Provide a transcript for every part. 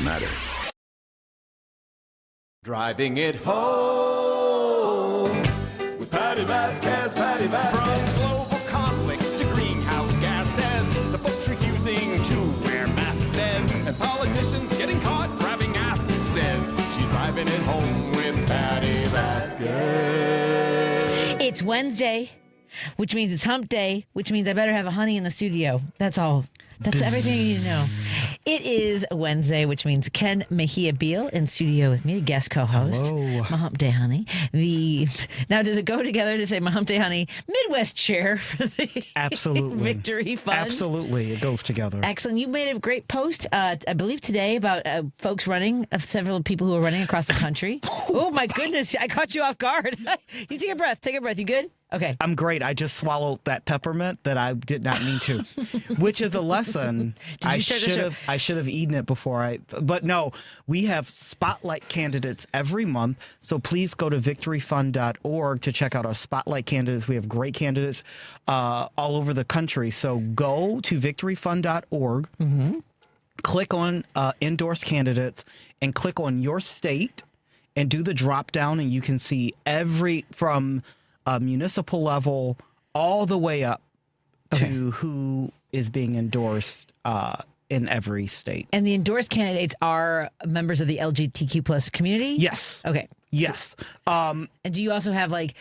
matter. Driving it home with Patti Vasquez, Patti Vasquez. From global conflicts to greenhouse gases, the folks refusing to wear masks says, and politicians getting caught grabbing asses says, she's driving it home with Patti Vasquez. It's Wednesday, which means it's hump day, which means I better have a honey in the studio. That's all. That's everything you need to know. It is Wednesday, which means Ken Mejia Beal in studio with me, guest co-host. Hello. My hump day honey. Now, does it go together to say my hump day honey Midwest chair for the Absolutely. Victory Fund? Absolutely. It goes together. Excellent. You made a great post, I believe today, about folks running, several people who are running across the country. Oh, my goodness. I caught you off guard. You take a breath. Take a breath. You good? Okay. I'm great. I just swallowed that peppermint that I did not mean to, which is a lesson. I should have eaten it before but no, we have spotlight candidates every month. So please go to victoryfund.org to check out our spotlight candidates. We have great candidates all over the country. So go to victoryfund.org, click on endorse candidates, and click on your state and do the drop down, and you can see from municipal level all the way up to who is being endorsed in every state. And the endorsed candidates are members of the LGBTQ plus community? Yes. Okay. Yes. And do you also have like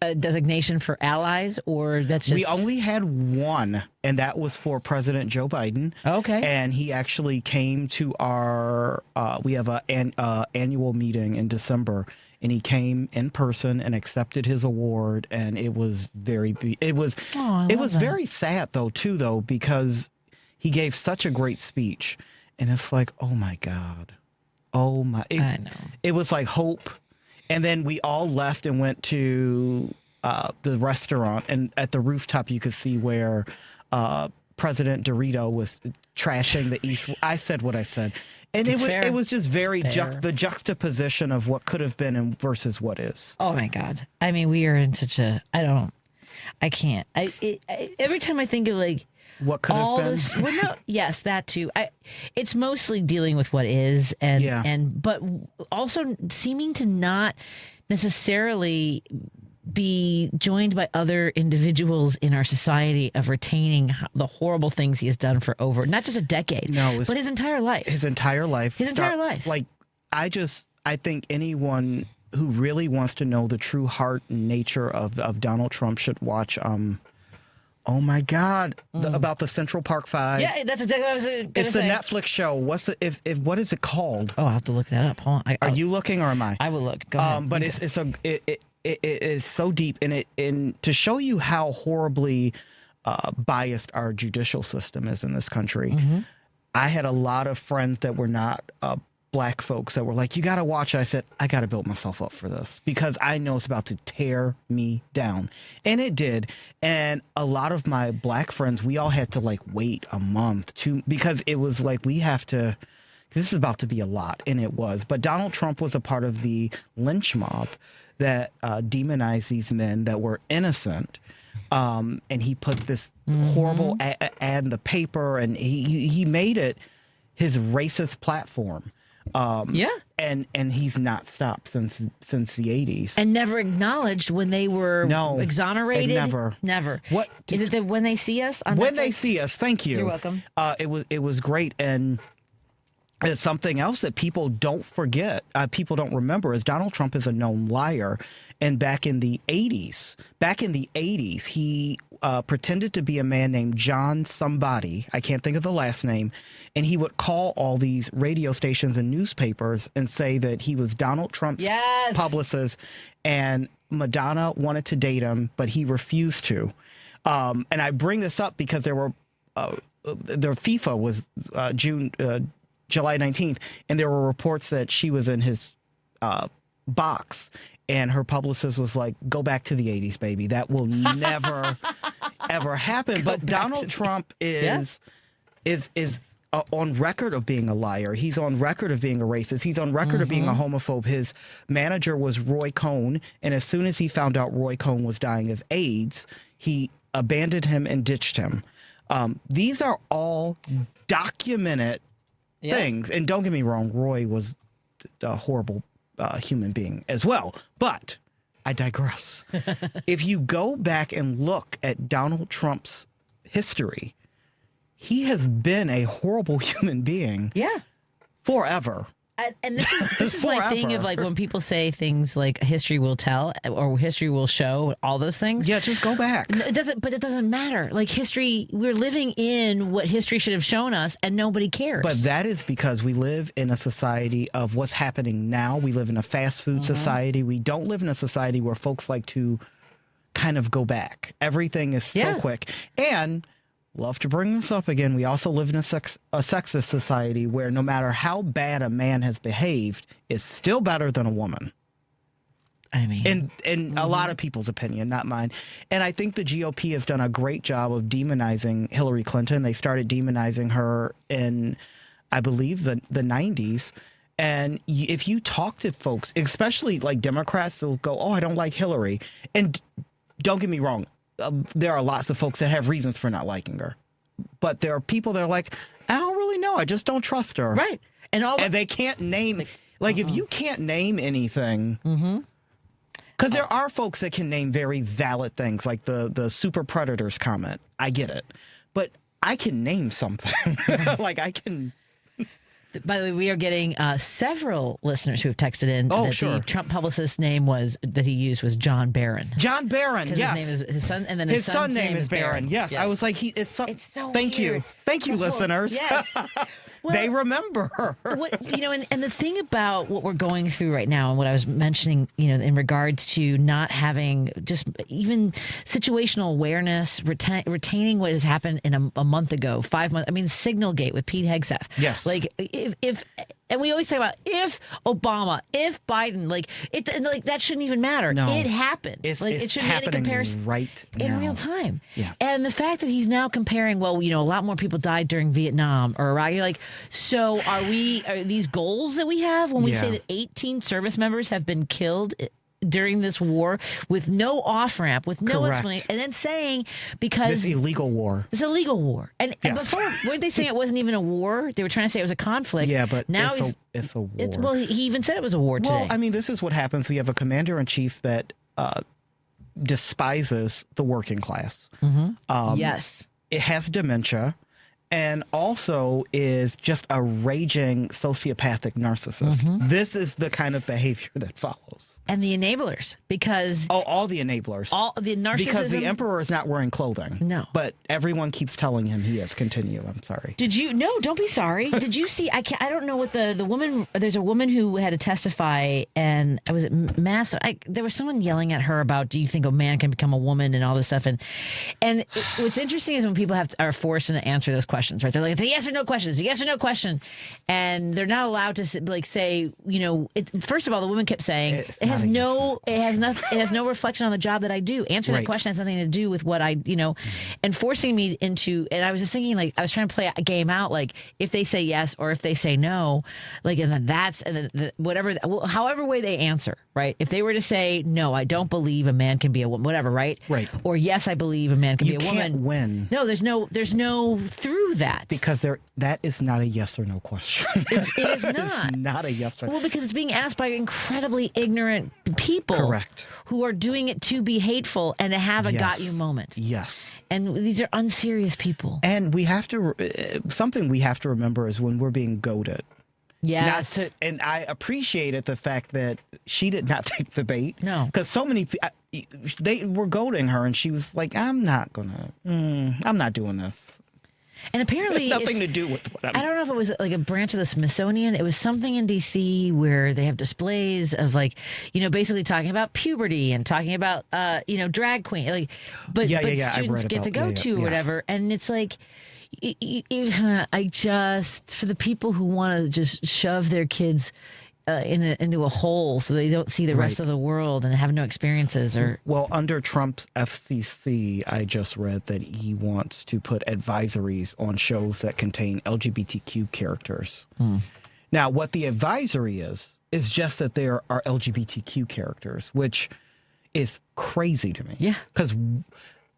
a designation for allies, or that's just... We only had one, and that was for President Joe Biden. Okay. And he actually came to our, we have an annual meeting in December, and he came in person and accepted his award, and it was very very sad though, because he gave such a great speech, and it's like, oh my God. I know. It was like hope. And then we all left and went to the restaurant, and at the rooftop you could see where President Dorito was trashing the East. I said what I said. And it was just very the juxtaposition of what could have been and versus what is. Oh my God. I mean, we are in such a, I can't. Every time I think of like, what could have been? Well, no, yes, that too. It's mostly dealing with what is, but also seeming to not necessarily be joined by other individuals in our society of retaining the horrible things he has done for over not just a decade, but his entire life. His entire life. Like, I think anyone who really wants to know the true heart and nature of Donald Trump should watch. Oh my God! About the Central Park Five. Yeah, that's exactly what I was going to say. It's a Netflix show. What is it called? Oh, I'll have to look that up. Hold on. Are you looking or am I? I will look. Go ahead. But it is so deep, and to show you how horribly biased our judicial system is in this country. I had a lot of friends that were not Black folks that were like, you got to watch it. I said, I got to build myself up for this because I know it's about to tear me down. And it did. And a lot of my Black friends, we all had to like wait a month because it was like, this is about to be a lot. And it was. But Donald Trump was a part of the lynch mob that demonized these men that were innocent. And he put this horrible ad in the paper, and he made it his racist platform. And he's not stopped since the 80s. And never acknowledged when they were exonerated? Never. What is it that When They See Us? When They See Us, thank you. You're welcome. It was great, and it's something else that people don't forget, people don't remember, is Donald Trump is a known liar. And back in the 80s, he pretended to be a man named John somebody. I can't think of the last name. And he would call all these radio stations and newspapers and say that he was Donald Trump's publicist, and Madonna wanted to date him, but he refused to. And I bring this up because the FIFA was July 19th, and there were reports that she was in his box, and her publicist was like, go back to the 80s, baby. That will never, ever happen. But Donald Trump is on record of being a liar. He's on record of being a racist. He's on record of being a homophobe. His manager was Roy Cohn, and as soon as he found out Roy Cohn was dying of AIDS, he abandoned him and ditched him. These are all documented things. And don't get me wrong, Roy was a horrible human being as well. But I digress. If you go back and look at Donald Trump's history, he has been a horrible human being. Yeah. Forever. And this is my thing of like when people say things like history will tell or history will show, all those things. Yeah, just go back. It doesn't matter. Like history, we're living in what history should have shown us, and nobody cares. But that is because we live in a society of what's happening now. We live in a fast food society. We don't live in a society where folks like to kind of go back. Everything is so quick. And love to bring this up again. We also live in a sexist society where no matter how bad a man has behaved, it's still better than a woman. I mean, in a lot of people's opinion, not mine. And I think the GOP has done a great job of demonizing Hillary Clinton. They started demonizing her in, I believe, the 90s. And if you talk to folks, especially like Democrats, they'll go, "Oh, I don't like Hillary." And don't get me wrong. There are lots of folks that have reasons for not liking her. But there are people that are like, I don't really know. I just don't trust her. Right. And they can't name, if you can't name anything, because there are folks that can name very valid things, like the super predators comment. I get it. But I can name something. Like I can... By the way, we are getting several listeners who have texted in that the Trump publicist's name that he used was John Barron. John Barron, yes. His name is his son, and then his son's name is Barron. Yes. I was like, it's so thank weird. Thank you, listeners. Yes. Well, they remember. And the thing about what we're going through right now, and what I was mentioning, in regards to not having just even situational awareness, retaining what has happened in a month ago, 5 months. I mean, Signalgate with Pete Hegseth. Yes. Like if and we always talk about if Obama, if Biden, that shouldn't even matter. No. It happened. It's it shouldn't be any comparison right now. in real time. Yeah. And the fact that he's now comparing, a lot more people died during Vietnam or Iraq. You're like, so are these goals that we have when we say that 18 service members have been killed during this war with no off ramp, with no explanation, and then saying because this illegal war. And before, weren't they saying it wasn't even a war? They were trying to say it was a conflict. Yeah, but now it's a war. He even said it was a war today. Well, I mean, this is what happens. We have a commander in chief that despises the working class. Yes, it has dementia. And also is just a raging sociopathic narcissist. This is the kind of behavior that follows. And the enablers, because... all the enablers. All the narcissism... Because the emperor is not wearing clothing. No. But everyone keeps telling him he is. Continue. I'm sorry. Did you... No, don't be sorry. Did you see... I don't know what the woman... There's a woman who had to testify, and was it mass... there was someone yelling at her about, do you think a man can become a woman and all this stuff? And what's interesting is when people are forced to answer those questions, right? They're like, it's a yes or no question. It's a yes or no question. And they're not allowed to say, first of all, the woman kept saying... It has no reflection on the job that I do. Answering that question has nothing to do with what I, and forcing me into. And I was just thinking, I was trying to play a game out, if they say yes or if they say no, and then that's whatever, however way they answer, right? If they were to say no, I don't believe a man can be a woman, whatever, right? Right. Or yes, I believe a man can be a woman. You can't win. No, there's no through that because that is not a yes or no question. It is not. It's not a yes or no. Well, because it's being asked by incredibly ignorant people. Correct. Who are doing it to be hateful and to have a got you moment. Yes. And these are unserious people. And we have to, something we have to remember is when we're being goaded. Yes. And I appreciated the fact that she did not take the bait. No. Because so many, they were goading her and she was like, I'm not doing this. And apparently, it's nothing to do with what I don't know if it was like a branch of the Smithsonian. It was something in D.C. where they have displays of basically talking about puberty and talking about drag queen, but students get to go to or whatever. And it's like, I just, for the people who want to just shove their kids into a hole so they don't see the rest of the world and have no experiences. Well, under Trump's FCC, I just read that he wants to put advisories on shows that contain LGBTQ characters. Now, what the advisory is just that there are LGBTQ characters, which is crazy to me. Yeah. Because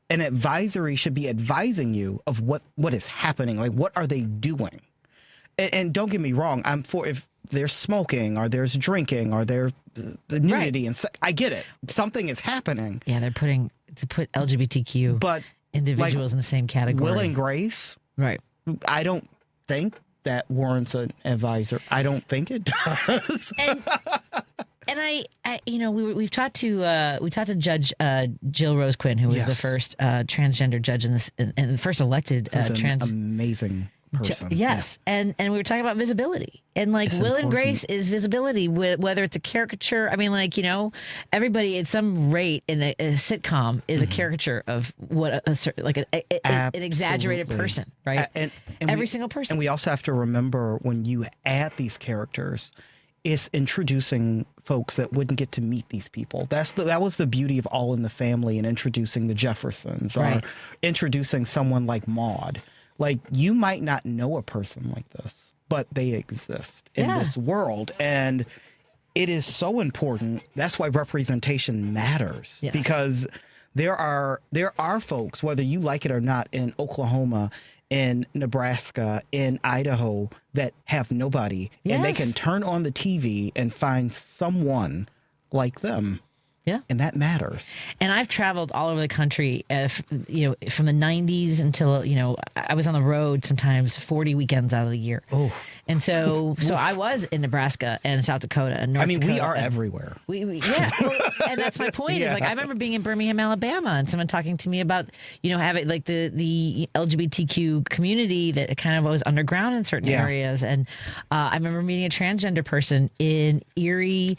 an advisory should be advising you of what is happening. Like, what are they doing? and don't get me wrong, I'm for if there's smoking or there's drinking or there's the nudity and I get it. Something is happening. Yeah, they're to put LGBTQ but individuals in the same category. Will and Grace. Right. I don't think that warrants an advisor. I don't think it does. And I we've talked to Judge Jill Rose Quinn, who was the first transgender judge in this and the first elected amazing person. Yes, and we were talking about visibility, and like it's Will important. and Grace is visibility, whether it's a caricature. I mean, like everybody at some rate in a sitcom is a caricature of what an exaggerated person, right? And every single person. And we also have to remember when you add these characters, it's introducing folks that wouldn't get to meet these people. That was the beauty of All in the Family and introducing the Jeffersons or introducing someone like Maude. Like, you might not know a person like this, but they exist in this world. And it is so important. That's why representation matters. Yes. Because there are folks, whether you like it or not, in Oklahoma, in Nebraska, in Idaho, that have nobody. Yes. And they can turn on the TV and find someone like them. Yeah. And that matters. And I've traveled all over the country, from the 90s until, I was on the road sometimes 40 weekends out of the year. Oh. And so I was in Nebraska and South Dakota and North Dakota. We are everywhere. And that's my point. Is like, I remember being in Birmingham, Alabama, and someone talking to me about, having like the LGBTQ community that kind of was underground in certain areas. And I remember meeting a transgender person in Erie,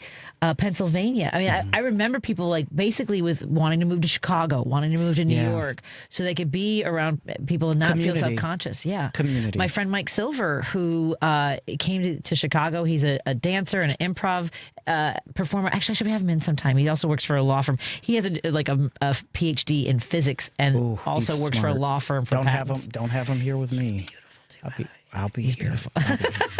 Pennsylvania. I mean, I remember people like basically with wanting to move to Chicago, wanting to move to New York so they could be around people and not feel self-conscious. Yeah. Community. My friend Mike Silver, who came to Chicago, he's a dancer and an improv performer. Actually, I should have him in sometime. He also works for a law firm. He has a PhD in physics and also works for a law firm. Don't have him here with me. I'll be here. Beautiful.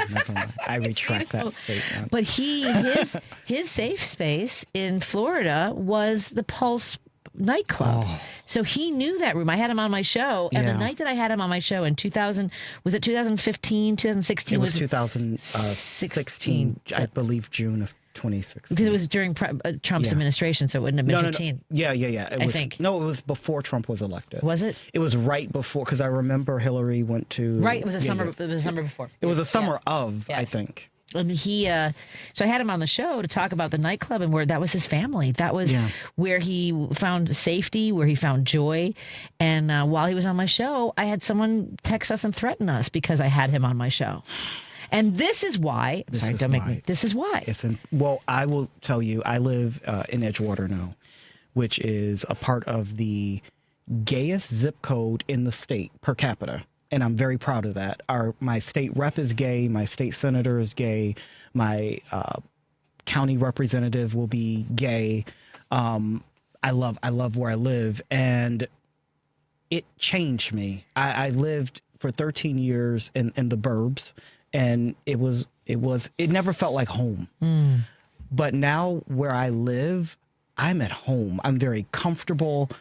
Never mind. I retract that statement. But his safe space in Florida was the Pulse nightclub. So he knew that room. I had him on my show, and the night that I had him on my show in 2015, 2016? It was 2016, I believe, June of 2016. Because it was during Trump's administration, so it wouldn't have been 15. Yeah. It was, think. No, it was before Trump was elected. Was it? It was right before, because I remember Hillary went to... Right, it was a summer. It was a summer before. It was a summer of, I think. And so I had him on the show to talk about the nightclub and where that was his family. That was where he found safety, where he found joy. And while he was on my show, I had someone text us and threaten us because I had him on my show. And this is why. This is why. Well, I will tell you, I live in Edgewater now, which is a part of the gayest zip code in the state per capita. And I'm very proud of that. My state rep is gay. My state senator is gay. My county representative will be gay. I love where I live, and it changed me. I lived for 13 years in the burbs, and it never felt like home. But now where I live, I'm at home. I'm very comfortable.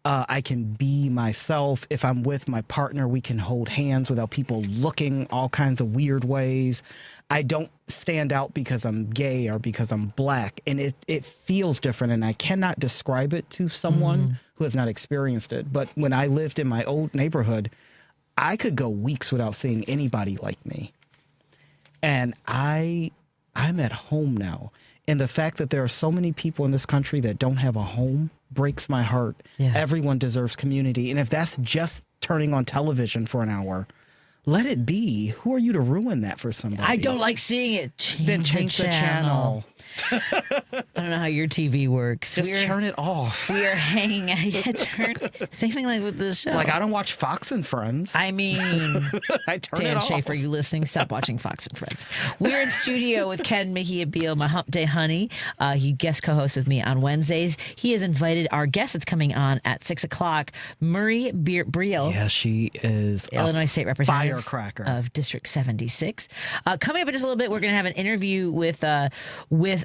I can be myself. If I'm with my partner, we can hold hands without people looking all kinds of weird ways. I don't stand out because I'm gay or because I'm black. And it feels different, and I cannot describe it to someone who has not experienced it. But when I lived in my old neighborhood, I could go weeks without seeing anybody like me. And I'm at home now. And the fact that there are so many people in this country that don't have a home breaks my heart. Yeah. Everyone deserves community. And if that's just turning on television for an hour, let it be. Who are you to ruin that for somebody? I don't like seeing it. Change the channel. I don't know how your TV works. Just turn it off. We are hanging out. Same thing like with this show. Like, I don't watch Fox and Friends. I mean, I turn Dan it off. Schaefer, you listening? Stop watching Fox and Friends. We're in studio with Ken Mejia Beal, my Hump Day Honey. He guest co-hosts with me on Wednesdays. He has invited our guest that's coming on at 6 o'clock, Murray Briel. Yeah, she is Illinois State Representative. firecracker of District 76. Coming up in just a little bit, we're going to have an interview with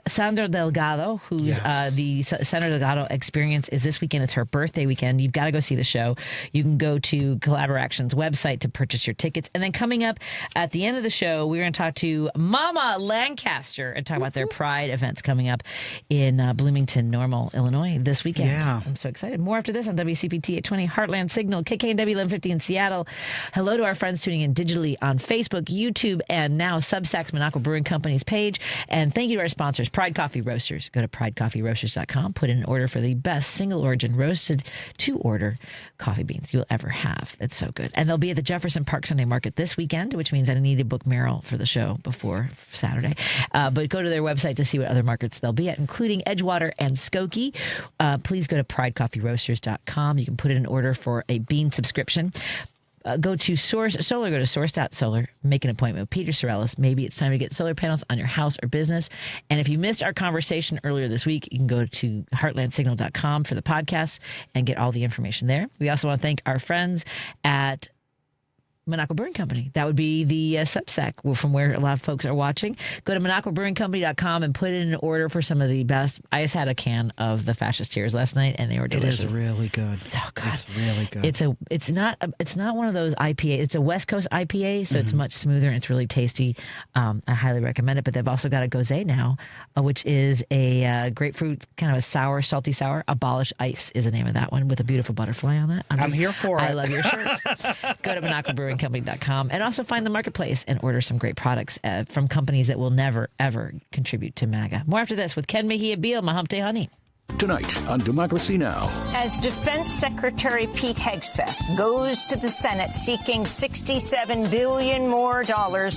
Sandra Delgado, who's the Sandra Delgado Experience is this weekend. It's her birthday weekend. You've got to go see the show. You can go to Collaboraction's website to purchase your tickets. And then coming up at the end of the show, we're going to talk to Mama Lancaster and talk about their Pride events coming up in Bloomington, Normal, Illinois this weekend. Yeah. I'm so excited. More after this on WCPT at 20, Heartland Signal, KKNW 1150 in Seattle. Hello to our friends tuning in digitally on Facebook, YouTube, and now Substack's Minocqua Brewing Company's page. And thank you to our sponsors, Pride Coffee Roasters. Go to pridecoffeeroasters.com. Put in an order for the best single origin roasted to order coffee beans you'll ever have. It's so good. And they'll be at the Jefferson Park Sunday Market this weekend, which means I need to book Merrill for the show before Saturday. But go to their website to see what other markets they'll be at, including Edgewater and Skokie. Please go to pridecoffeeroasters.com. You can put in an order for a bean subscription. Go to Solar, go to source.solar, make an appointment with Peter Sorellis. Maybe it's time to get solar panels on your house or business. And if you missed our conversation earlier this week, you can go to heartlandsignal.com for the podcast and get all the information there. We also want to thank our friends at Minocqua Brewing Company. That would be the Substack from where a lot of folks are watching. Go to MinocquaBrewingCompany.com and put in an order for some of the best. I just had a can of the Fascist Tears last night, and they were delicious. It is really good. So good. It's really good. It's not one of those IPA. It's a West Coast IPA, so it's much smoother and it's really tasty. I highly recommend it. But they've also got a Gose now, which is a grapefruit, kind of a sour, salty sour. Abolish Ice is the name of that one, with a beautiful butterfly on that. I'm here for it. I love your shirt. Go to MinocquaBrewingCompany.com and also find the marketplace and order some great products from companies that will never, ever contribute to MAGA. More after this with Ken Mejia Beal, my hump day honey. Tonight on Democracy Now! As Defense Secretary Pete Hegseth goes to the Senate seeking $67 billion more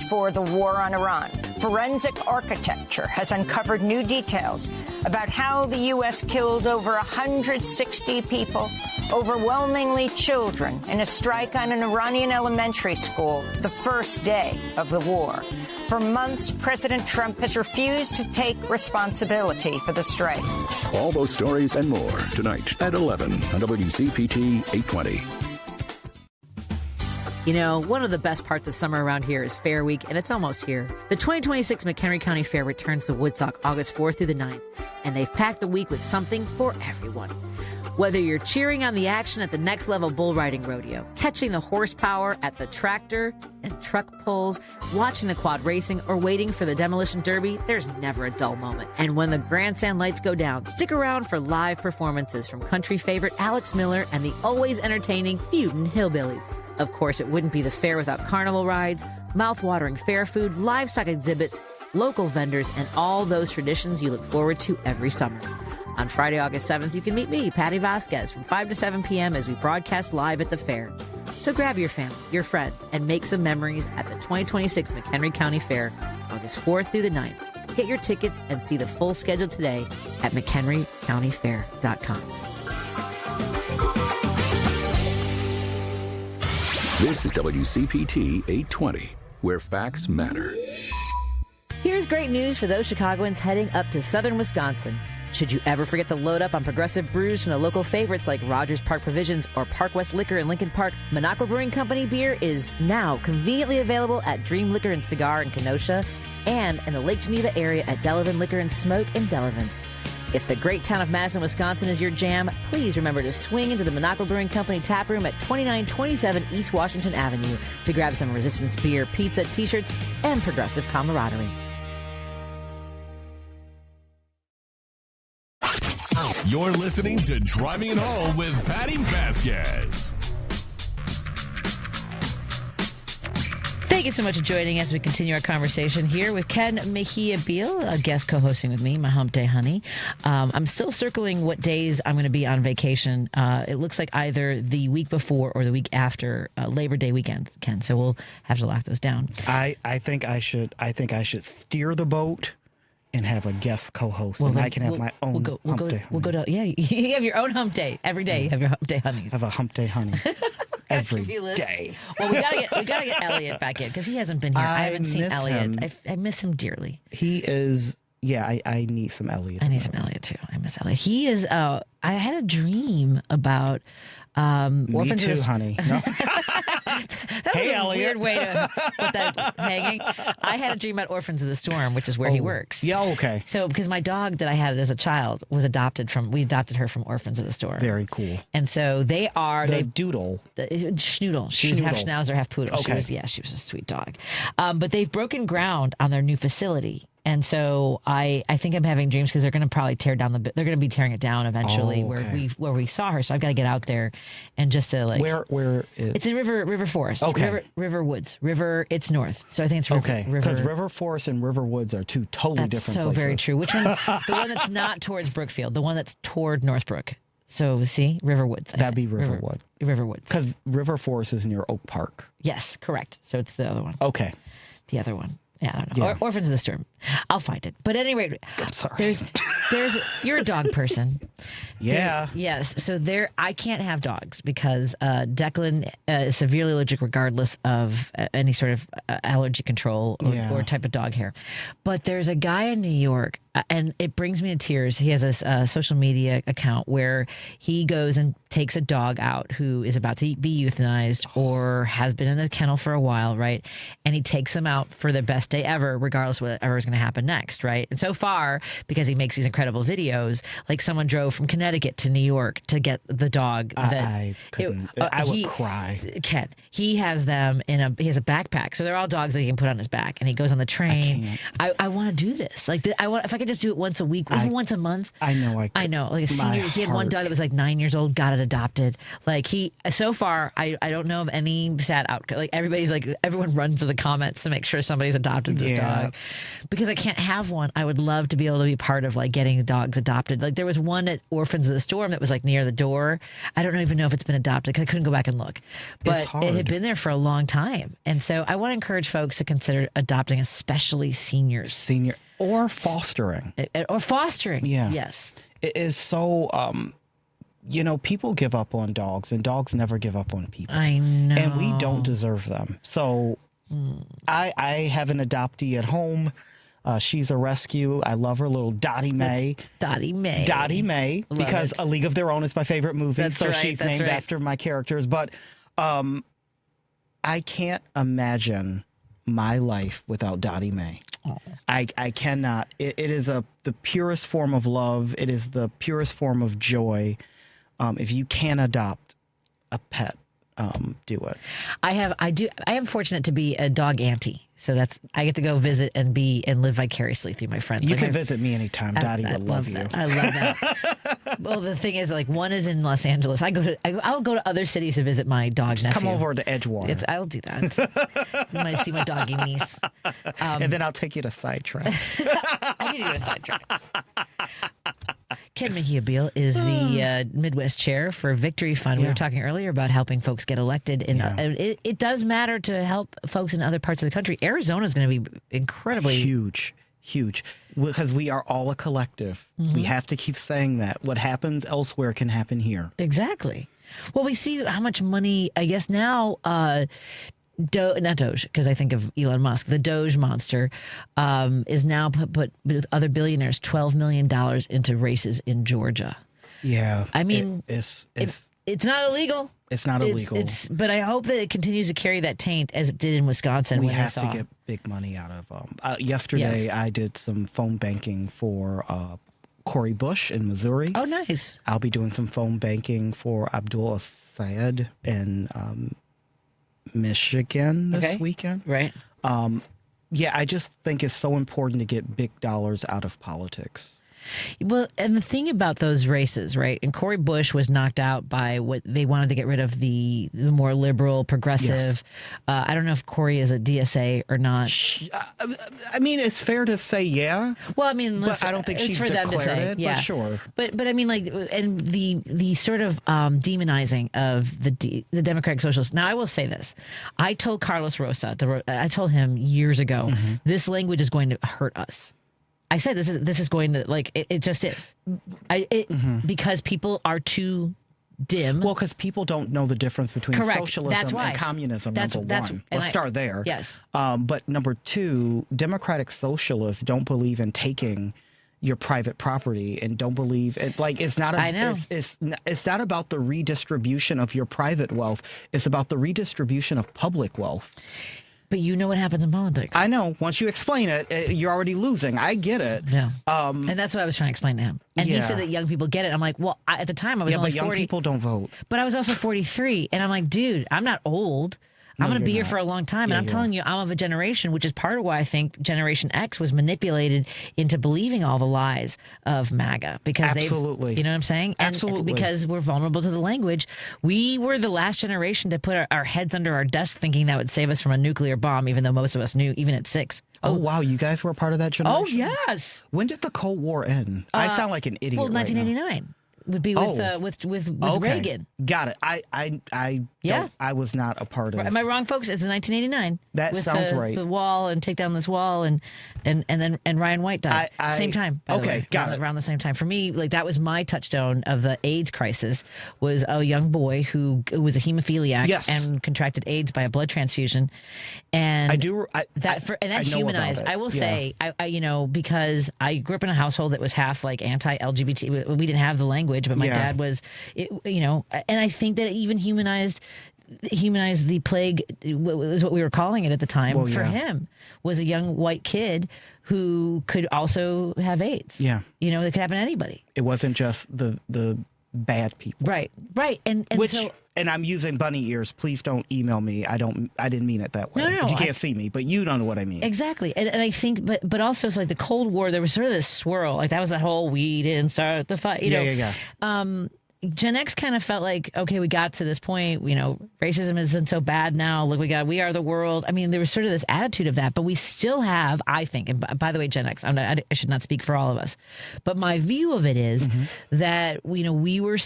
for the war on Iran, Forensic Architecture has uncovered new details about how the U.S. killed over 160 people, overwhelmingly children, in a strike on an Iranian elementary school the first day of the war. For months, President Trump has refused to take responsibility for the strike. All those stories and more tonight at 11 on WCPT 820. You know, one of the best parts of summer around here is Fair Week, and it's almost here. The 2026 McHenry County Fair returns to Woodstock August 4th through the 9th, and they've packed the week with something for everyone. Whether you're cheering on the action at the Next Level Bull Riding Rodeo, catching the horsepower at the tractor and truck pulls, watching the quad racing, or waiting for the demolition derby, there's never a dull moment. And when the grandstand lights go down, stick around for live performances from country favorite Alex Miller and the always entertaining Feudin' Hillbillies. Of course, it wouldn't be the fair without carnival rides, mouth-watering fair food, livestock exhibits, local vendors, and all those traditions you look forward to every summer. On Friday, August 7th, you can meet me, Patti Vasquez, from 5 to 7 p.m. as we broadcast live at the fair. So grab your family, your friends, and make some memories at the 2026 McHenry County Fair, August 4th through the 9th. Get your tickets and see the full schedule today at McHenryCountyFair.com. This is WCPT 820, where facts matter. Here's great news for those Chicagoans heading up to southern Wisconsin. Should you ever forget to load up on progressive brews from the local favorites like Rogers Park Provisions or Park West Liquor in Lincoln Park, Minocqua Brewing Company beer is now conveniently available at Dream Liquor and Cigar in Kenosha and in the Lake Geneva area at Delavan Liquor and Smoke in Delavan. If the great town of Madison, Wisconsin is your jam, please remember to swing into the Minocqua Brewing Company tap room at 2927 East Washington Avenue to grab some Resistance beer, pizza, t-shirts, and progressive camaraderie. You're listening to Driving It Home with Patti Vasquez. Thank you so much for joining us as we continue our conversation here with Ken Mejia Beal, a guest co-hosting with me, my hump day honey. I'm still circling what days I'm going to be on vacation. It looks like either the week before or the week after Labor Day weekend, Ken. So we'll have to lock those down. I think I should steer the boat and have a guest co-host, and I can have my own hump day. We'll go to, yeah, you have your own hump day. Every day you have your hump day honeys. I have a hump day honey every day. Well, we gotta get Elliot back in because he hasn't been here. I haven't seen Elliot. I miss him dearly. He is, I need some Elliot. I need some Elliot too. I miss Elliot. He is, I had a dream about orphans. Me too, honey. No. That was a Elliot. weird way to put that hanging. I had a dream about Orphans of the Storm, which is where he works. Yeah, okay. So, because my dog that I had as a child was we adopted her from Orphans of the Storm. Very cool. And so they are Doodle. Schnoodle. She was half Schnauzer, half Poodle. Okay. She was a sweet dog. But they've broken ground on their new facility. And so I think I'm having dreams because they're going to probably they're going to be tearing it down eventually where we saw her. So I've got to get out there and just to like where is it's in River Forest. Okay. River Woods. It's north. So I think it's River. Okay. Because River Forest and River Woods are two totally That's different so places. very true. Which one? The one that's not towards Brookfield. The one that's toward Northbrook. So see, River Woods. That'd be Riverwood. River Woods. Because River Forest is near Oak Park. Yes, correct. So it's the other one. Okay. The other one. Yeah, I don't know. Yeah. Orphans of the Storm. I'll find it. But at any rate, I'm sorry. You're a dog person. Yeah. Yes. So I can't have dogs because Declan is severely allergic regardless of any sort of allergy control or type of dog hair. But there's a guy in New York, and it brings me to tears. He has a social media account where he goes and takes a dog out who is about to be euthanized or has been in the kennel for a while, right? And he takes them out for their best day ever, regardless of whatever is going to happen next, right? And so far, because he makes these incredible videos, like someone drove from Connecticut to New York to get the dog. I couldn't. I would cry. Ken, he has them he has a backpack, so they're all dogs that he can put on his back, and he goes on the train. I want to do this. Like if I could just do it once a week, even once a month. I know. I know. Like a senior, he had one dog that was like 9 years old, got it adopted. Like so far, I don't know of any sad outcome. Like everyone runs to the comments to make sure somebody's adopted this dog, because I can't have one. I would love to be able to be part of like getting dogs adopted. Like there was one at Orphans of the Storm that was like near the door. I don't even know if it's been adopted because I couldn't go back and look, but it had been there for a long time. And so I want to encourage folks to consider adopting, especially seniors. Or fostering. Yeah. Yes. It is so, people give up on dogs, and dogs never give up on people. I know. And we don't deserve them. So I have an adoptee at home. She's a rescue. I love her, little Dottie Mae. Dottie Mae. Because A League of Their Own is my favorite movie. That's so right, she's that's named right. after my characters. But I can't imagine my life without Dottie Mae. Oh. I cannot. It is the purest form of love. It is the purest form of joy. If you can adopt a pet, do it. I am fortunate to be a dog auntie, so I get to go visit and live vicariously through my friends. You can visit me anytime. Dottie would love you. I love that. Well, the thing is, like, one is in Los Angeles. I'll go to other cities to visit my dog nephew. Come over to Edgewater. I'll do that. You might see my doggy niece. And then I'll take you to Sidetrack. I need to go to Sidetracks. Ken Mejia-Beal is the Midwest chair for Victory Fund. We were talking earlier about helping folks get elected. And it does matter to help folks in other parts of the country. Arizona is going to be incredibly huge, because we are all a collective. Mm-hmm. We have to keep saying that. What happens elsewhere can happen here. Exactly. Well, we see how much money, I guess now, not Doge, because I think of Elon Musk, the Doge monster is now put with other billionaires $12 million into races in Georgia. Yeah. I mean, it's not illegal. It's not illegal. But I hope that it continues to carry that taint as it did in Wisconsin. We have to get big money out of. Yesterday, I did some phone banking for Corey Bush in Missouri. Oh, nice. I'll be doing some phone banking for Abdul Syed in Michigan this weekend. Right. I just think it's so important to get big dollars out of politics. Well, and the thing about those races, right? And Corey Bush was knocked out by what they wanted to get rid of the more liberal, progressive. Yes. I don't know if Corey is a DSA or not. I mean, it's fair to say, yeah. Well, I mean, but I don't think she's for declared them to say, it. Yeah. But sure. But I mean, like, and the sort of demonizing of the Democratic Socialists. Now, I will say this: I told Carlos Rosa, I told him years ago, this language is going to hurt us. I said this is going to, like, it just is. Because people are too dim. Well, because people don't know the difference between socialism and communism, number one. Let's start there. Yes. But number two, democratic socialists don't believe in taking your private property and don't believe it. Like, it's not. I know. It's not about the redistribution of your private wealth. It's about the redistribution of public wealth. But you know what happens in politics. I know. Once you explain it, you're already losing. I get it. Yeah. And that's what I was trying to explain to him. And he said that young people get it. I'm like, well, at the time I was only 40. But young people don't vote. But I was also 43. And I'm like, dude, I'm not old. I'm going to be here for a long time. And I'm telling you, I'm of a generation, which is part of why I think Generation X was manipulated into believing all the lies of MAGA. Because Absolutely. You know what I'm saying? And Absolutely. because we're vulnerable to the language. We were the last generation to put our heads under our desk thinking that would save us from a nuclear bomb, even though most of us knew, even at 6. Oh, wow. You guys were part of that generation? Oh, yes. When did the Cold War end? I sound like an idiot. Well, 1989. Would be with Reagan. Got it. I was not a part of. Am I wrong, folks? It's 1989. That sounds right. The wall and take down this wall and Ryan White died same time. By the way, got it. Around the same time. For me, like that was my touchstone of the AIDS crisis. Was a young boy who was a hemophiliac and contracted AIDS by a blood transfusion, and that humanized. I will say, I because I grew up in a household that was half like anti-LGBT. We didn't have the language. But my dad was, and I think that it even humanized the plague, was what we were calling it at the time. Well, for him, was a young white kid who could also have AIDS. Yeah, that could happen to anybody. It wasn't just the bad people. Right, and and I'm using bunny ears. Please don't email me. I didn't mean it that way. No, you can't see me, but you don't know what I mean. Exactly. And I think, but also it's like the Cold War, there was sort of this swirl. Like that was the whole, we didn't start the fight. Gen X kind of felt like, okay, we got to this point, racism isn't so bad now. Look, we are the world. I mean, there was sort of this attitude of that, but we still have, I think, and by the way, Gen X, I should not speak for all of us, but my view of it is that, we were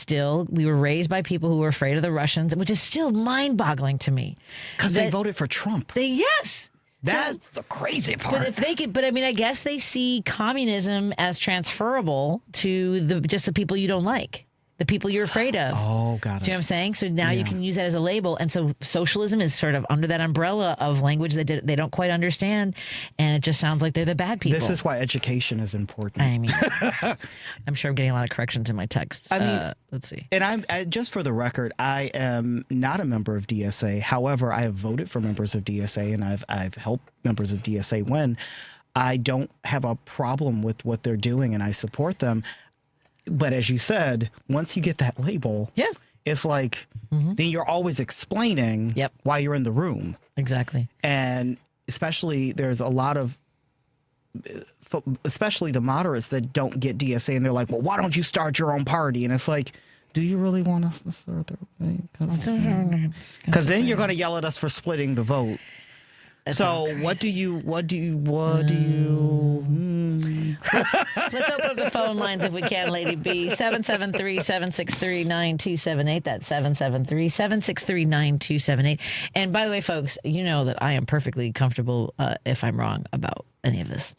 raised by people who were afraid of the Russians, which is still mind boggling to me. Because they voted for Trump. Yes. That's the crazy part. But I guess they see communism as transferable to just the people you don't like. The people you're afraid of. Oh, got it. Do you know what I'm saying? So now you can use that as a label. And so socialism is sort of under that umbrella of language that they don't quite understand. And it just sounds like they're the bad people. This is why education is important. I mean, I'm sure I'm getting a lot of corrections in my texts. Let's see. And just for the record, I am not a member of DSA. However, I have voted for members of DSA and I've helped members of DSA win. I don't have a problem with what they're doing and I support them. But as you said, once you get that label, it's like then you're always explaining why you're in the room. Exactly. And especially there's a lot of, especially the moderates that don't get DSA and they're like, well, why don't you start your own party? And it's like, do you really want us to start their thing? Because then you're going to yell at us for splitting the vote. So what do you let's open up the phone lines if we can, Lady B. 773-763-9278. That's 773-763-9278. And by the way, folks, you know that I am perfectly comfortable if I'm wrong about any of this.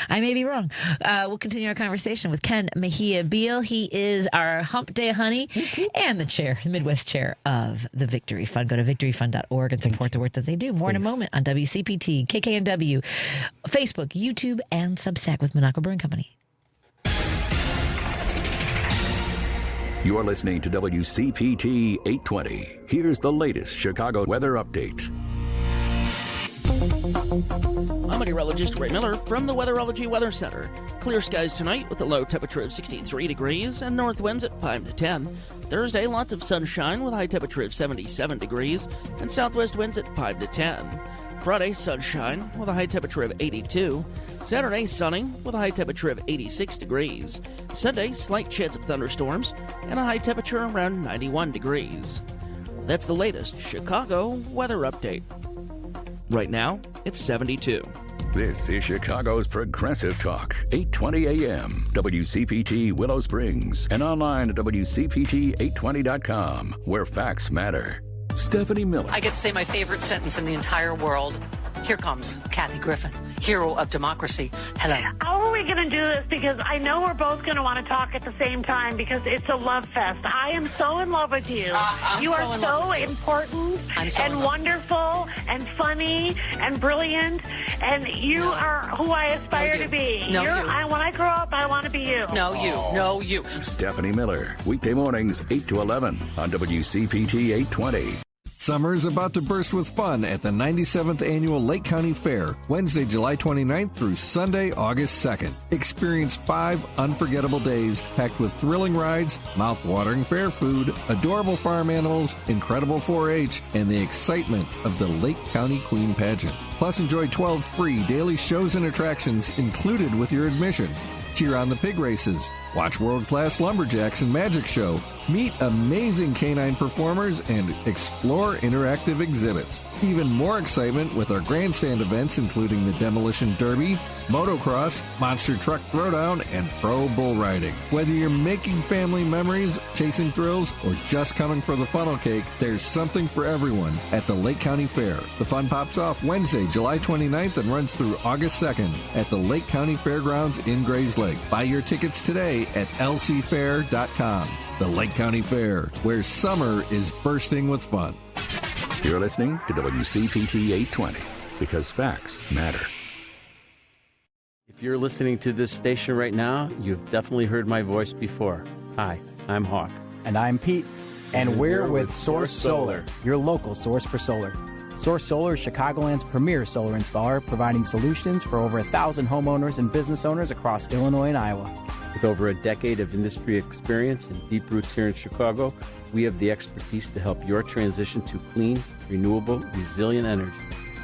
I may be wrong. We'll continue our conversation with Ken Mejia Beal. He is our Hump Day Honey and the Midwest chair of the Victory Fund. Go to victoryfund.org and support the work that they do. More in a moment on WCPT, KKNW, Facebook, YouTube, and Substack with Minocqua Brewing Company. You're listening to WCPT 820. Here's the latest Chicago weather update. I'm meteorologist Ray Miller from the Weatherology Weather Center. Clear skies tonight with a low temperature of 63 degrees and north winds at 5 to 10. Thursday, lots of sunshine with a high temperature of 77 degrees and southwest winds at 5 to 10. Friday, sunshine with a high temperature of 82. Saturday, sunny with a high temperature of 86 degrees. Sunday, slight chance of thunderstorms and a high temperature around 91 degrees. That's the latest Chicago weather update. Right now, it's 72. This is Chicago's Progressive Talk, 820 AM, WCPT Willow Springs, and online at WCPT820.com, where facts matter. Stephanie Miller. I get to say my favorite sentence in the entire world. Here comes Kathy Griffin, hero of democracy. Hello. Oh, we going to do this? Because I know we're both going to want to talk at the same time because it's a love fest. I am so in love with you. You are so important and wonderful and funny and brilliant, and you are who I aspire to be. When I grow up, I want to be you. No, you. Stephanie Miller, weekday mornings 8 to 11 on WCPT 820. Summer is about to burst with fun at the 97th Annual Lake County Fair, Wednesday, July 29th through Sunday, August 2nd. Experience 5 unforgettable days packed with thrilling rides, mouth-watering fair food, adorable farm animals, incredible 4-H, and the excitement of the Lake County Queen Pageant. Plus, enjoy 12 free daily shows and attractions included with your admission. Cheer on the pig races, watch world-class lumberjacks and magic show, meet amazing canine performers, and explore interactive exhibits. Even more excitement with our grandstand events, including the Demolition Derby, motocross, monster truck throwdown, and pro bull riding. Whether you're making family memories, chasing thrills, or just coming for the funnel cake, there's something for everyone at the Lake County Fair. The fun pops off Wednesday, July 29th and runs through August 2nd at the Lake County Fairgrounds in Grays Lake. Buy your tickets today at lcfair.com. The Lake County Fair, where summer is bursting with fun. You're listening to WCPT 820 because facts matter. If you're listening to this station right now, you've definitely heard my voice before. Hi, I'm Hawk. And I'm Pete. And we're with Source Solar, your local source for solar. Source Solar is Chicagoland's premier solar installer, providing solutions for over 1,000 homeowners and business owners across Illinois and Iowa. With over a decade of industry experience and deep roots here in Chicago, we have the expertise to help your transition to clean, renewable, resilient energy.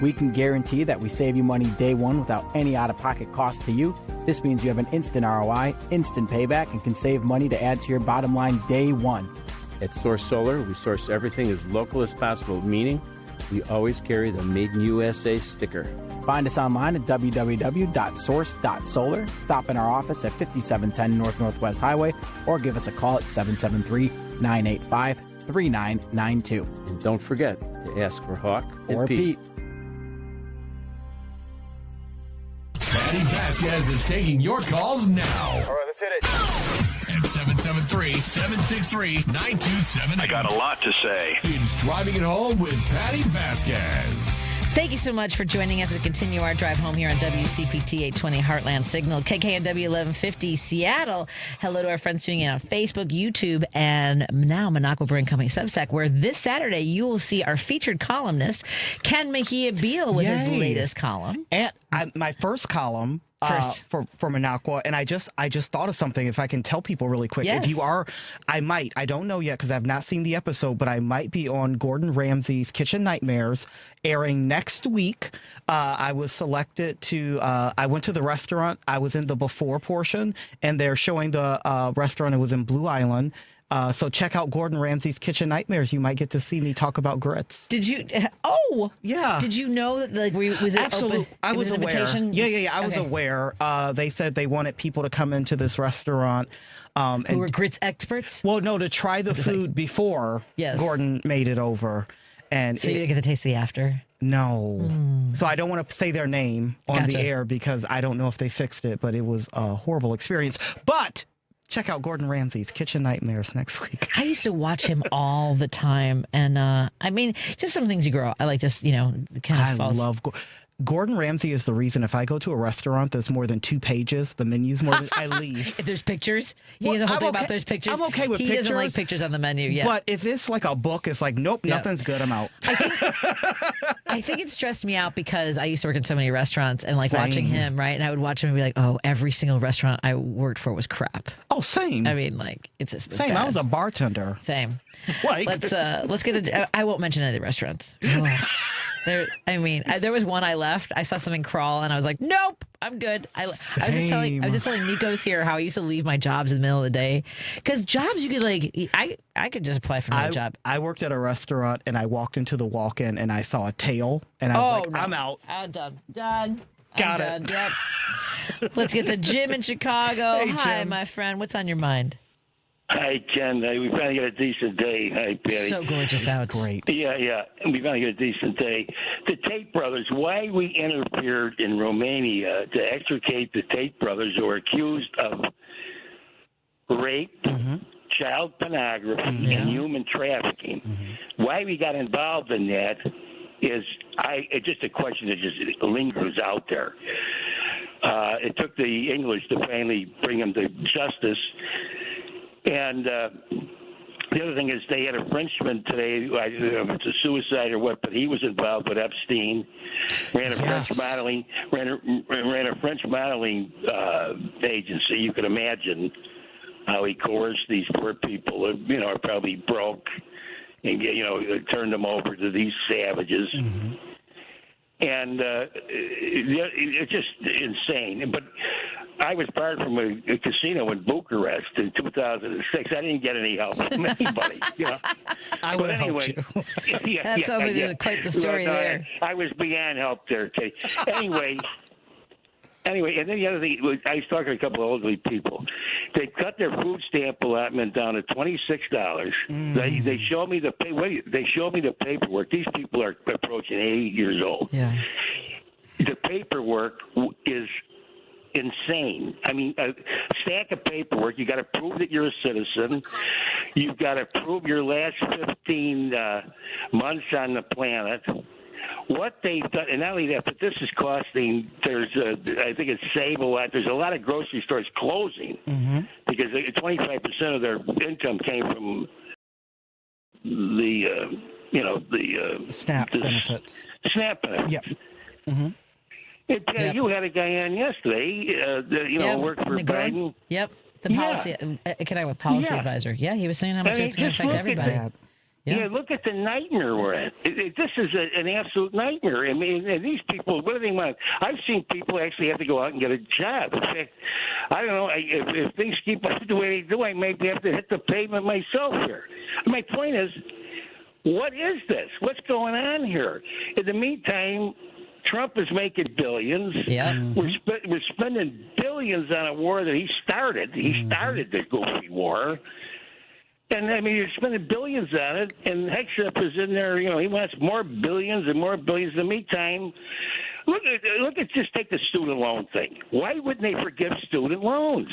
We can guarantee that we save you money day one without any out-of-pocket cost to you. This means you have an instant ROI, instant payback, and can save money to add to your bottom line day one. At Source Solar, we source everything as local as possible, meaning we always carry the Made in USA sticker. Find us online at www.source.solar. Stop in our office at 5710 North Northwest Highway or give us a call at 773-985-3992. And don't forget to ask for Hawk or Pete. Patti Vasquez is taking your calls now. All right, let's hit it. At 773-763-9278. I got a lot to say. It's Driving It Home with Patti Vasquez. Thank you so much for joining us. We continue our drive home here on WCPT 820 Heartland Signal, KKNW 1150 Seattle. Hello to our friends tuning in on Facebook, YouTube, and now Minocqua Brewing Company Substack, where this Saturday you will see our featured columnist, Ken Mejia Beal, with his latest column. And my first column for Minocqua, and I just thought of something. If I can tell people really quick, yes. If you are, I don't know yet because I've not seen the episode, but I might be on Gordon Ramsay's Kitchen Nightmares, airing next week. I was selected to. I went to the restaurant. I was in the before portion, and they're showing the restaurant. It was in Blue Island. So check out Gordon Ramsay's Kitchen Nightmares. You might get to see me talk about grits. Did you? Oh, yeah. Did you know that? Like, was it absolutely? I was aware. Invitation? Yeah. I was aware. They said they wanted people to come into this restaurant. Who were grits experts? Well, no, to try the food before Gordon made it over. And so you didn't get to taste the after? No. So I don't want to say their name on the air because I don't know if they fixed it, but it was a horrible experience. But check out Gordon Ramsay's Kitchen Nightmares next week. I used to watch him all the time. And I mean, just some things you grow up. I like just, kind of I love Gordon Ramsay is the reason if I go to a restaurant that's more than 2 pages, the menu's more than I leave. If there's pictures, he has a whole thing about those pictures. I'm okay with pictures. He doesn't like pictures on the menu, But if it's like a book, it's like, nope, nothing's good, I'm out. I think it stressed me out because I used to work in so many restaurants and watching him, right? And I would watch him and be like, oh, every single restaurant I worked for was crap. Oh, same. I mean, it's just same. Bad. I was a bartender. Same. Let's get to. I won't mention any of the restaurants. There was one I left. I saw something crawl, and I was like, "Nope, I'm good." I was just telling Nico's here how I used to leave my jobs in the middle of the day because jobs you could I could just apply for another job. I worked at a restaurant, and I walked into the walk-in, and I saw a tail, and I was like, "I'm out. I'm done. Got it. Yep. Let's get to Jim in Chicago. Hey, Hi, Jim. my friend. What's on your mind? Hi, Ken. We finally got a decent day. Hi, Patty. So gorgeous out. Great. Yeah. We finally got a decent day. The Tate brothers, why we interfered in Romania to extricate the Tate brothers who are accused of rape, child pornography, and human trafficking. Why we got involved in that is it's just a question that just lingers out there. It took the English to finally bring them to justice. And the other thing is they had a Frenchman today. I don't know if it's a suicide or what, but he was involved with Epstein. Ran a French modeling agency. You can imagine how he coerced these poor people. Are probably broke, and turned them over to these savages. And it's just insane. But I was barred from a casino in Bucharest in 2006. I didn't get any help from anybody. I would have helped you. That sounds like quite the story there. I was beyond help there, Kate. Anyway, and then the other thing, I was talking to a couple of elderly people. They cut their food stamp allotment down to $26. They show me the paperwork. These people are approaching 80 years old. Yeah. The paperwork is insane. I mean, a stack of paperwork. You got to prove that you're a citizen. You've got to prove your last 15 months on the planet. What they've done, and not only that, but this is costing. I think it's Save a Lot. There's a lot of grocery stores closing because 25% of their income came from the SNAP benefits. SNAP benefits. Yep. You had a guy on yesterday. Worked for Biden. Yep. The policy, economic policy advisor. Yeah, he was saying how much it's going to affect everybody. Yeah, look at the nightmare we're in. This is an absolute nightmare. I mean, and these people, what do they want? I've seen people actually have to go out and get a job. In fact, I don't know, if things keep up the way they do, I may have to hit the pavement myself here. My point is, what is this? What's going on here? In the meantime, Trump is making billions. Yeah. We're spending billions on a war that he started. He started the goofy war. And, I mean, you're spending billions on it, and Hegseth is in there, he wants more billions and more billions. In the meantime, look at just take the student loan thing. Why wouldn't they forgive student loans?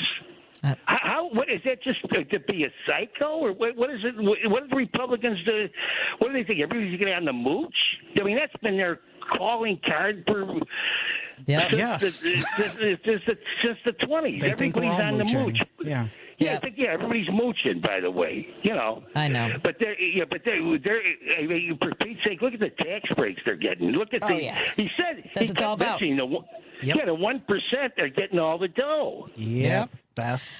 What is that, just to be a psycho? Or what is it? What do the Republicans do? What do they think? Everybody's going on the mooch? I mean, that's been their calling card for since the 20s. Everybody's on the mooch. Yeah. Yeah, I think everybody's mooching. By the way, I know. But they're for Pete's sake, look at the tax breaks they're getting. Look at he said that's what it's all about. The 1% they're getting all the dough. Yep. That's.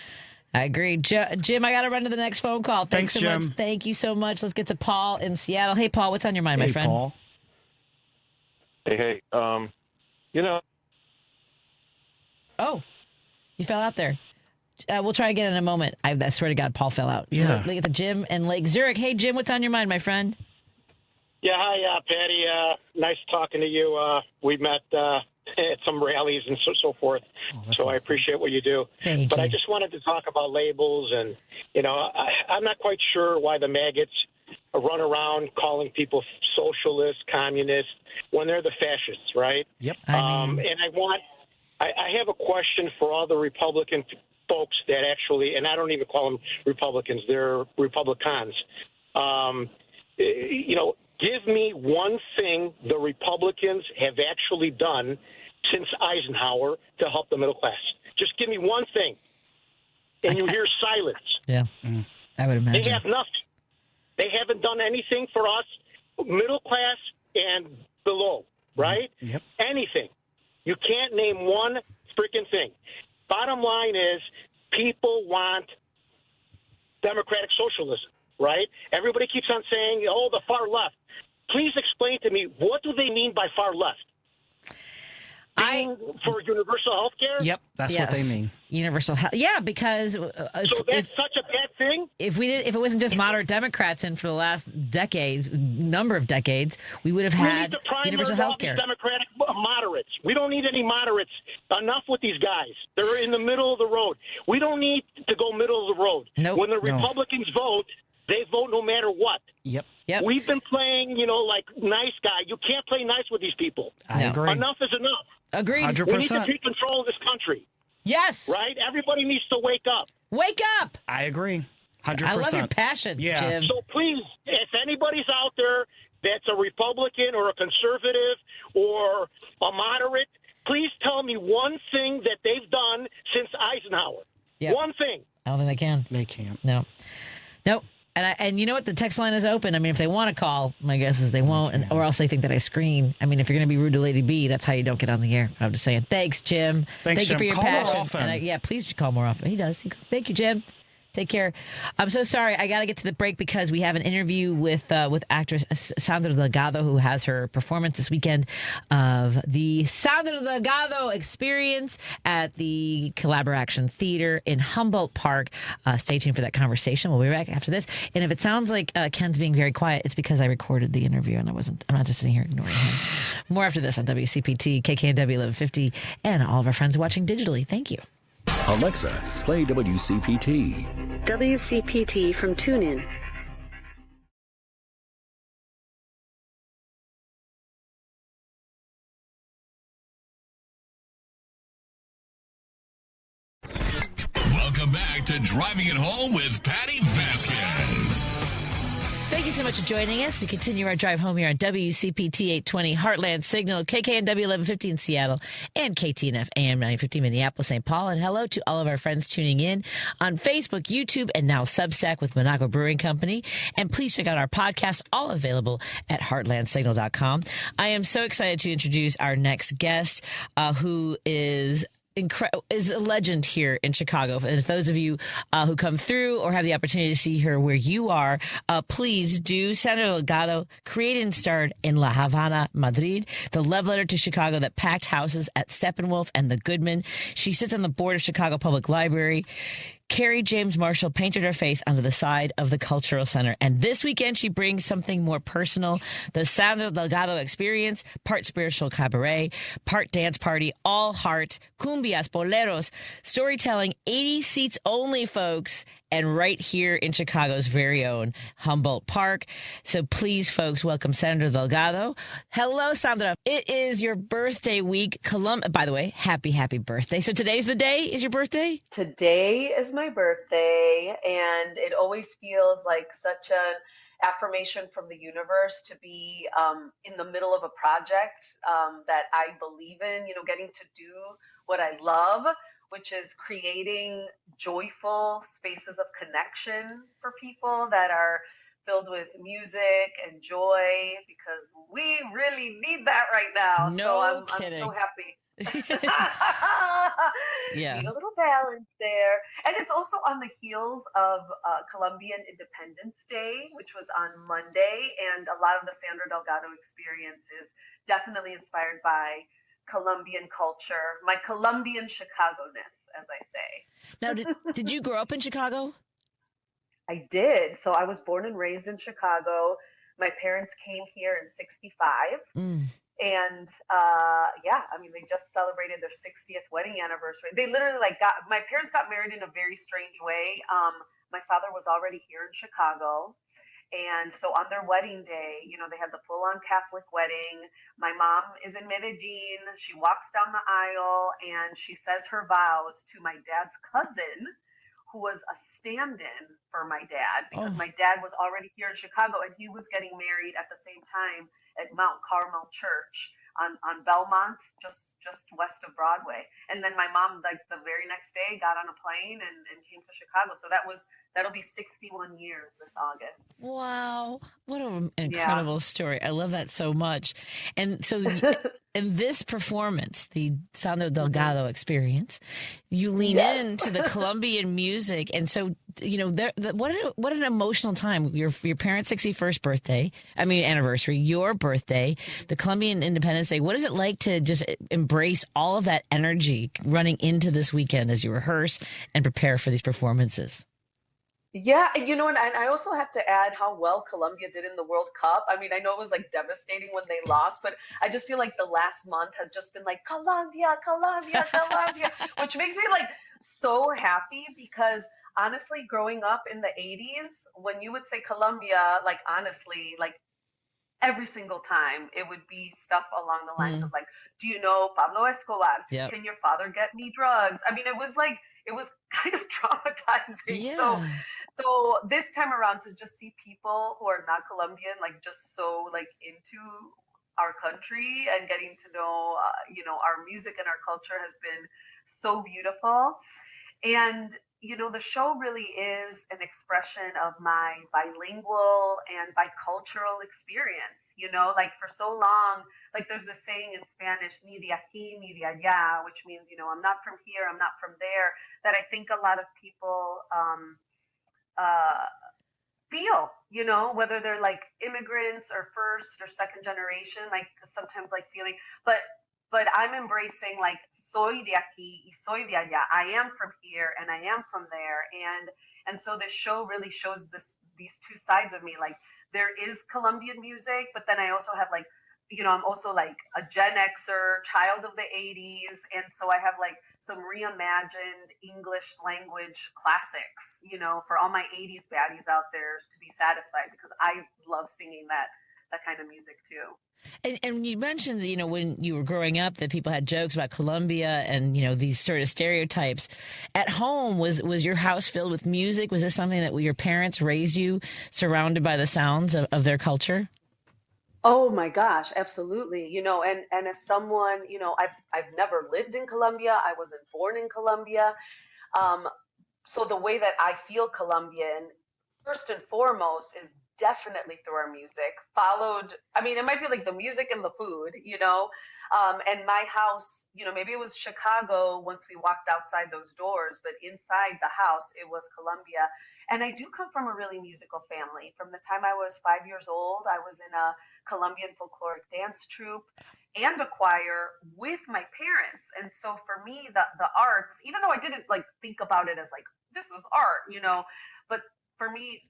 I agree, Jim. I got to run to the next phone call. Thanks so Jim. much. Thank you so much. Let's get to Paul in Seattle. Hey, Paul, what's on your mind, my friend? Paul. Hey. Oh, you fell out there. We'll try again in a moment. I swear to God, Paul fell out. Yeah. Look at the Jim and Lake Zurich. Hey, Jim, what's on your mind, my friend? Yeah, hi, Patty. Nice talking to you. We met at some rallies and so forth. So awesome. I appreciate what you do. Thank you. I just wanted to talk about labels, and I'm not quite sure why the maggots run around calling people socialists, communists, when they're the fascists, right? Yep. And I have a question for all the Republican folks that actually, and I don't even call them Republicans, they're Republicans. Give me one thing the Republicans have actually done since Eisenhower to help the middle class. Just give me one thing. And you hear silence. Yeah, I would imagine. They have nothing. They haven't done anything for us, middle class and below, right? Yep. Anything. You can't name one freaking thing. Bottom line is people want democratic socialism, right? Everybody keeps on saying, the far left. Please explain to me, what do they mean by far left? For universal health care? Yep, that's what they mean. Universal health. Yeah, because so that's such a bad thing? If it wasn't just moderate Democrats in for the last number of decades, we would have had universal health care. Democratic moderates. We don't need any moderates. Enough with these guys. They're in the middle of the road. We don't need to go middle of the road. When the Republicans vote, they vote no matter what. Yep. We've been playing, like nice guy. You can't play nice with these people. I agree. Enough is enough. Agreed. 100%. We need to take control of this country. Yes. Right? Everybody needs to wake up. Wake up. I agree. 100%. I love your passion, Jim. So please, if anybody's out there that's a Republican or a conservative or a moderate, please tell me one thing that they've done since Eisenhower. Yep. One thing. I don't think they can. They can't. No. Nope. And you know what? The text line is open. I mean, if they want to call, my guess is they won't, or else they think that I screen. I mean, if you're going to be rude to Lady B, that's how you don't get on the air. I'm just saying. Thanks, Jim. Thanks, Thank you for your Jim. passion. Call more often. And please call more often. He does. Thank you, Jim. Take care. I'm so sorry. I got to get to the break because we have an interview with actress Sandra Delgado, who has her performance this weekend of the Sandra Delgado Experience at the Collaboration Theater in Humboldt Park. Stay tuned for that conversation. We'll be back after this. And if it sounds like Ken's being very quiet, it's because I recorded the interview and I'm not just sitting here ignoring him. More after this on WCPT, KKNW 1150, and all of our friends watching digitally. Thank you. Alexa, play WCPT. WCPT from TuneIn. Welcome back to Driving It Home with Patti Vasquez. Thank you so much for joining us. We continue our drive home here on WCPT 820 Heartland Signal, KKNW 1150 in Seattle, and KTNF AM 950 Minneapolis, St. Paul. And hello to all of our friends tuning in on Facebook, YouTube, and now Substack with Minocqua Brewing Company. And please check out our podcast, all available at heartlandsignal.com. I am so excited to introduce our next guest, who is a legend here in Chicago. And if those of you who come through or have the opportunity to see her where you are, please do. Sandra Delgado, created and starred in La Habana, Madrid, the love letter to Chicago that packed houses at Steppenwolf and the Goodman. She sits on the board of Chicago Public Library. Carrie James Marshall painted her face onto the side of the Cultural Center. And this weekend, she brings something more personal. The Sandra Delgado Experience, part spiritual cabaret, part dance party, all heart, cumbias, boleros, storytelling, 80 seats only, folks. And right here in Chicago's very own Humboldt Park. So please, folks, welcome Sandra Delgado. Hello, Sandra. It is your birthday week. By the way, happy birthday. So today's the day? Is your birthday? Today is my birthday, and it always feels like such an affirmation from the universe to be in the middle of a project that I believe in, getting to do what I love, which is creating joyful spaces of connection for people that are filled with music and joy, because we really need that right now. No so kidding. I'm so happy. Yeah. Need a little balance there. And it's also on the heels of Colombian Independence Day, which was on Monday. And a lot of the Sandra Delgado experience is definitely inspired by Colombian culture, my Colombian Chicago-ness, as I say. Now, did you grow up in Chicago? I did. So I was born and raised in Chicago. My parents came here in 1965. And they just celebrated their 60th wedding anniversary. They literally my parents got married in a very strange way. My father was already here in Chicago. And so on their wedding day, they had the full-on Catholic wedding. My mom is in Medellin. She walks down the aisle and she says her vows to my dad's cousin, who was a stand-in for my dad, because my dad was already here in Chicago and he was getting married at the same time at Mount Carmel Church on Belmont, just west of Broadway. And then my mom, the very next day, got on a plane and came to Chicago. So that'll be 61 years this August. Wow. What an incredible story. I love that so much. And so in this performance, the Sandra Delgado Experience, you lean into the Colombian music. And so, what an emotional time. Your parents' 61st anniversary, your birthday, the Colombian Independence Day. What is it like to just embrace all of that energy running into this weekend as you rehearse and prepare for these performances? Yeah, and and I also have to add how well Colombia did in the World Cup. I mean, I know it was like devastating when they lost, but I just feel like the last month has just been like Colombia, Colombia, Colombia, which makes me like so happy because honestly, growing up in the 80s, when you would say Colombia, like honestly, like every single time it would be stuff along the lines of like, do you know Pablo Escobar? Yep. Can your father get me drugs? I mean, it was kind of traumatizing. So Yeah. so this time around to just see people who are not Colombian like just so like into our country and getting to know our music and our culture has been so beautiful. And, the show really is an expression of my bilingual and bicultural experience. Like for so long, like there's this saying in Spanish, ni de aquí, ni de allá, which means, I'm not from here, I'm not from there, that I think a lot of people uh, feel, whether they're like immigrants or first or second generation, like sometimes like feeling, but I'm embracing like soy de aquí y soy de allá. I am from here and I am from there, and so this show really shows these two sides of me. Like there is Colombian music, but then I also have like I'm also like a Gen Xer, child of the 80s. And so I have like some reimagined English language classics, for all my 80s baddies out there to be satisfied because I love singing that kind of music too. And you mentioned that, when you were growing up that people had jokes about Colombia and, these sort of stereotypes. At home, was your house filled with music? Was this something that your parents raised you surrounded by the sounds of their culture? Oh my gosh, absolutely. And as someone, I've never lived in Colombia. I wasn't born in Colombia. Um, so the way that I feel Colombian, first and foremost, is definitely through our music. Followed, I mean, it might be like the music and the food. And my house, maybe it was Chicago once we walked outside those doors, but inside the house, it was Colombia. And I do come from a really musical family. From the time I was 5 years old, I was in a Colombian folkloric dance troupe and a choir with my parents. And so for me, the arts, even though I didn't like think about it as like this is art, but for me,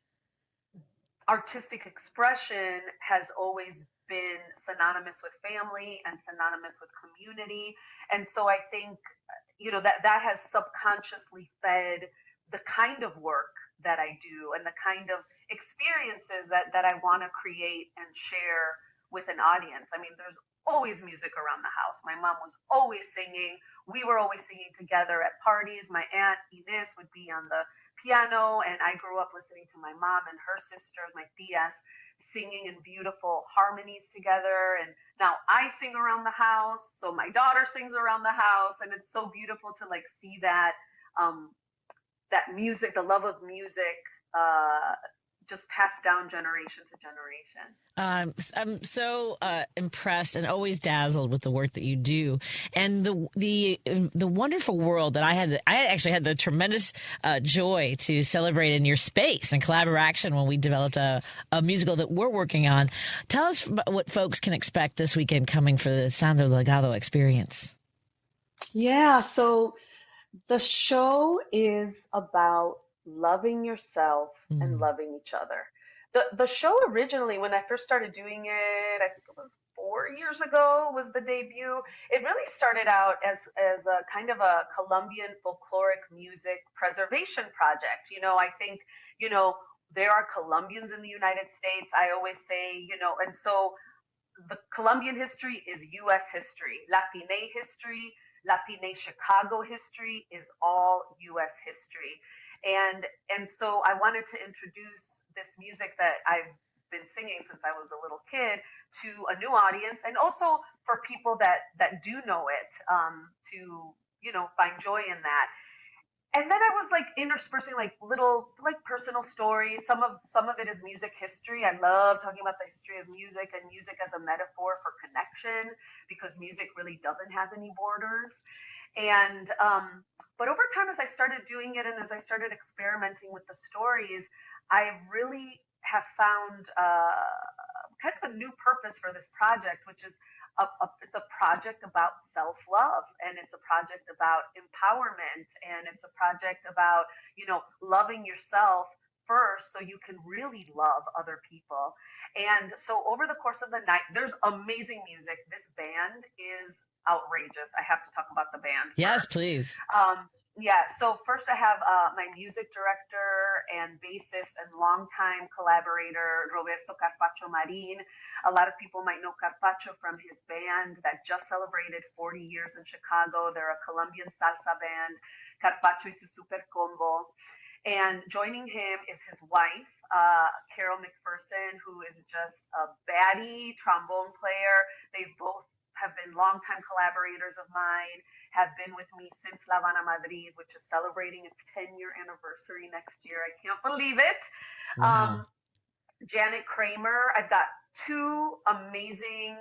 artistic expression has always been synonymous with family and synonymous with community. And so I think, that has subconsciously fed the kind of work that I do and the kind of experiences that I want to create and share with an audience. I mean, there's always music around the house. My mom was always singing. We were always singing together at parties. My aunt Inez would be on the piano, and I grew up listening to my mom and her sisters, my tias, singing in beautiful harmonies together. And now I sing around the house, so my daughter sings around the house, and it's so beautiful to like see that music, the love of music, just passed down generation to generation. I'm so impressed and always dazzled with the work that you do, and the wonderful world that I actually had the tremendous joy to celebrate in your space and collaboration when we developed a musical that we're working on. Tell us what folks can expect this weekend coming for the Sandro Legado experience. Yeah, so the show is about loving yourself and loving each other. The show originally, when I first started doing it, I think it was 4 years ago, was the debut. It really started out as a kind of a Colombian folkloric music preservation project. I think, there are Colombians in the United States. I always say, and so the Colombian history is U.S. history. Latine history, Latine Chicago history is all U.S. history. And so I wanted to introduce this music that I've been singing since I was a little kid to a new audience, and also for people that do know it, to find joy in that. And then I was like interspersing like little like personal stories. Some of it is music history. I love talking about the history of music and music as a metaphor for connection, because music really doesn't have any borders. And but over time, as I started doing it and as I started experimenting with the stories, I really have found kind of a new purpose for this project, which is it's a project about self-love, and it's a project about empowerment, and it's a project about loving yourself first so you can really love other people. And so over the course of the night, there's amazing music. This band is outrageous. I have to talk about the band Yes, first. please. So first I have my music director and bassist and longtime collaborator, Roberto Carpaccio Marin. A lot of people might know Carpaccio from his band that just celebrated 40 years in Chicago. They're a Colombian salsa band, Carpaccio y su Super Combo. And joining him is his wife, Carol McPherson, who is just a baddie trombone player. They both have been longtime collaborators of mine, have been with me since La Habana Madrid, which is celebrating its 10-year anniversary next year. I can't believe it. Wow. Janet Kramer. I've got two amazing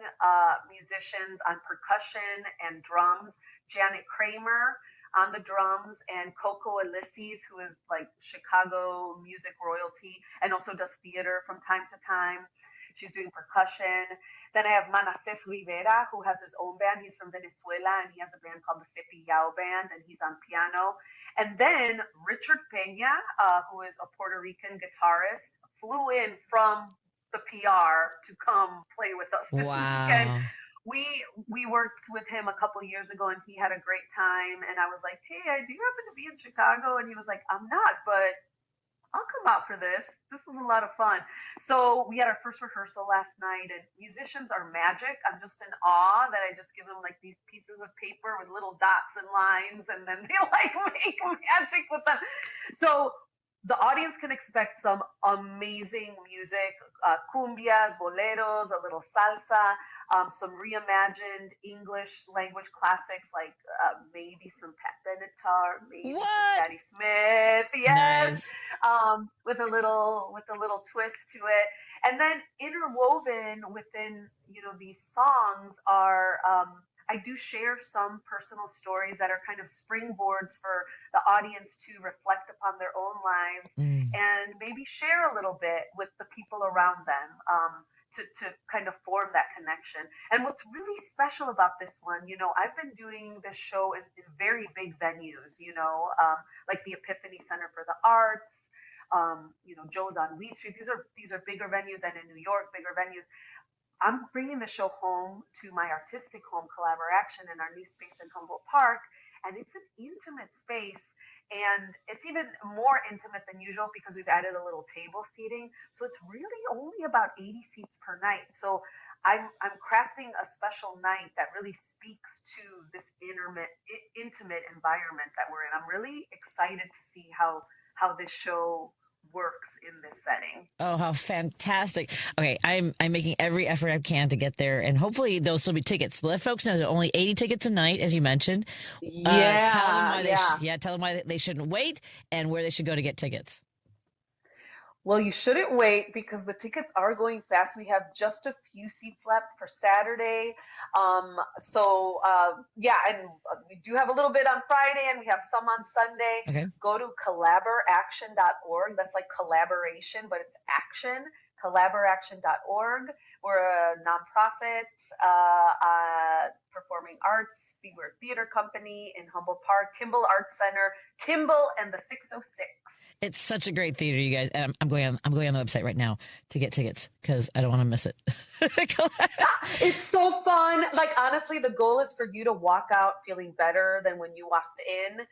musicians on percussion and drums. Janet Kramer on the drums, and Coco Ulysses, who is like Chicago music royalty and also does theater from time to time. She's doing percussion. Then I have Manassés Rivera, who has his own band. He's from Venezuela, and he has a band called the Cepillao Band, and he's on piano. And then Richard Peña, who is a Puerto Rican guitarist, flew in from the PR to come play with us this weekend. We worked with him a couple of years ago, and he had a great time. And I was like, hey, do you happen to be in Chicago? And he was like, I'm not, but I'll come out for this. This is a lot of fun. So we had our first rehearsal last night, and musicians are magic. I'm just in awe that I just give them like these pieces of paper with little dots and lines, and then they like make magic with them. So the audience can expect some amazing music, cumbias, boleros, a little salsa, some reimagined English language classics like maybe some Pat Benatar, maybe some Patti Smith, yes, nice. with a little twist to it. And then interwoven within these songs are I do share some personal stories that are kind of springboards for the audience to reflect upon their own lives and maybe share a little bit with the people around them to kind of form that connection. And what's really special about this one, I've been doing this show in very big venues, like the Epiphany Center for the Arts, Joe's on Weed Street. These are bigger venues, and in New York, bigger venues. I'm bringing the show home to my artistic home, Collaboration, in our new space in Humboldt Park, and it's an intimate space, and it's even more intimate than usual because we've added a little table seating, so it's really only about 80 seats per night. So I'm crafting a special night that really speaks to this intimate environment that we're in. I'm really excited to see how this show works in this setting. Oh, how fantastic. Okay, I'm making every effort I can to get there, and hopefully there'll still be tickets. Let folks know there are only 80 tickets a night, as you mentioned. Tell them why they shouldn't wait and where they should go to get tickets. Well, you shouldn't wait because the tickets are going fast. We have just a few seats left for Saturday. And we do have a little bit on Friday, and we have some on Sunday. Okay. Go to collabораction.org. That's like collaboration, but it's action. Collabораction.org. We're a nonprofit performing arts. We're a theater company in Humboldt Park, Kimball Arts Center, Kimball and the 606. It's such a great theater, you guys. And I'm going on the website right now to get tickets because I don't want to miss it. It's so fun. Like, honestly, the goal is for you to walk out feeling better than when you walked in.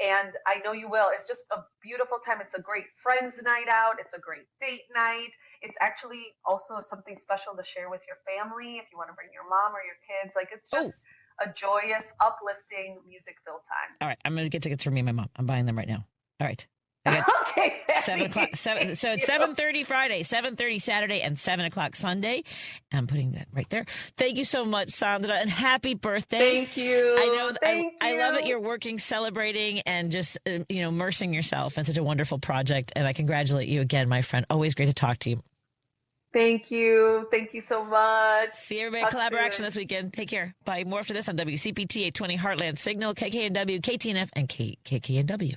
And I know you will. It's just a beautiful time. It's a great friends night out. It's a great date night. It's actually also something special to share with your family if you want to bring your mom or your kids. Like, it's just a joyous, uplifting, music-filled time. All right. I'm going to get tickets for me and my mom. I'm buying them right now. All right. Okay. 7 o'clock. So it's 7:30 Friday, 7:30 Saturday, and 7 o'clock Sunday. I'm putting that right there. Thank you so much, Sandra, and happy birthday. Thank you. I know. I love that you're working, celebrating, and just immersing yourself in such a wonderful project. And I congratulate you again, my friend. Always great to talk to you. Thank you. Thank you so much. See everybody at Collaboration this weekend. Take care. Bye. More after this on WCPT 820 Heartland Signal, KKNW, KTNF, and KKNW.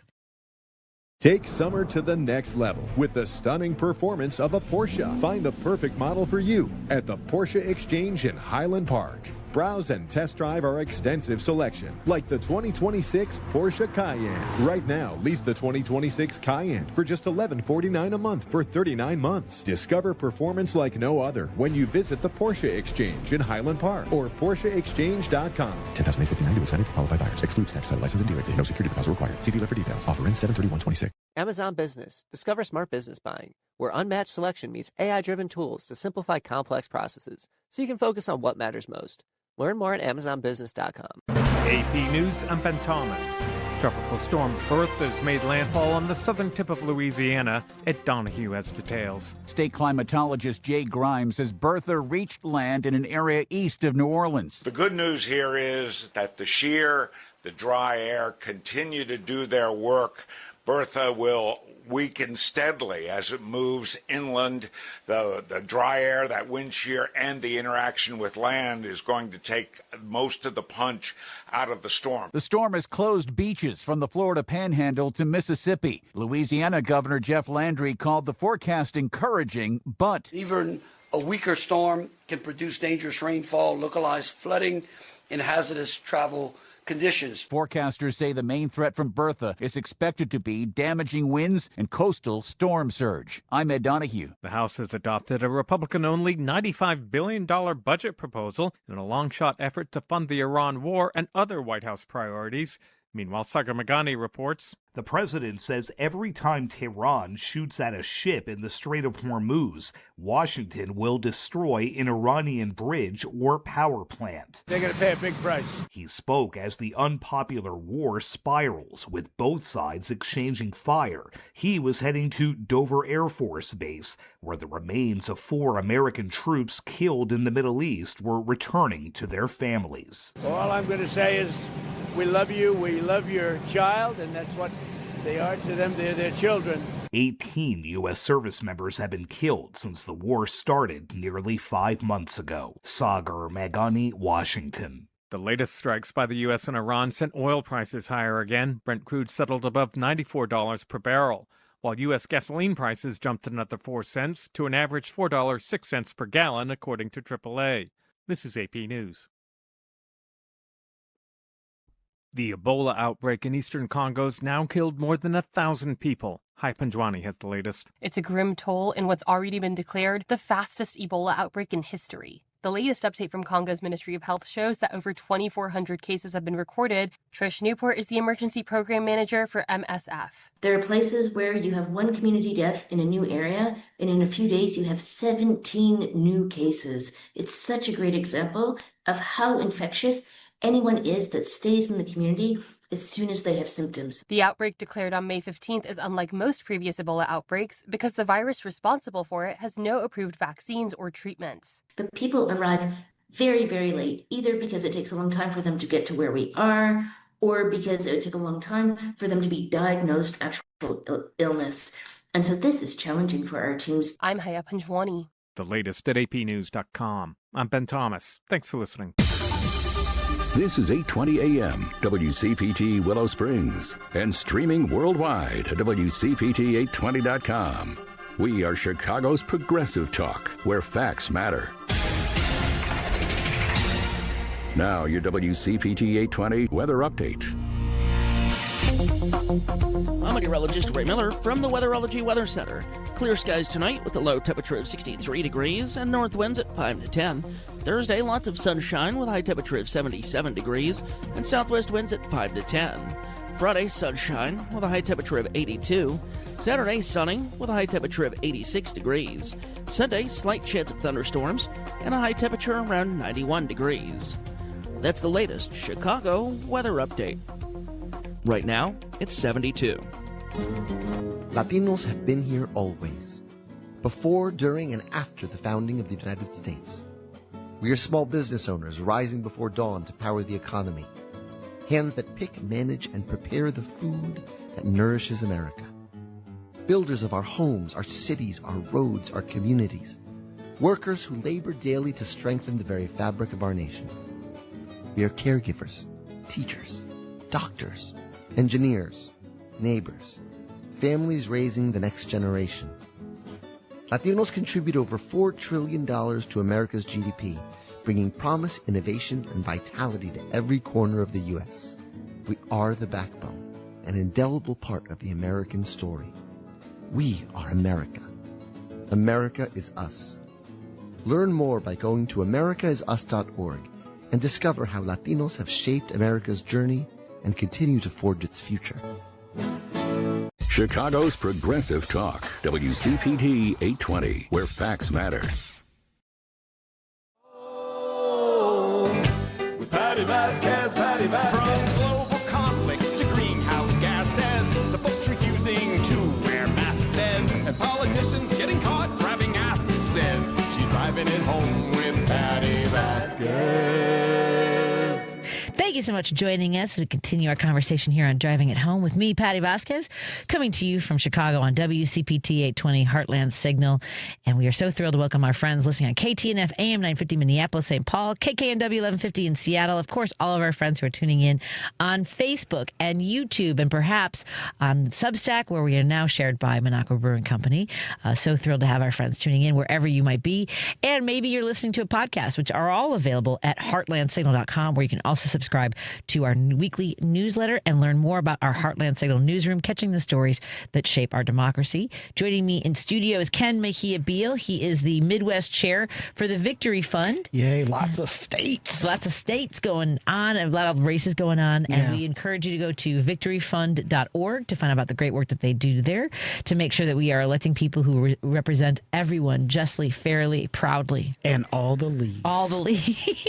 Take summer to the next level with the stunning performance of a Porsche. Find the perfect model for you at the Porsche Exchange in Highland Park. Browse and test drive our extensive selection, like the 2026 Porsche Cayenne. Right now, lease the 2026 Cayenne for just $1149 a month for 39 months. Discover performance like no other when you visit the Porsche Exchange in Highland Park or PorscheExchange.com. 10,859 to assigned for qualified buyers. Excludes tax title license and dealer fee. No security deposit required. See dealer for details. Offer ends 7/31/26. Amazon Business. Discover smart business buying, where unmatched selection meets AI-driven tools to simplify complex processes, so you can focus on what matters most. Learn more at AmazonBusiness.com. AP News, I'm Ben Thomas. Tropical storm Bertha has made landfall on the southern tip of Louisiana. Ed Donahue has details. State climatologist Jay Grimes says Bertha reached land in an area east of New Orleans. The good news here is that the shear, the dry air continue to do their work. Bertha will weaken steadily as it moves inland. The dry air, that wind shear, and the interaction with land is going to take most of the punch out of the storm. The storm has closed beaches from the Florida Panhandle to Mississippi. Louisiana Governor Jeff Landry called the forecast encouraging, but even a weaker storm can produce dangerous rainfall, localized flooding, and hazardous travel conditions. Forecasters say the main threat from Bertha is expected to be damaging winds and coastal storm surge. I'm Ed Donahue. The House has adopted a Republican-only $95 billion budget proposal in a long-shot effort to fund the Iran war and other White House priorities. Meanwhile, Sagar Magani reports. The president says every time Tehran shoots at a ship in the Strait of Hormuz, Washington will destroy an Iranian bridge or power plant. They're going to pay a big price. He spoke as the unpopular war spirals, with both sides exchanging fire. He was heading to Dover Air Force Base, where the remains of 4 American troops killed in the Middle East were returning to their families. All I'm going to say is we love you, we love your child, and that's what they are to them. They're their children. 18 U.S. service members have been killed since the war started nearly 5 months ago. Sagar Magani, Washington. The latest strikes by the U.S. and Iran sent oil prices higher again. Brent crude settled above $94 per barrel, while U.S. gasoline prices jumped another 4 cents to an average $4.06 per gallon, according to AAA. This is AP News. The Ebola outbreak in eastern Congo's now killed more than 1,000 people. Hai Panjwani has the latest. It's a grim toll in what's already been declared the fastest Ebola outbreak in history. The latest update from Congo's Ministry of Health shows that over 2,400 cases have been recorded. Trish Newport is the emergency program manager for MSF. There are places where you have one community death in a new area, and in a few days you have 17 new cases. It's such a great example of how infectious anyone is that stays in the community as soon as they have symptoms. The outbreak declared on May 15th is unlike most previous Ebola outbreaks because the virus responsible for it has no approved vaccines or treatments. But people arrive very, very late, either because it takes a long time for them to get to where we are, or because it took a long time for them to be diagnosed actual illness. And so this is challenging for our teams. I'm Haya Panjwani. The latest at apnews.com. I'm Ben Thomas. Thanks for listening. This is 820 AM, WCPT Willow Springs, and streaming worldwide at WCPT820.com. We are Chicago's progressive talk, where facts matter. Now, your WCPT 820 weather update. I'm meteorologist Ray Miller from the Weatherology Weather Center. Clear skies tonight with a low temperature of 63 degrees and north winds at 5 to 10. Thursday, lots of sunshine with a high temperature of 77 degrees and southwest winds at 5 to 10. Friday, sunshine with a high temperature of 82. Saturday, sunny with a high temperature of 86 degrees. Sunday, slight chance of thunderstorms and a high temperature around 91 degrees. That's the latest Chicago weather update. Right now, it's 72. Latinos have been here always, before, during, and after the founding of the United States. We are small business owners rising before dawn to power the economy, hands that pick, manage, and prepare the food that nourishes America. Builders of our homes, our cities, our roads, our communities. Workers who labor daily to strengthen the very fabric of our nation. We are caregivers, teachers, doctors, engineers, neighbors, families raising the next generation. Latinos contribute over $4 trillion to America's GDP, bringing promise, innovation, and vitality to every corner of the U.S. We are the backbone, an indelible part of the American story. We are America. America is us. Learn more by going to americaisus.org and discover how Latinos have shaped America's journey and continue to forge its future. Chicago's Progressive Talk, WCPT 820, where facts matter. With Patti Vasquez, Patti Vasquez. From global conflicts to greenhouse gases, the folks refusing to wear masks says, and politicians getting caught grabbing asses says, she's driving it home with Patti Vasquez. Thank you so much for joining us as we continue our conversation here on Driving It Home with me, Patti Vasquez, coming to you from Chicago on WCPT 820 Heartland Signal. And we are so thrilled to welcome our friends listening on KTNF AM 950 Minneapolis, St. Paul, KKNW 1150 in Seattle. Of course, all of our friends who are tuning in on Facebook and YouTube and perhaps on Substack, where we are now shared by Minocqua Brewing Company. So thrilled to have our friends tuning in wherever you might be. And maybe you're listening to a podcast, which are all available at heartlandsignal.com, where you can also subscribe to our weekly newsletter and learn more about our Heartland Signal newsroom, catching the stories that shape our democracy. Joining me in studio is Ken Mejia Beal. He is the Midwest chair for the Victory Fund. Yay, lots of states. Lots of states going on, and a lot of races going on. Yeah. And we encourage you to go to victoryfund.org to find out about the great work that they do there, to make sure that we are electing people who represent everyone justly, fairly, proudly. And all the leads. All the leads.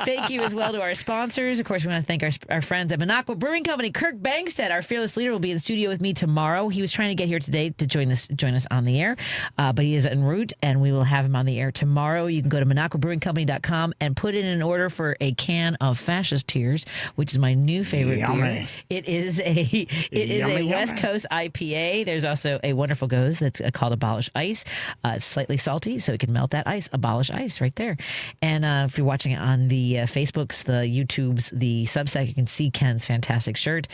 Thank you as well to our sponsors. Of course, we want to thank our friends at Minocqua Brewing Company. Kirk Bangstead, our fearless leader, will be in the studio with me tomorrow. He was trying to get here today to join us on the air, but he is en route, and we will have him on the air tomorrow. You can go to minocquabrewingcompany.com and put in an order for a can of Fascist Tears, which is my new favorite beer. It is a West Coast IPA. There's also a wonderful goes that's called Abolish Ice. It's slightly salty, so it can melt that ice. Abolish Ice right there. And if you're watching it on the Facebooks, the YouTubes, the Substack, you can see Ken's fantastic shirt.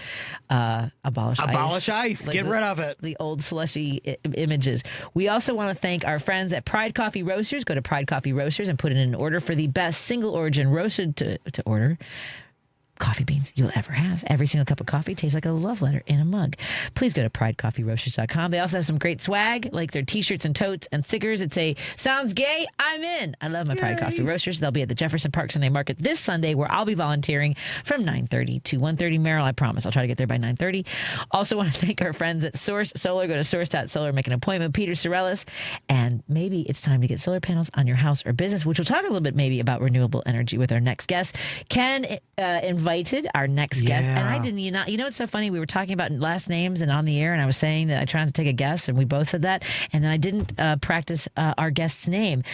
Abolish Ice. Like Get rid of it. The old slushy images. We also want to thank our friends at Pride Coffee Roasters. Go to Pride Coffee Roasters and put in an order for the best single origin roasted to order coffee beans you'll ever have. Every single cup of coffee tastes like a love letter in a mug. Please go to pridecoffeeroasters.com. They also have some great swag, like their t-shirts and totes and stickers. It's a sounds gay, I'm in. I love my Pride Coffee Roasters. They'll be at the Jefferson Park Sunday Market this Sunday, where I'll be volunteering from 9:30 to 1:30. Meryl, I promise I'll try to get there by 9:30. Also want to thank our friends at Source Solar. Go to source.solar, make an appointment. Peter Sorellis. And maybe it's time to get solar panels on your house or business, which we'll talk a little bit maybe about renewable energy with our next guest. Ken invited our next guest, and I didn't. You know, it's so funny. We were talking about last names and on the air, and I was saying that I tried to take a guess, and we both said that, and then I didn't practice our guest's name.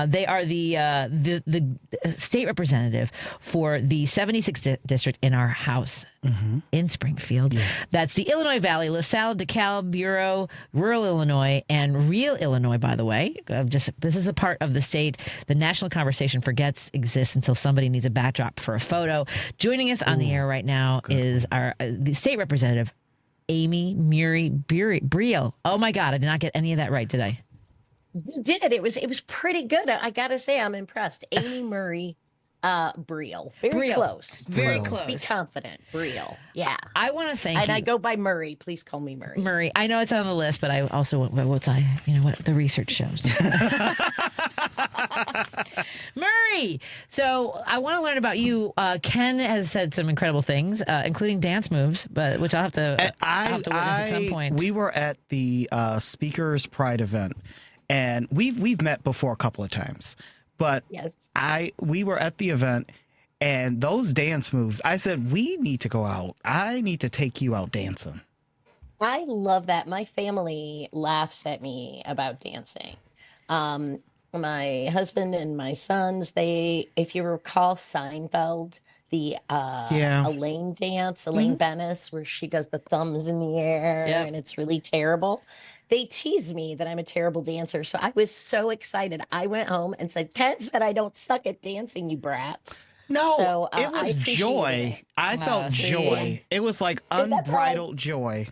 They are the state representative for the 76th district in our House. Mm-hmm. In Springfield. Yeah. That's the Illinois Valley, LaSalle, DeKalb, Bureau, rural Illinois, and real Illinois, by the way. This is the part of the state the national conversation forgets exists until somebody needs a backdrop for a photo. Joining us on the air right now is our the state representative, Amy Murray Briel. Oh my God, I did not get any of that right, did I? You did. It was pretty good. I got to say, I'm impressed. Amy Murray Briel. Very close. Very close. Be confident. Briel. Yeah. I want to thank you. And I go by Murray. Please call me Murray. Murray. I know it's on the list, but I also what the research shows. Murray. So I want to learn about you. Ken has said some incredible things, including dance moves, which I'll have to witness at some point. We were at the Speakers Pride event, and we've met before a couple of times. But yes. We were at the event, and those dance moves, I said, we need to go out. I need to take you out dancing. I love that. My family laughs at me about dancing. My husband and my sons, if you recall Seinfeld, the Elaine dance, Elaine Bennis, where she does the thumbs in the air, and it's really terrible. They tease me that I'm a terrible dancer. So I was so excited. I went home and said, Ken said I don't suck at dancing, you brats. No, so, it was joy. I felt joy. It was like unbridled joy.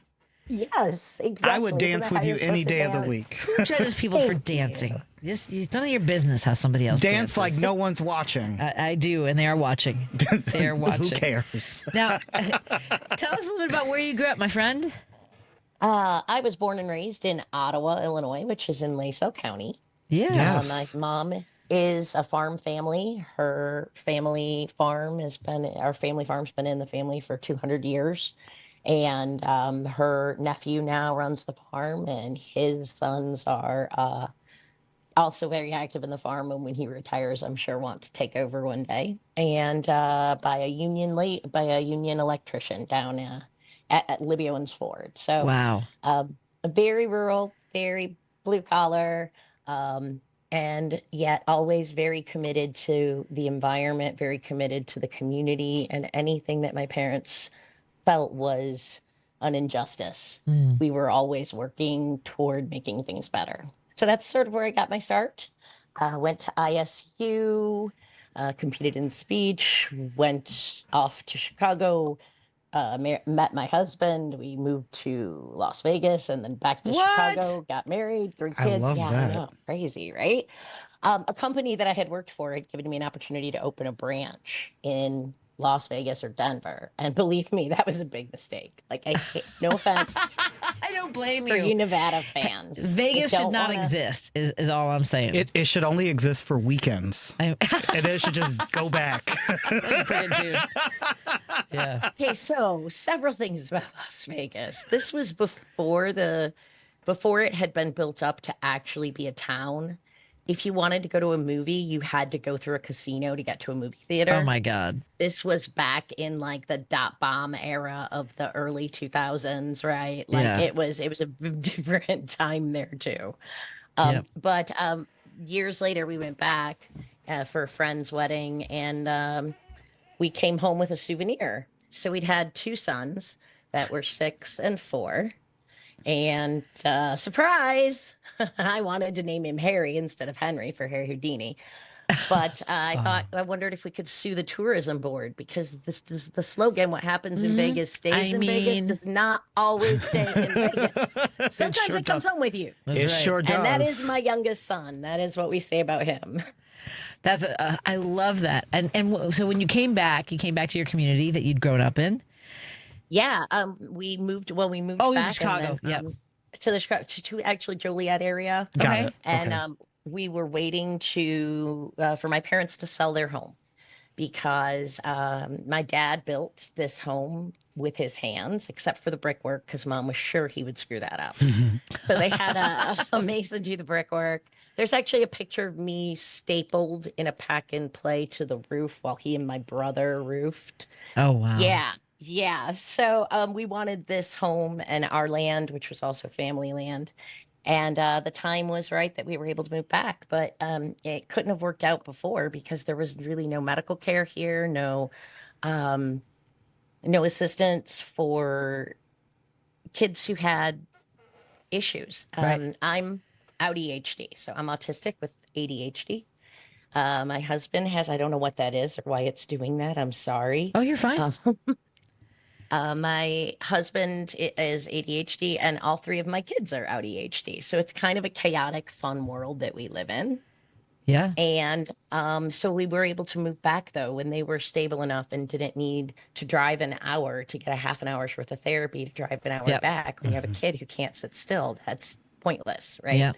Yes, exactly. I would dance with you any day of the week. Who judges people for dancing? Just it's none of your business how somebody else dance dances. like no one's watching. I do, and they are watching. They are watching. Who cares? Now, tell us a little bit about where you grew up, my friend. I was born and raised in Ottawa, Illinois, which is in Lacell County. Yeah. Yes. My mom is a farm family. Her family farm our family farm's been in the family for 200 years. And her nephew now runs the farm, and his sons are also very active in the farm. And when he retires, I'm sure want to take over one day. And by a union electrician down at Libby Owens Ford. So wow, very rural, very blue collar, and yet always very committed to the environment, very committed to the community, and anything that my parents felt was an injustice. We were always working toward making things better. So that's sort of where I got my start. Went to ISU, competed in speech, went off to Chicago, met my husband. We moved to Las Vegas and then back to Chicago, got married, 3 kids. I love that. I know, crazy, right? A company that I had worked for had given me an opportunity to open a branch in Las Vegas or Denver. And believe me, that was a big mistake. Like, no offense. I don't blame for you Nevada fans. Vegas should not exist, is all I'm saying. It should only exist for weekends. And it should just go back. Yeah. Okay, so several things about Las Vegas. This was before it had been built up to actually be a town. If you wanted to go to a movie, you had to go through a casino to get to a movie theater. Oh my God. This was back in like the dot bomb era of the early 2000s, right? Like it was a different time there too. But years later, we went back for a friend's wedding, and we came home with a souvenir. So we'd had 2 sons that were 6 and 4. And surprise, I wanted to name him Harry instead of Henry for Harry Houdini. But I wondered if we could sue the tourism board, because this is the slogan, what happens in Vegas stays in Vegas, does not always stay in Vegas. Sometimes it comes home with you. It sure does. And that is my youngest son. That is what we say about him. I love that. And so when you came back to your community that you'd grown up in. Yeah, we moved back to Chicago. To the Chicago, to actually Joliet area. Got it. And we were waiting for my parents to sell their home, because my dad built this home with his hands, except for the brickwork, because Mom was sure he would screw that up. So they had a mason do the brickwork. There's actually a picture of me stapled in a pack and play to the roof while he and my brother roofed. Oh wow. Yeah. So we wanted this home and our land, which was also family land. And the time was right that we were able to move back. But it couldn't have worked out before, because there was really no medical care here, no assistance for kids who had issues. Right. I'm ADHD, so I'm autistic with ADHD. My husband has, I don't know what that is or why it's doing that. I'm sorry. Oh, you're fine. My husband is ADHD, and all 3 of my kids are ADHD. So it's kind of a chaotic, fun world that we live in. Yeah. And so we were able to move back, though, when they were stable enough and didn't need to drive an hour to get a half an hour's worth of therapy to drive an hour back. When you have a kid who can't sit still, that's pointless, right? Yeah.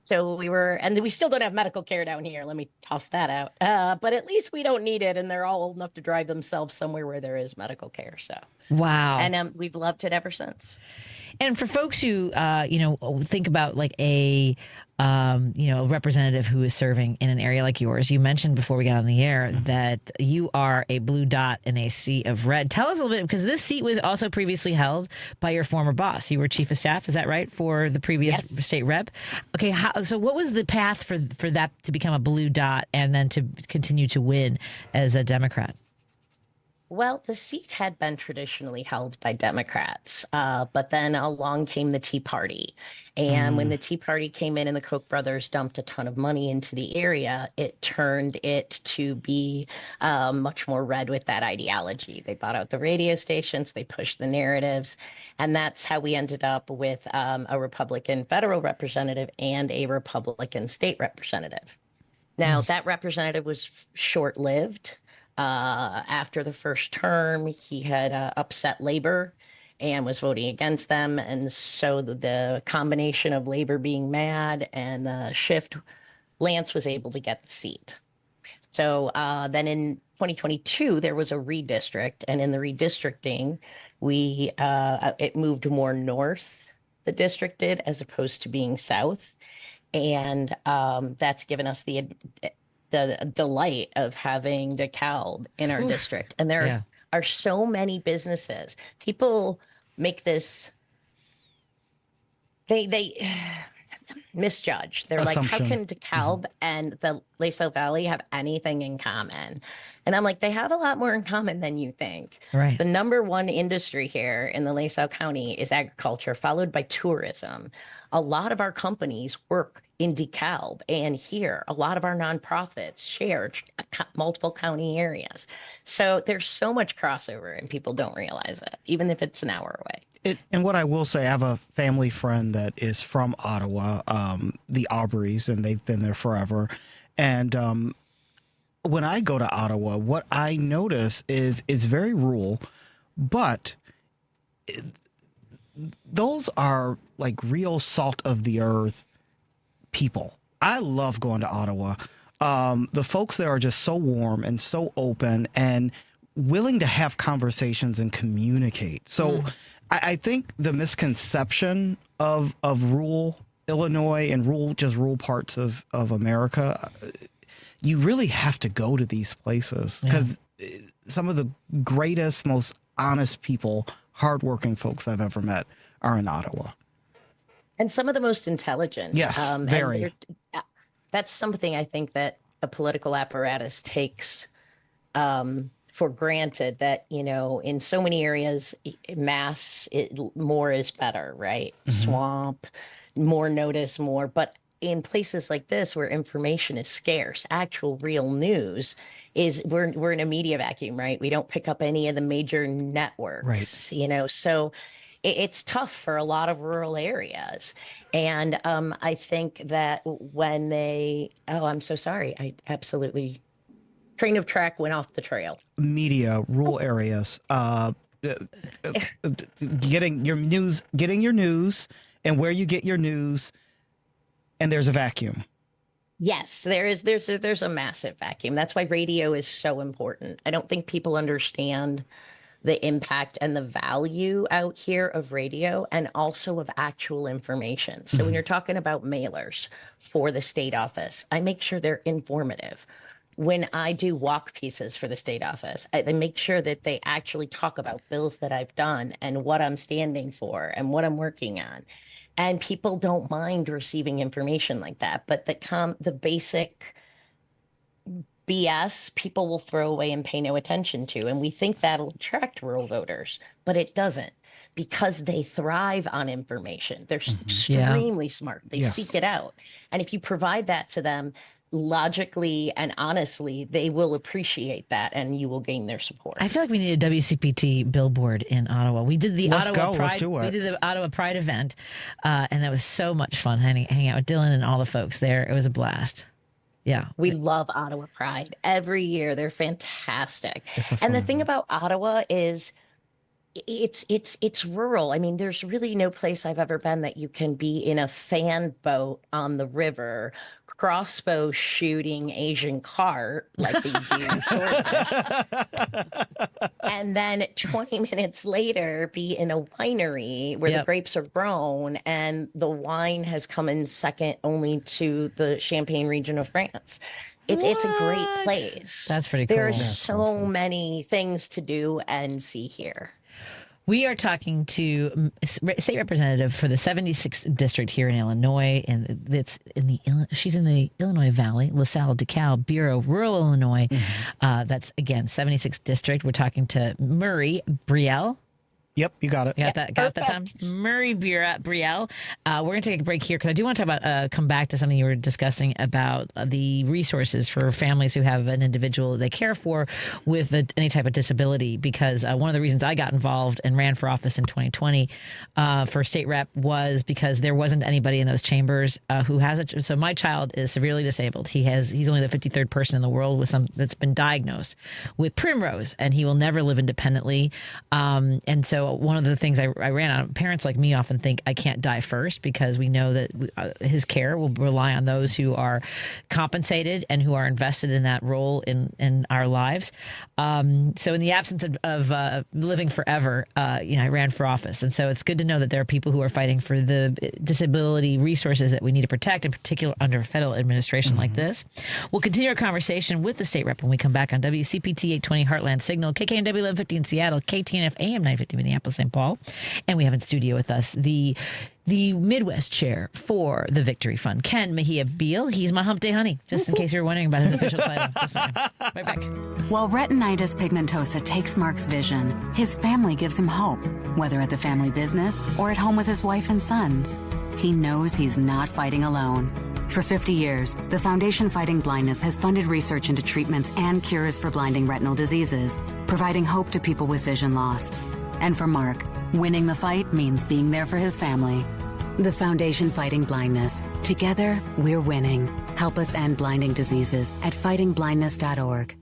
So we still don't have medical care down here. Let me toss that out. But at least we don't need it, and they're all old enough to drive themselves somewhere where there is medical care. So wow, and we've loved it ever since. And for folks who think about like a representative who is serving in an area like yours, you mentioned before we got on the air that you are a blue dot in a sea of red. Tell us a little bit, because this seat was also previously held by your former boss. You were chief of staff, is that right, for the previous state rep? Okay, so what was the path for that to become a blue dot and then to continue to win as a Democrat? Well, the seat had been traditionally held by Democrats, but then along came the Tea Party. And when the Tea Party came in and the Koch brothers dumped a ton of money into the area, it turned it to be much more red with that ideology. They bought out the radio stations, they pushed the narratives, and that's how we ended up with a Republican federal representative and a Republican state representative. Now, that representative was short-lived. After the first term, he had upset labor and was voting against them. And so the combination of labor being mad and the shift, Lance was able to get the seat. So then in 2022, there was a redistrict. And in the redistricting, it moved more north, the district did, as opposed to being south. And that's given us the delight of having DeKalb in our district. And there are so many businesses. People make this, they misjudge. They're like, how can DeKalb and the Lacey Valley have anything in common? And I'm like, they have a lot more in common than you think. Right. The number one industry here in the Lacey County is agriculture, followed by tourism. A lot of our companies work in DeKalb, and here a lot of our nonprofits share multiple county areas. So there's so much crossover and people don't realize it, even if it's an hour away. And what I will say, I have a family friend that is from Ottawa, the Aubreys, and they've been there forever. And when I go to Ottawa, what I notice is it's very rural, but those are like real salt of the earth people. I love going to Ottawa. The folks there are just so warm and so open and willing to have conversations and communicate. So I think the misconception of rural Illinois and rural parts of America, you really have to go to these places because some of the greatest, most honest people, hardworking folks I've ever met are in Ottawa. And some of the most intelligent. Yes, very. That's something I think that the political apparatus takes for granted, that, you know, in so many areas, more is better, right? Swamp, more notice, more. But in places like this where information is scarce, actual real news is we're in a media vacuum, right? We don't pick up any of the major networks, right? You know, so it's tough for a lot of rural areas. And I think that when I'm so sorry. I absolutely, train of track went off the trail. Media, rural areas, getting your news and where you get your news, and there's a vacuum. Yes, there's a massive vacuum. That's why radio is so important. I don't think people understand the impact and the value out here of radio and also of actual information. So when you're talking about mailers for the state office, I make sure they're informative. When I do walk pieces for the state office, I make sure that they actually talk about bills that I've done and what I'm standing for and what I'm working on. And people don't mind receiving information like that. But the basic BS, people will throw away and pay no attention to. And we think that'll attract rural voters, but it doesn't, because they thrive on information. They're extremely smart. They seek it out. And if you provide that to them logically and honestly, they will appreciate that and you will gain their support. I feel like we need a WCPT billboard in Ottawa. We did the Ottawa Pride. Let's do it. We did the Ottawa Pride event, and that was so much fun hanging out with Dylan and all the folks there. It was a blast. Yeah. We love Ottawa Pride. Every year they're fantastic. And the thing about Ottawa is it's rural. I mean, there's really no place I've ever been that you can be in a fan boat on the river, crossbow shooting Asian carp like they do, and then 20 minutes later be in a winery where the grapes are grown and the wine has come in second only to the Champagne region of France. It's a great place. That's pretty cool. There are so many things to do and see here. We are talking to state representative for the 76th district here in Illinois, and she's in the Illinois Valley, LaSalle, DeKalb, Bureau, rural Illinois. That's again 76th district. We're talking to Murray Brielle. Yep, you got it. Got that time. Murray Brielle. We're going to take a break here because I do want to talk about, come back to something you were discussing about the resources for families who have an individual they care for with any type of disability. Because one of the reasons I got involved and ran for office in 2020 for state rep was because there wasn't anybody in those chambers who has it. So my child is severely disabled. He's only the 53rd person in the world that's been diagnosed with Primrose, and he will never live independently. And so one of the things I ran on, parents like me often think I can't die first because we know that his care will rely on those who are compensated and who are invested in that role in our lives. So in the absence of living forever, I ran for office. And so it's good to know that there are people who are fighting for the disability resources that we need to protect, in particular under federal administration like this. We'll continue our conversation with the state rep when we come back on WCPT 820 Heartland Signal, KKNW 1150 in Seattle, KTNF AM 950 Minneapolis, St. Paul. And we have in studio with us the Midwest chair for the Victory Fund, Ken Mejia Beal. He's my hump day honey, just in case you're wondering about his official title. Just saying. Right back. While retinitis pigmentosa takes Mark's vision, his family gives him hope, whether at the family business or at home with his wife and sons. He knows he's not fighting alone. For 50 years, the Foundation Fighting Blindness has funded research into treatments and cures for blinding retinal diseases, providing hope to people with vision loss. And for Mark, winning the fight means being there for his family. The Foundation Fighting Blindness. Together, we're winning. Help us end blinding diseases at fightingblindness.org.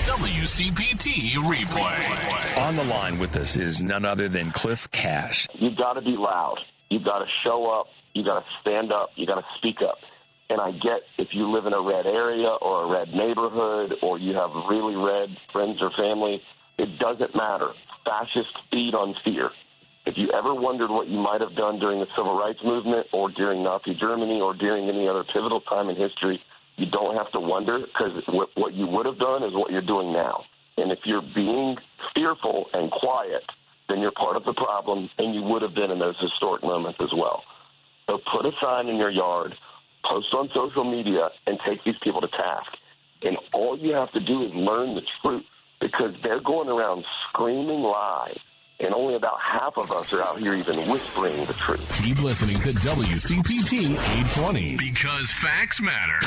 WCPT replay. On the line with us is none other than Cliff Cash. You've got to be loud. You've got to show up. You got to stand up. You got to speak up. And I get if you live in a red area or a red neighborhood or you have really red friends or family, it doesn't matter. Fascists feed on fear. If you ever wondered what you might have done during the Civil Rights Movement or during Nazi Germany or during any other pivotal time in history, you don't have to wonder, because what you would have done is what you're doing now. And if you're being fearful and quiet, then you're part of the problem, and you would have been in those historic moments as well. So put a sign in your yard, post on social media, and take these people to task. And all you have to do is learn the truth, because they're going around screaming lies, and only about half of us are out here even whispering the truth. Keep listening to WCPT 820, because facts matter.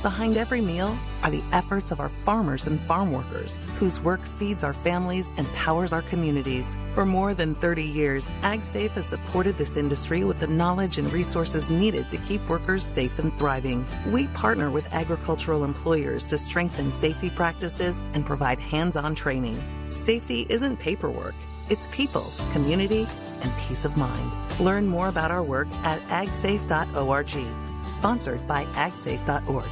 Behind every meal are the efforts of our farmers and farm workers, whose work feeds our families and powers our communities. For more than 30 years, AgSafe has supported this industry with the knowledge and resources needed to keep workers safe and thriving. We partner with agricultural employers to strengthen safety practices and provide hands-on training. Safety isn't paperwork. It's people, community, and peace of mind. Learn more about our work at agsafe.org. Sponsored by agsafe.org.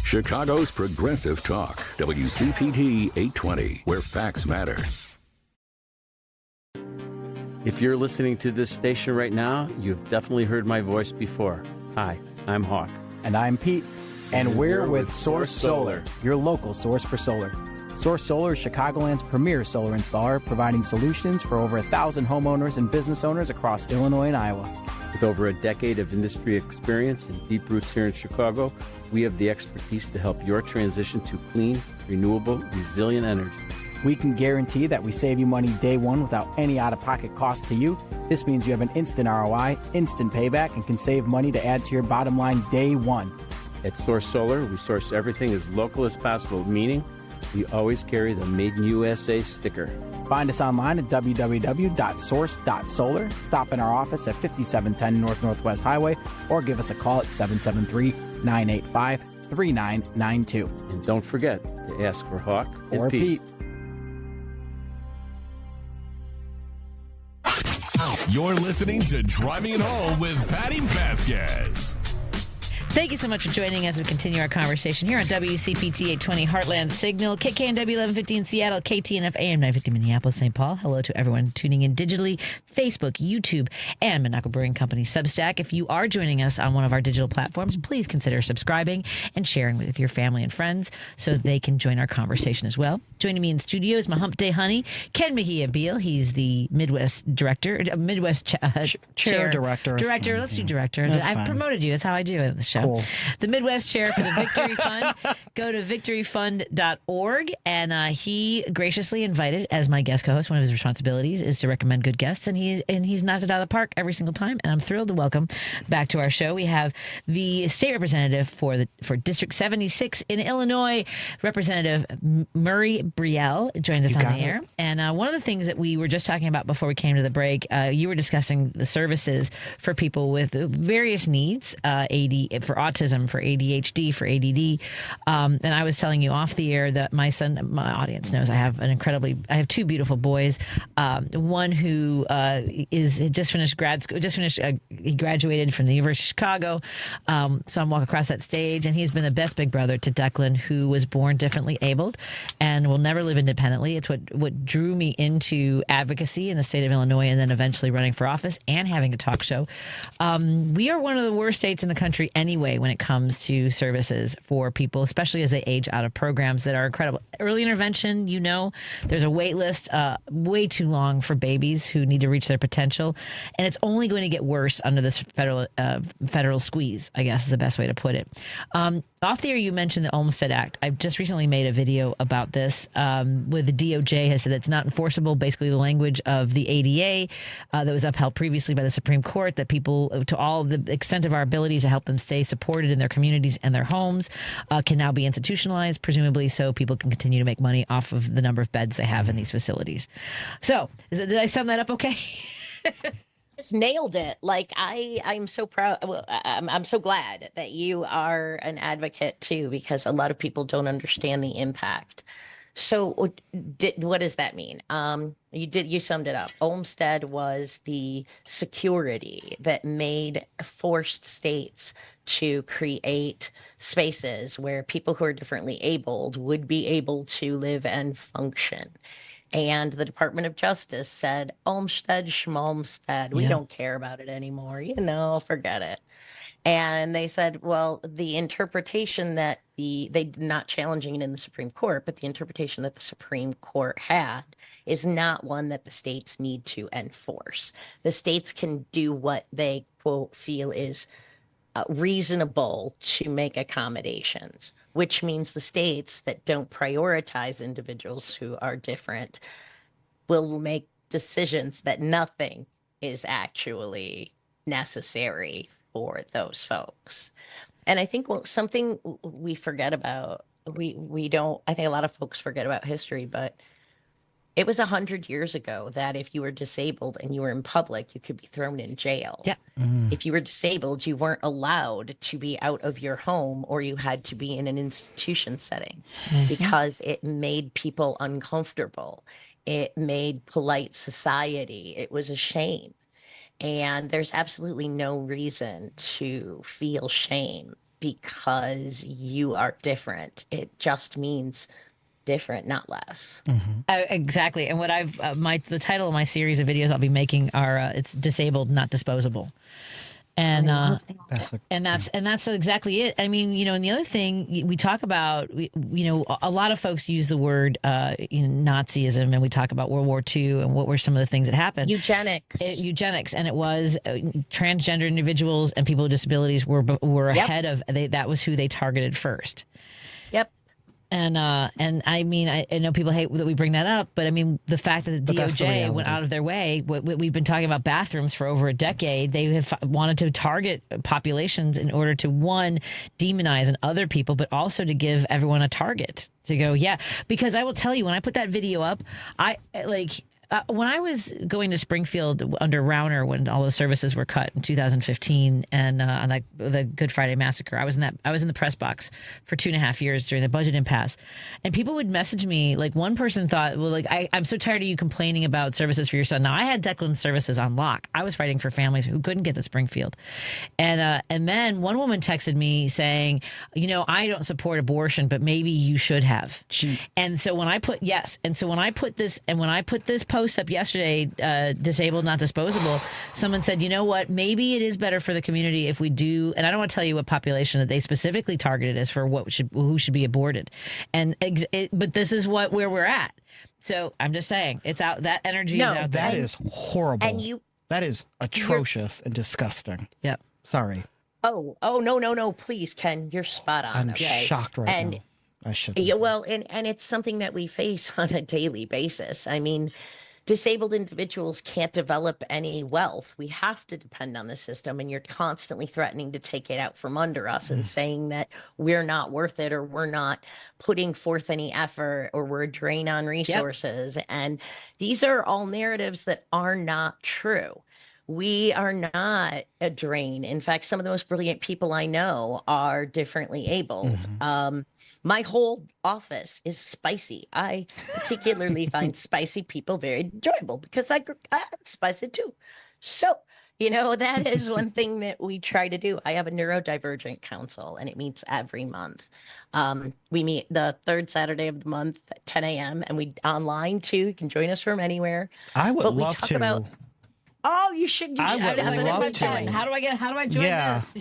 Chicago's Progressive Talk, WCPT 820, where facts matter. If you're listening to this station right now, you've definitely heard my voice before. Hi, I'm Hawk. And I'm Pete. And we're with Source Solar, your local source for solar. Source Solar is Chicagoland's premier solar installer, providing solutions for over 1,000 homeowners and business owners across Illinois and Iowa. With over a decade of industry experience and deep roots here in Chicago, we have the expertise to help your transition to clean, renewable, resilient energy. We can guarantee that we save you money day one without any out-of-pocket cost to you. This means you have an instant ROI, instant payback, and can save money to add to your bottom line day one. At Source Solar, we source everything as local as possible, meaning we always carry the Made in USA sticker. Find us online at www.source.solar. Stop in our office at 5710 North Northwest Highway or give us a call at 773-985-3992. And don't forget to ask for Hawk or Pete. You're listening to Driving It Home with Patti Vasquez. Thank you so much for joining us as we continue our conversation here on WCPT 820 Heartland Signal, KKNW 1150 in Seattle, KTNF AM 950 Minneapolis, St. Paul. Hello to everyone tuning in digitally, Facebook, YouTube, and Minocqua Brewing Company Substack. If you are joining us on one of our digital platforms, please consider subscribing and sharing with your family and friends so they can join our conversation as well. Joining me in studio is my Hump Day honey, Ken Mejia Beal. He's the Midwest director, chair director. Director, let's do director. That's I've fine. promoted you. That's how I do it in the show. Cool. The Midwest chair for the Victory Fund. Go to victoryfund.org. And he graciously invited, as my guest co-host, one of his responsibilities is to recommend good guests. And he's knocked it out of the park every single time. And I'm thrilled to welcome back to our show. We have the state representative for District 76 in Illinois, Representative Murray Brielle, joins us on the air. And one of the things that we were just talking about before we came to the break, you were discussing the services for people with various needs, for autism, for ADHD, for ADD. And I was telling you off the air that my audience knows I have two beautiful boys. One who just finished grad school, he graduated from the University of Chicago. So I'm walking across that stage, and he's been the best big brother to Declan, who was born differently abled and will never live independently. It's what drew me into advocacy in the state of Illinois, and then eventually running for office and having a talk show. We are one of the worst states in the country anyway when it comes to services for people, especially as they age out of programs that are incredible. Early intervention, there's a wait list way too long for babies who need to reach their potential, and it's only going to get worse under this federal squeeze, I guess is the best way to put it. Off the air, you mentioned the Olmstead Act. I've just recently made a video about this where the DOJ has said it's not enforceable, basically the language of the ADA that was upheld previously by the Supreme Court, that people, to all the extent of our abilities to help them stay supported in their communities and their homes, can now be institutionalized, presumably so people can continue to make money off of the number of beds they have in these facilities. So, did I sum that up okay? Just nailed it. Like I'm so proud. Well, I'm so glad that you are an advocate too, because a lot of people don't understand the impact. So what does that mean? You summed it up. Olmstead was the security that forced states to create spaces where people who are differently abled would be able to live and function. And the Department of Justice said, Olmstead, schmolmstead, we don't care about it anymore. Forget it. And they said, well, the interpretation that they not challenging it in the Supreme Court, but the interpretation that the Supreme Court had is not one that the states need to enforce. The states can do what they, quote, feel is reasonable to make accommodations, which means the states that don't prioritize individuals who are different will make decisions that nothing is actually necessary for those folks. And I think something we forget about, I think a lot of folks forget about history, but it was 100 years ago that if you were disabled and you were in public, you could be thrown in jail. Yeah. If you were disabled, you weren't allowed to be out of your home, or you had to be in an institution setting because it made people uncomfortable. It made polite society. It was a shame. And there's absolutely no reason to feel shame because you are different. It just means different, not less. Exactly. And what the title of my series of videos I'll be making are it's Disabled, Not Disposable. And that's exactly it. I mean, and the other thing we talk about, a lot of folks use the word Nazism, and we talk about World War II and what were some of the things that happened. Eugenics, and it was transgender individuals and people with disabilities were ahead of that was who they targeted first. Yep. And I mean, I know people hate that we bring that up, but I mean, the fact that the DOJ went out of their way, we've been talking about bathrooms for over a decade. They have wanted to target populations in order to, one, demonize and other people, but also to give everyone a target to go, because I will tell you, when I put that video up, When I was going to Springfield under Rauner, when all those services were cut in 2015, and on the Good Friday massacre, I was in the press box for 2.5 years during the budget impasse, and people would message me. Like, one person thought, well, like, I'm so tired of you complaining about services for your son. Now, I had Declan's services on lock. I was fighting for families who couldn't get to Springfield, and then one woman texted me saying, I don't support abortion, but maybe you should have. And so when I put this post up yesterday, disabled, not disposable, someone said, you know what, maybe it is better for the community if we do, and I don't want to tell you what population that they specifically targeted as for who should be aborted, but this is where we're at. So I'm just saying, it's out. That energy is out there. That is horrible. And that is atrocious and disgusting. Yep. Sorry. Oh, no, please, Ken, you're spot on. I'm shocked right now. I should. Yeah, well, and it's something that we face on a daily basis. I mean, disabled individuals can't develop any wealth. We have to depend on the system, and you're constantly threatening to take it out from under us and saying that we're not worth it, or we're not putting forth any effort, or we're a drain on resources. Yep. And these are all narratives that are not true. We are not a drain. In fact, some of the most brilliant people I know are differently abled. Mm-hmm. My whole office is spicy. I particularly find spicy people very enjoyable because I'm spicy too. So, that is one thing that we try to do. I have a neurodivergent council, and it meets every month. We meet the third Saturday of the month at 10 a.m. and we online too. You can join us from anywhere. I would love to. Oh, you should. I would love to. How do I join this?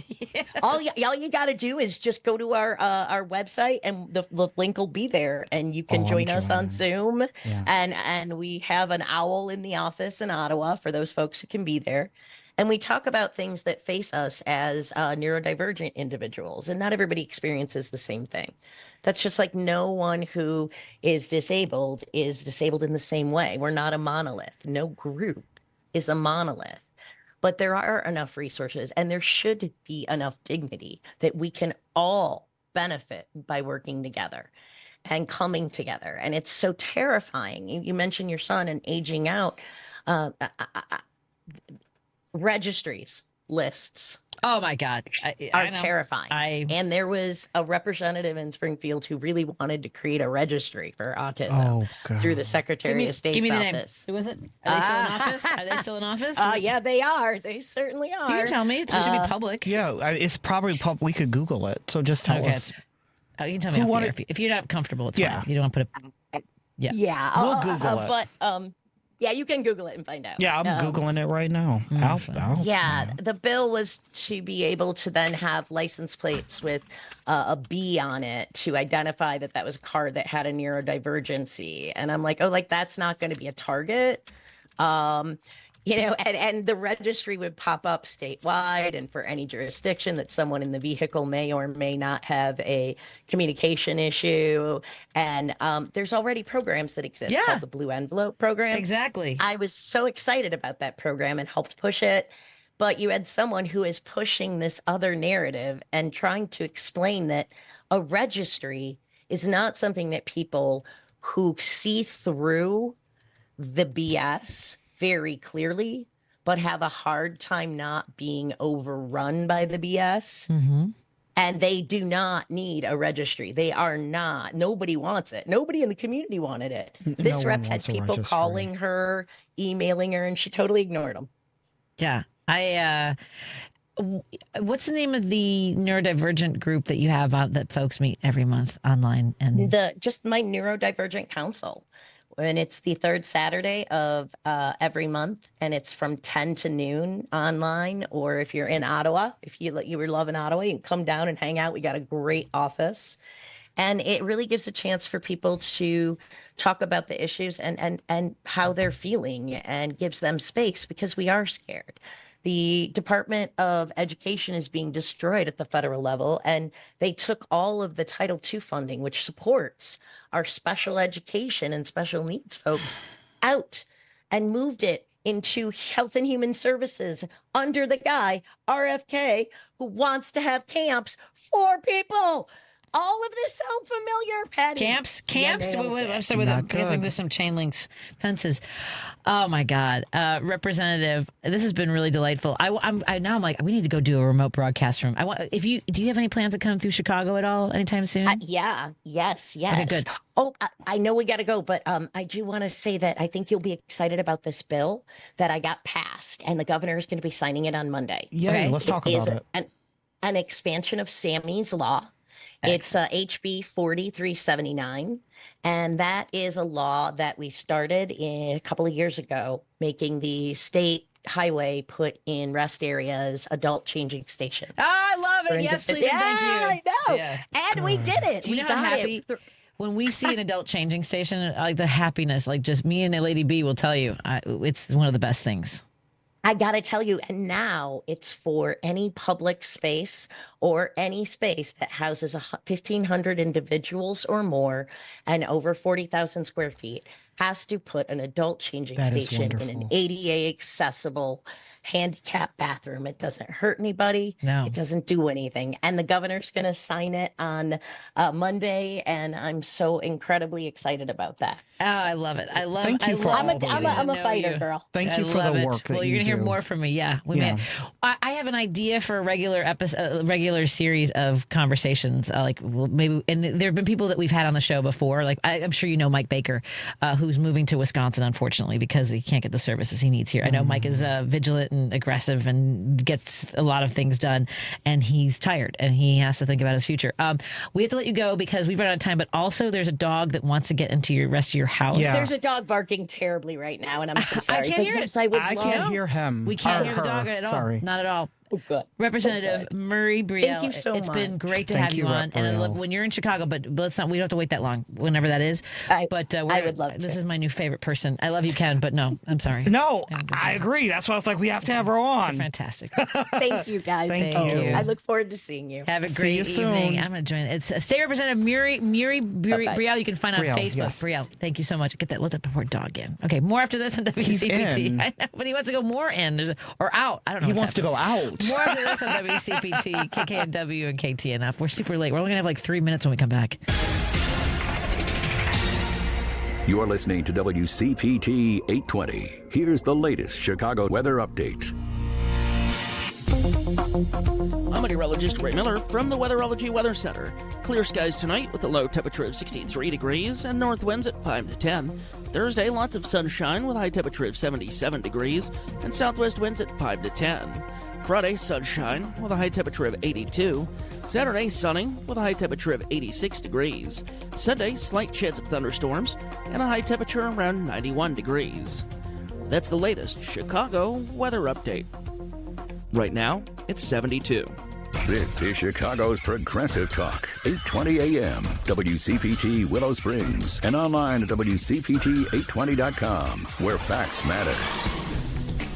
All you got to do is just go to our website, and the link will be there, and you can join us on Zoom. Yeah. And we have an owl in the office in Ottawa for those folks who can be there. And we talk about things that face us as neurodivergent individuals, and not everybody experiences the same thing. That's just like no one who is disabled in the same way. We're not a monolith. No group is a monolith, but there are enough resources, and there should be enough dignity that we can all benefit by working together and coming together. And it's so terrifying. You mentioned your son and aging out. Registries, lists. Oh my God. Are terrifying. And there was a representative in Springfield who really wanted to create a registry for autism through the Secretary of State's office. Who was it? Are they still in office? Are they still in office? Yeah, they are. They certainly are. Can you tell me? It should be public. Yeah, it's probably public. We could Google it. So just tell us. You can tell me off the air. If you're not comfortable, it's fine. You don't want to put a... Yeah. We'll Google it. But yeah, you can Google it and find out. Yeah, I'm Googling it right now. The bill was to be able to then have license plates with a B on it to identify that was a car that had a neurodivergency. And I'm like, that's not going to be a target. And the registry would pop up statewide and for any jurisdiction that someone in the vehicle may or may not have a communication issue. And there's already programs that exist called the Blue Envelope program. Exactly. I was so excited about that program and helped push it. But you had someone who is pushing this other narrative and trying to explain that a registry is not something that people who see through the BS very clearly, but have a hard time not being overrun by the BS. Mm-hmm. And they do not need a registry. They are not. Nobody wants it. Nobody in the community wanted it. This rep had people calling her, emailing her, and she totally ignored them. Yeah. What's the name of the neurodivergent group that you have that folks meet every month online? And just my neurodivergent council. And it's the third Saturday of every month, and it's from 10 to noon online. Or if you're in Ottawa, if you were loving Ottawa, you can come down and hang out. We got a great office, and it really gives a chance for people to talk about the issues and how they're feeling, and gives them space because we are scared. The Department of Education is being destroyed at the federal level, and they took all of the Title II funding, which supports our special education and special needs folks, out and moved it into Health and Human Services under the guy, RFK, who wants to have camps for people. all of this sound familiar, Patty? Camps. I'm sorry, Not I'm guessing good. there's some chain links, fences. Oh my God, Representative, this has been really delightful. I'm like, we need to go do a remote broadcast from. Do you have any plans to come through Chicago at all anytime soon? Yes. Okay, good. Oh, I know we got to go, but I do want to say that I think you'll be excited about this bill that I got passed, and the governor is going to be signing it on Monday. Yay, let's talk about it. An expansion of Sammy's Law. It's HB 4379, and that is a law that we started a couple of years ago, making the state highway put in rest areas adult changing stations. I love it. Yes, please. Yeah, Thank you. I know. Yeah. And we did it. Do you We know how got happy when we see an adult changing station? Like the happiness, like just me and Lady B will tell you, it's one of the best things. I got to tell you, and now it's for any public space or any space that houses 1,500 individuals or more and over 40,000 square feet has to put an adult changing station in an ADA accessible handicap bathroom. It doesn't hurt anybody. No. It doesn't do anything. And the governor's going to sign it on Monday, and I'm so incredibly excited about that. Oh, I love it. I'm a fighter, girl. Thank you for the work that you're you going to hear do. more from me. Yeah. I have an idea for a regular series of conversations. Maybe, and there have been people that we've had on the show before. Like I'm sure you know Mike Baker, who's moving to Wisconsin, unfortunately, because he can't get the services he needs here. I know Mike is vigilant and aggressive and gets a lot of things done, and he's tired and he has to think about his future. We have to let you go because we've run out of time, but also there's a dog that wants to get into your rest of your house. Yeah. There's a dog barking terribly right now, and I'm so sorry. I can't hear it. I can't hear him. We can't hear the dog at all. Sorry. Not at all. Oh, good. Representative Murray Brielle. Thank you so It's much. been great to Thank have you you, on. Rep. And I Brielle. love when you're in Chicago, but let's not. We don't have to wait that long. Whenever that is. I would love This to. is my new favorite person. I love you, Ken, but no, I'm sorry. No, I agree. That's why I was like, we have to have her on. Fantastic. Thank you, guys. Thank you. I look forward to seeing you. Have a See great you evening. soon. I'm going to join. It's State Representative Murray Brielle. You can find on Brielle, Facebook. yes. Brielle, thank you so much. Let that poor dog in. Okay, more after this on WCPT. in. I know, but he wants to go more in or out. I don't know. He what's wants to go happening. out. More after this on WCPT, KKNW, and KTNF. We're super late. We're only going to have like 3 minutes when we come back. You're listening to WCPT 820. Here's the latest Chicago weather update. I'm meteorologist Ray Miller from the Weatherology Weather Center. Clear skies tonight with a low temperature of 63 degrees and north winds at 5 to 10. Thursday, lots of sunshine with a high temperature of 77 degrees and southwest winds at 5 to 10. Friday, sunshine with a high temperature of 82. Saturday, sunny with a high temperature of 86 degrees. Sunday, slight chance of thunderstorms and a high temperature around 91 degrees. That's the latest Chicago weather update. Right now, it's 72. This is Chicago's Progressive Talk, 820 AM, WCPT Willow Springs, and online at WCPT820.com, where facts matter.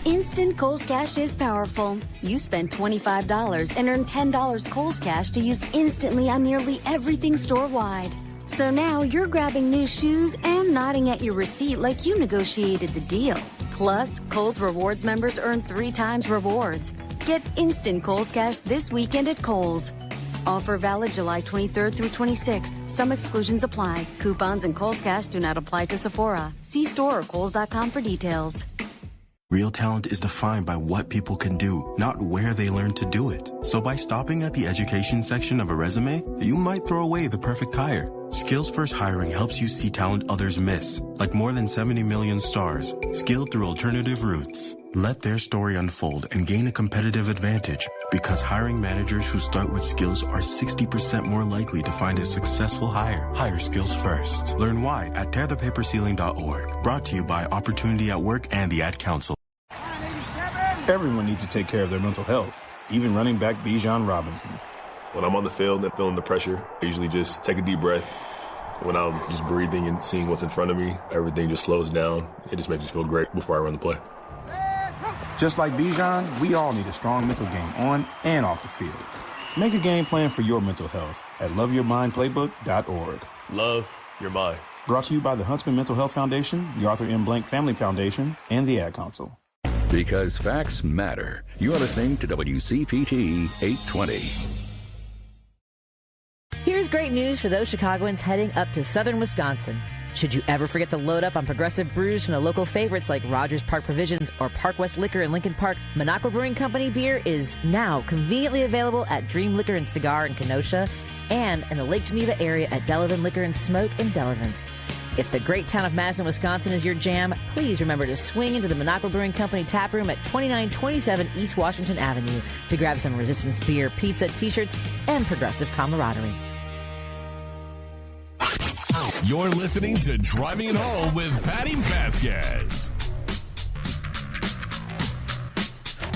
Instant Kohl's Cash is powerful. You spend $25 and earn $10 Kohl's Cash to use instantly on nearly everything store-wide. So now you're grabbing new shoes and nodding at your receipt like you negotiated the deal. Plus, Kohl's Rewards members earn 3 times rewards. Get instant Kohl's Cash this weekend at Kohl's. Offer valid July 23rd through 26th. Some exclusions apply. Coupons and Kohl's Cash do not apply to Sephora. See store or Kohls.com for details. Real talent is defined by what people can do, not where they learn to do it. So by stopping at the education section of a resume, you might throw away the perfect hire. Skills First Hiring helps you see talent others miss, like more than 70 million stars, skilled through alternative routes. Let their story unfold and gain a competitive advantage, because hiring managers who start with skills are 60% more likely to find a successful hire. Hire skills first. Learn why at tearthepaperceiling.org. Brought to you by Opportunity at Work and the Ad Council. Everyone needs to take care of their mental health, even running back Bijan Robinson. When I'm on the field and feeling the pressure, I usually just take a deep breath. When I'm just breathing and seeing what's in front of me, everything just slows down. It just makes me feel great before I run the play. Just like Bijan, we all need a strong mental game on and off the field. Make a game plan for your mental health at loveyourmindplaybook.org. Love your mind. Brought to you by the Huntsman Mental Health Foundation, the Arthur M. Blank Family Foundation, and the Ad Council. Because facts matter. You're listening to WCPT 820. Here's Here's great news for those Chicagoans heading up to southern Wisconsin. Should you ever forget to load up on progressive brews from the local favorites like Rogers Park Provisions or Park West Liquor in Lincoln Park, Minocqua Brewing Company beer is now conveniently available at Dream Liquor and Cigar in Kenosha and in the Lake Geneva area at Delavan Liquor and Smoke in Delavan. If the great town of Madison, Wisconsin is your jam, please remember to swing into the Minocqua Brewing Company tap room at 2927 East Washington Avenue to grab some Resistance beer, pizza, t-shirts, and progressive camaraderie. You're listening to Driving It Home with Patti Vasquez.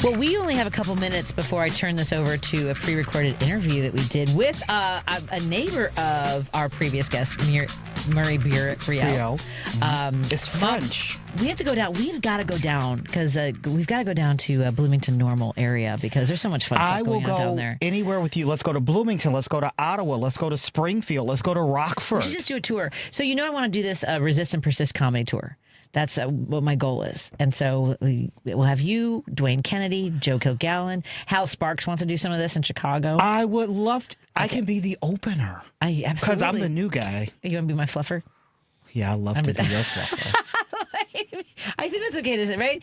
Well, we only have a couple minutes before I turn this over to a pre-recorded interview that we did with a neighbor of our previous guest, Murray Brielle. It's French. We have to go down. We've got to go down because we've got to go down to Bloomington Normal area because there's so much fun stuff going on down there. I will go anywhere with you. Let's go to Bloomington. Let's go to Ottawa. Let's go to Springfield. Let's go to Rockford. We should just do a tour. So I want to do this Resist and Persist comedy tour. That's what my goal is. And so we'll have you, Dwayne Kennedy, Joe Kilgallen. Hal Sparks wants to do some of this in Chicago. I would love to. I can be the opener. Absolutely. Because I'm the new guy. You want to be my fluffer? Yeah, I love to be your fluffer. I think that's okay to say, right?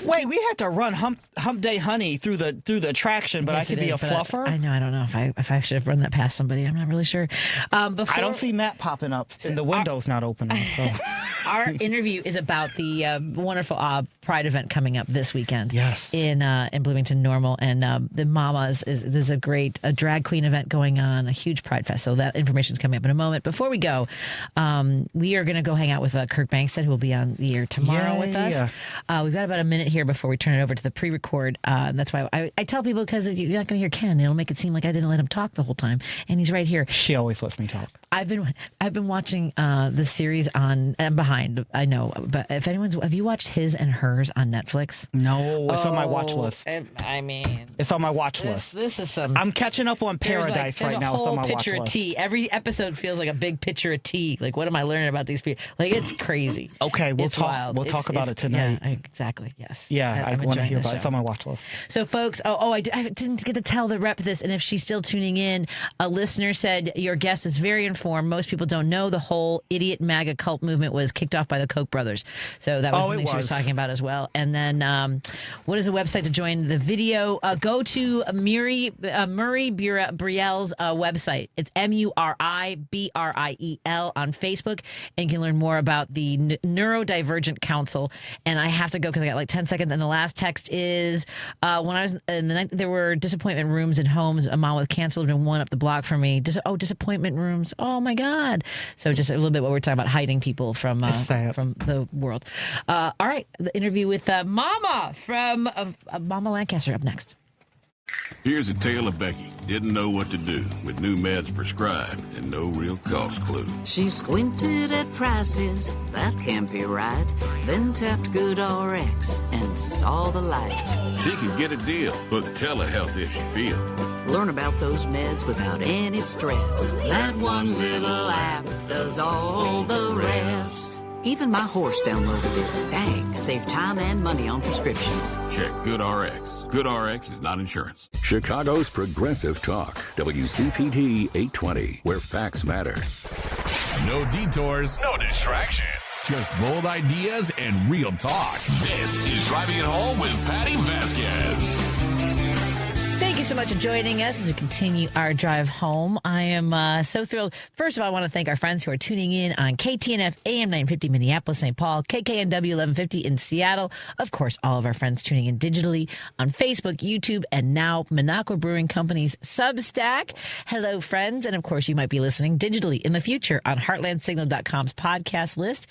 Wait, we had to run Hump Day Honey through the attraction, but yes, I could be a fluffer. I know. I don't know if I should have run that past somebody. I'm not really sure. I don't see Matt popping up, and the window's not opening. So our interview is about the wonderful Pride event coming up this weekend. Yes, in Bloomington Normal, and the Mamas there's a great drag queen event going on, a huge Pride Fest. So that information is coming up in a moment. Before we go, we are going to go hang out with Kirk Bankstead, who will be on the air tomorrow with us. Yeah. We've got about a minute here before we turn it over to the pre-record. That's why I tell people, because you're not going to hear Ken. It'll make it seem like I didn't let him talk the whole time, and he's right here. She always lets me talk. I've been watching the series on. I'm behind. I know, but if have you watched His and Hers on Netflix? No, it's on my watch list. I mean, it's on my watch list. This is some. I'm catching up on Paradise right now. It's on my watch list. Picture of tea. Every episode feels like a big picture of tea. Like, what am I learning about these people? Like, it's crazy. Okay, we'll talk. Wild. We'll talk about it tonight. Yeah, exactly. Yes. Yeah, I want to hear about it. It's on my watch list. So, folks. I didn't get to tell the rep this, and if she's still tuning in, a listener said your guest is very informed. Most people don't know the whole idiot MAGA cult movement was kicked off by the Koch brothers. So that was something she was talking about as well. And then, what is the website to join the video? Go to Murray Brielle's website. It's MURIBRIEL on Facebook, and you can learn more about the Neurodivergent Council. And I have to go because I got like 10 seconds. And the last text is when I was in the night, there were disappointment rooms in homes. A mom with cancer lived in one up the block from me. Disappointment rooms. Oh my God. So just a little bit what we're talking about, hiding people from the world. All right. The interview with Mama from Mama Lancaster up next. Here's a tale of Becky. Didn't know what to do with new meds prescribed and no real cost clue. She squinted at prices, that can't be right. Then tapped GoodRx and saw the light. She could get a deal, book telehealth if she feels. Learn about those meds without any stress. That one little app does all the rest. Even my horse downloaded it. Dang, save time and money on prescriptions. Check GoodRx. GoodRx is not insurance. Chicago's Progressive Talk, WCPT 820, where facts matter. No detours, no distractions. Just bold ideas and real talk. This is Driving It Home with Patti Vasquez. Thank you so much for joining us as we continue our drive home. I am so thrilled. First of all, I want to thank our friends who are tuning in on KTNF AM 950 Minneapolis, St. Paul, KKNW 1150 in Seattle. Of course, all of our friends tuning in digitally on Facebook, YouTube, and now Minocqua Brewing Company's Substack. Hello, friends. And of course, you might be listening digitally in the future on heartlandsignal.com's podcast list.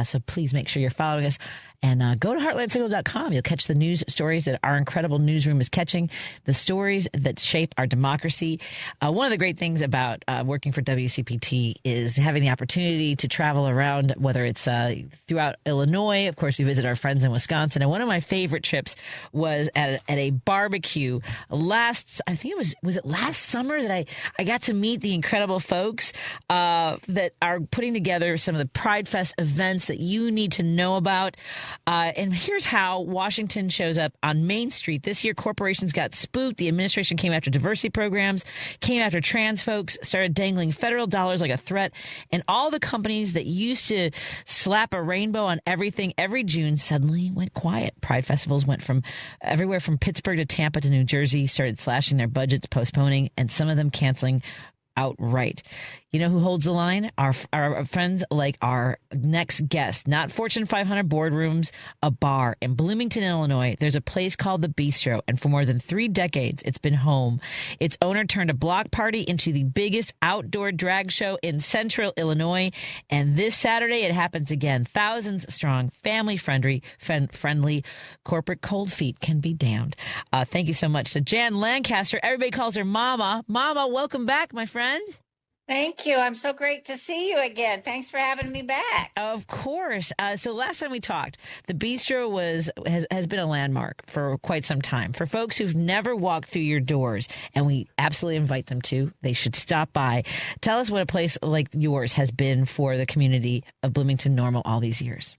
So please make sure you're following us. And go to heartlandsignal.com. You'll catch the news stories that our incredible newsroom is catching, the stories that shape our democracy. One of the great things about working for WCPT is having the opportunity to travel around, whether it's throughout Illinois. Of course, we visit our friends in Wisconsin. And one of my favorite trips was at a barbecue I think it was last summer that I got to meet the incredible folks that are putting together some of the Pride Fest events that you need to know about. And here's how Washington shows up on Main Street. This year, corporations got spooked. the administration came after diversity programs, came after trans folks, started dangling federal dollars like a threat, and all the companies that used to slap a rainbow on everything every June suddenly went quiet. Pride festivals went from everywhere from Pittsburgh to Tampa to New Jersey, started slashing their budgets, postponing, and some of them canceling outright. You know who holds the line? Our friends like our next guest. Not Fortune 500 boardrooms, a bar in Bloomington, Illinois. There's a place called The Bistro, and for more than 3 decades, it's been home. Its owner turned a block party into the biggest outdoor drag show in central Illinois, and this Saturday it happens again. Thousands strong, family-friendly, corporate cold feet can be damned. Thank you so much to Jan Lancaster. Everybody calls her Mama. Mama, welcome back, my friend. Thank you. I'm so great to see you again. Thanks for having me back. Of course. So last time we talked, the Bistro has been a landmark for quite some time. For folks who've never walked through your doors, and we absolutely invite them to, they should stop by. Tell us what a place like yours has been for the community of Bloomington Normal all these years.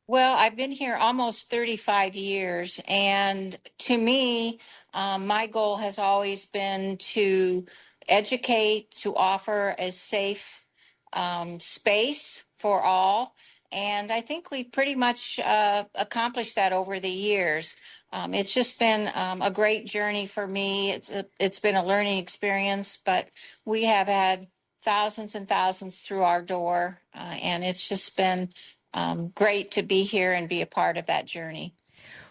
Well, I've been here almost 35 years, and to me, my goal has always been to educate, to offer a safe space for all. And I think we've pretty much accomplished that over the years. It's just been a great journey for me. It's been a learning experience, but we have had thousands and thousands through our door. And it's just been great to be here and be a part of that journey.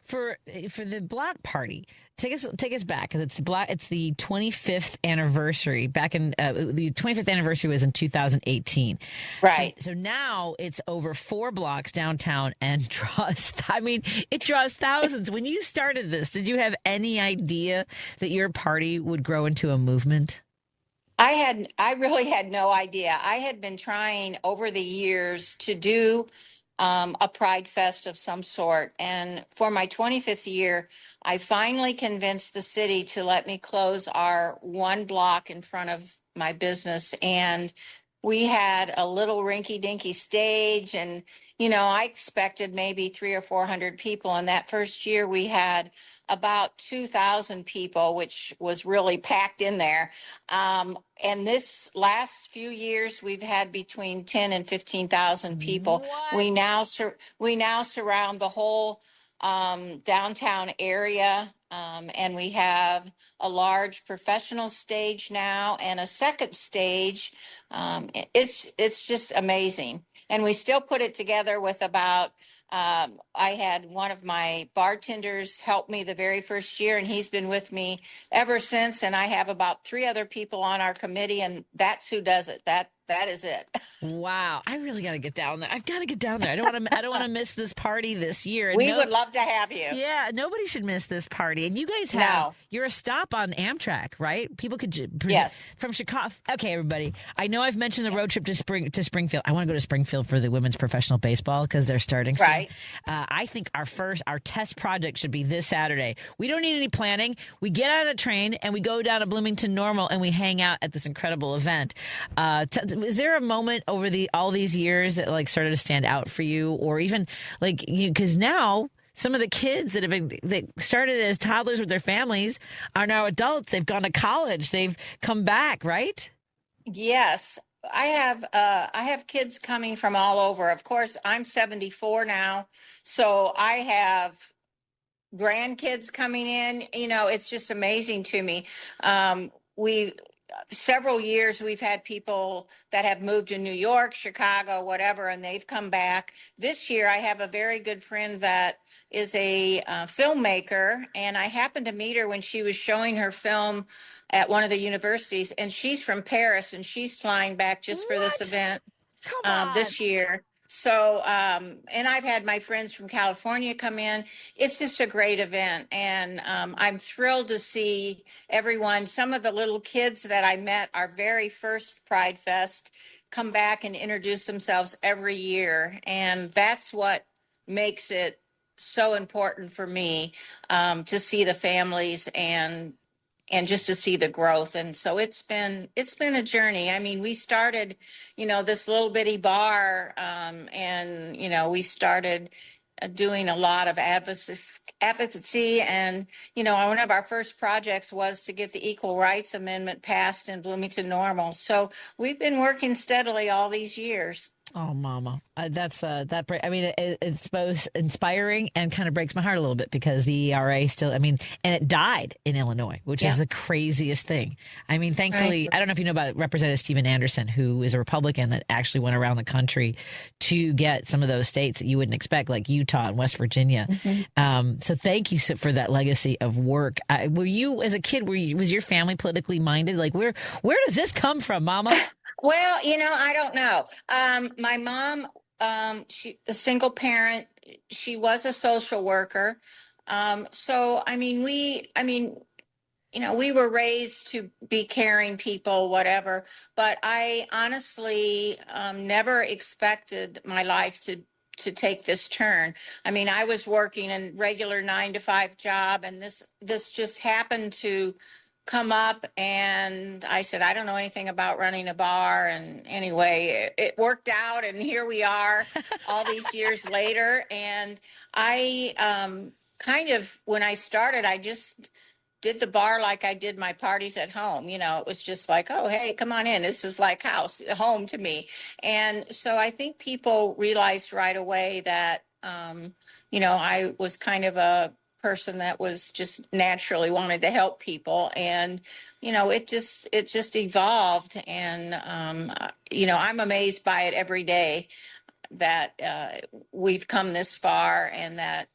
For the block party, take us back, because it's the 25th anniversary. Back in the 25th anniversary was in 2018. Right. So now it's over 4 blocks downtown and it draws thousands. When you started this, did you have any idea that your party would grow into a movement? I really had no idea. I had been trying over the years to do a Pride Fest of some sort. And for my 25th year, I finally convinced the city to let me close our 1 block in front of my business. And we had a little rinky-dinky stage. And, I expected maybe 300 or 400 people. And that first year we had about 2,000 people, which was really packed in there. And this last few years, we've had between 10 and 15,000 people. What? We now surround the whole downtown area, and we have a large professional stage now and a second stage. It's just amazing, and we still put it together with about. I had one of my bartenders help me the very first year, and he's been with me ever since. And I have about 3 other people on our committee, and that's who does it. That is it. Wow, I really got to get down there. I've got to get down there. I don't want to miss this party this year. And we would love to have you. Yeah, nobody should miss this party. And you guys you're a stop on Amtrak, right? People could yes from Chicago. Okay, everybody. I know I've mentioned the road trip to Springfield. I want to go to Springfield for the women's professional baseball because they're starting soon. Right. I think our test project should be this Saturday. We don't need any planning. We get on a train and we go down to Bloomington Normal and we hang out at this incredible event. Is there a moment over all these years that started to stand out for you, or even because now some of the kids that started as toddlers with their families are now adults. They've gone to college. They've come back, right? Yes. I have kids coming from all over. Of course, I'm 74 now, so I have grandkids coming in. It's just amazing to me. Several years we've had people that have moved to New York, Chicago, whatever, and they've come back. This year I have a very good friend that is a filmmaker, and I happened to meet her when she was showing her film at one of the universities, and she's from Paris, and she's flying back just for this event this year. So, and I've had my friends from California come in. It's just a great event. And I'm thrilled to see everyone. Some of the little kids that I met our very first Pride Fest come back and introduce themselves every year. And that's what makes it so important for me, to see the families and just to see the growth. And so it's been a journey. I mean, we started, this little bitty bar, and, we started doing a lot of advocacy. And, one of our first projects was to get the Equal Rights Amendment passed in Bloomington Normal. So we've been working steadily all these years. Oh, Mama, it's both inspiring and kind of breaks my heart a little bit because the ERA still, and it died in Illinois, which is the craziest thing. Thankfully, I don't know if you know about Representative Stephen Anderson, who is a Republican that actually went around the country to get some of those states that you wouldn't expect, like Utah and West Virginia. So thank you for that legacy of work. Were you, as a kid, was your family politically minded? Like, where does this come from, Mama? Well, I don't know. My mom, she a single parent. She was a social worker. We were raised to be caring people, whatever. But I honestly never expected my life to take this turn. I was working a regular 9-to-5 job, and this just happened to come up, and I said, I don't know anything about running a bar. And anyway, it worked out, and here we are all these years later. And I when I started, I just did the bar like I did my parties at home. It was just like, oh, hey, come on in. This is like home to me. And so I think people realized right away that, I was kind of a person that was just naturally wanted to help people, and it just evolved, and I'm amazed by it every day that we've come this far, and that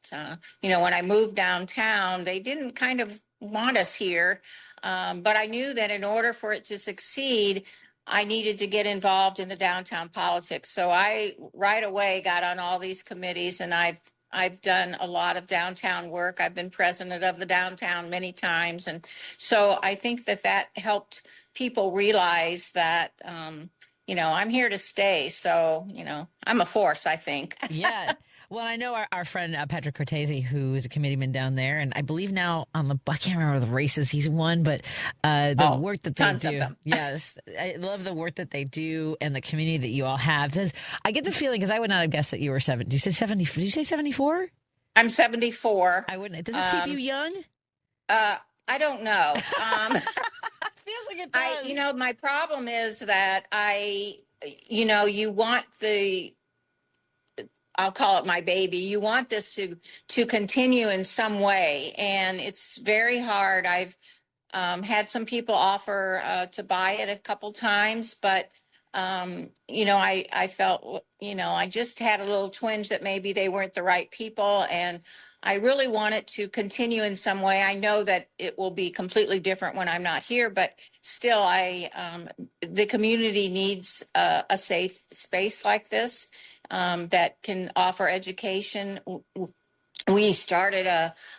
when I moved downtown, they didn't kind of want us here, but I knew that in order for it to succeed, I needed to get involved in the downtown politics. So I right away got on all these committees, and I've done a lot of downtown work. I've been president of the downtown many times. And so I think that helped people realize that, I'm here to stay. So, I'm a force, I think. Yeah. Well, I know our friend Patrick Cortese, who is a committeeman down there, and I believe now I can't remember the races he's won, but the work that they do. Yes, I love the work that they do and the community that you all have. Because I get the feeling, because I would not have guessed that you were 70. Did you say 70? Did you say 74? I'm 74. I wouldn't. Does this keep you young? I don't know. Feels like it does. My problem is that you want I'll call it my baby. You want this to continue in some way, and it's very hard. I've had some people offer to buy it a couple times, but I felt I just had a little twinge that maybe they weren't the right people, and I really want it to continue in some way. I know that it will be completely different when I'm not here, but still, the community needs a safe space like this. That can offer education. We started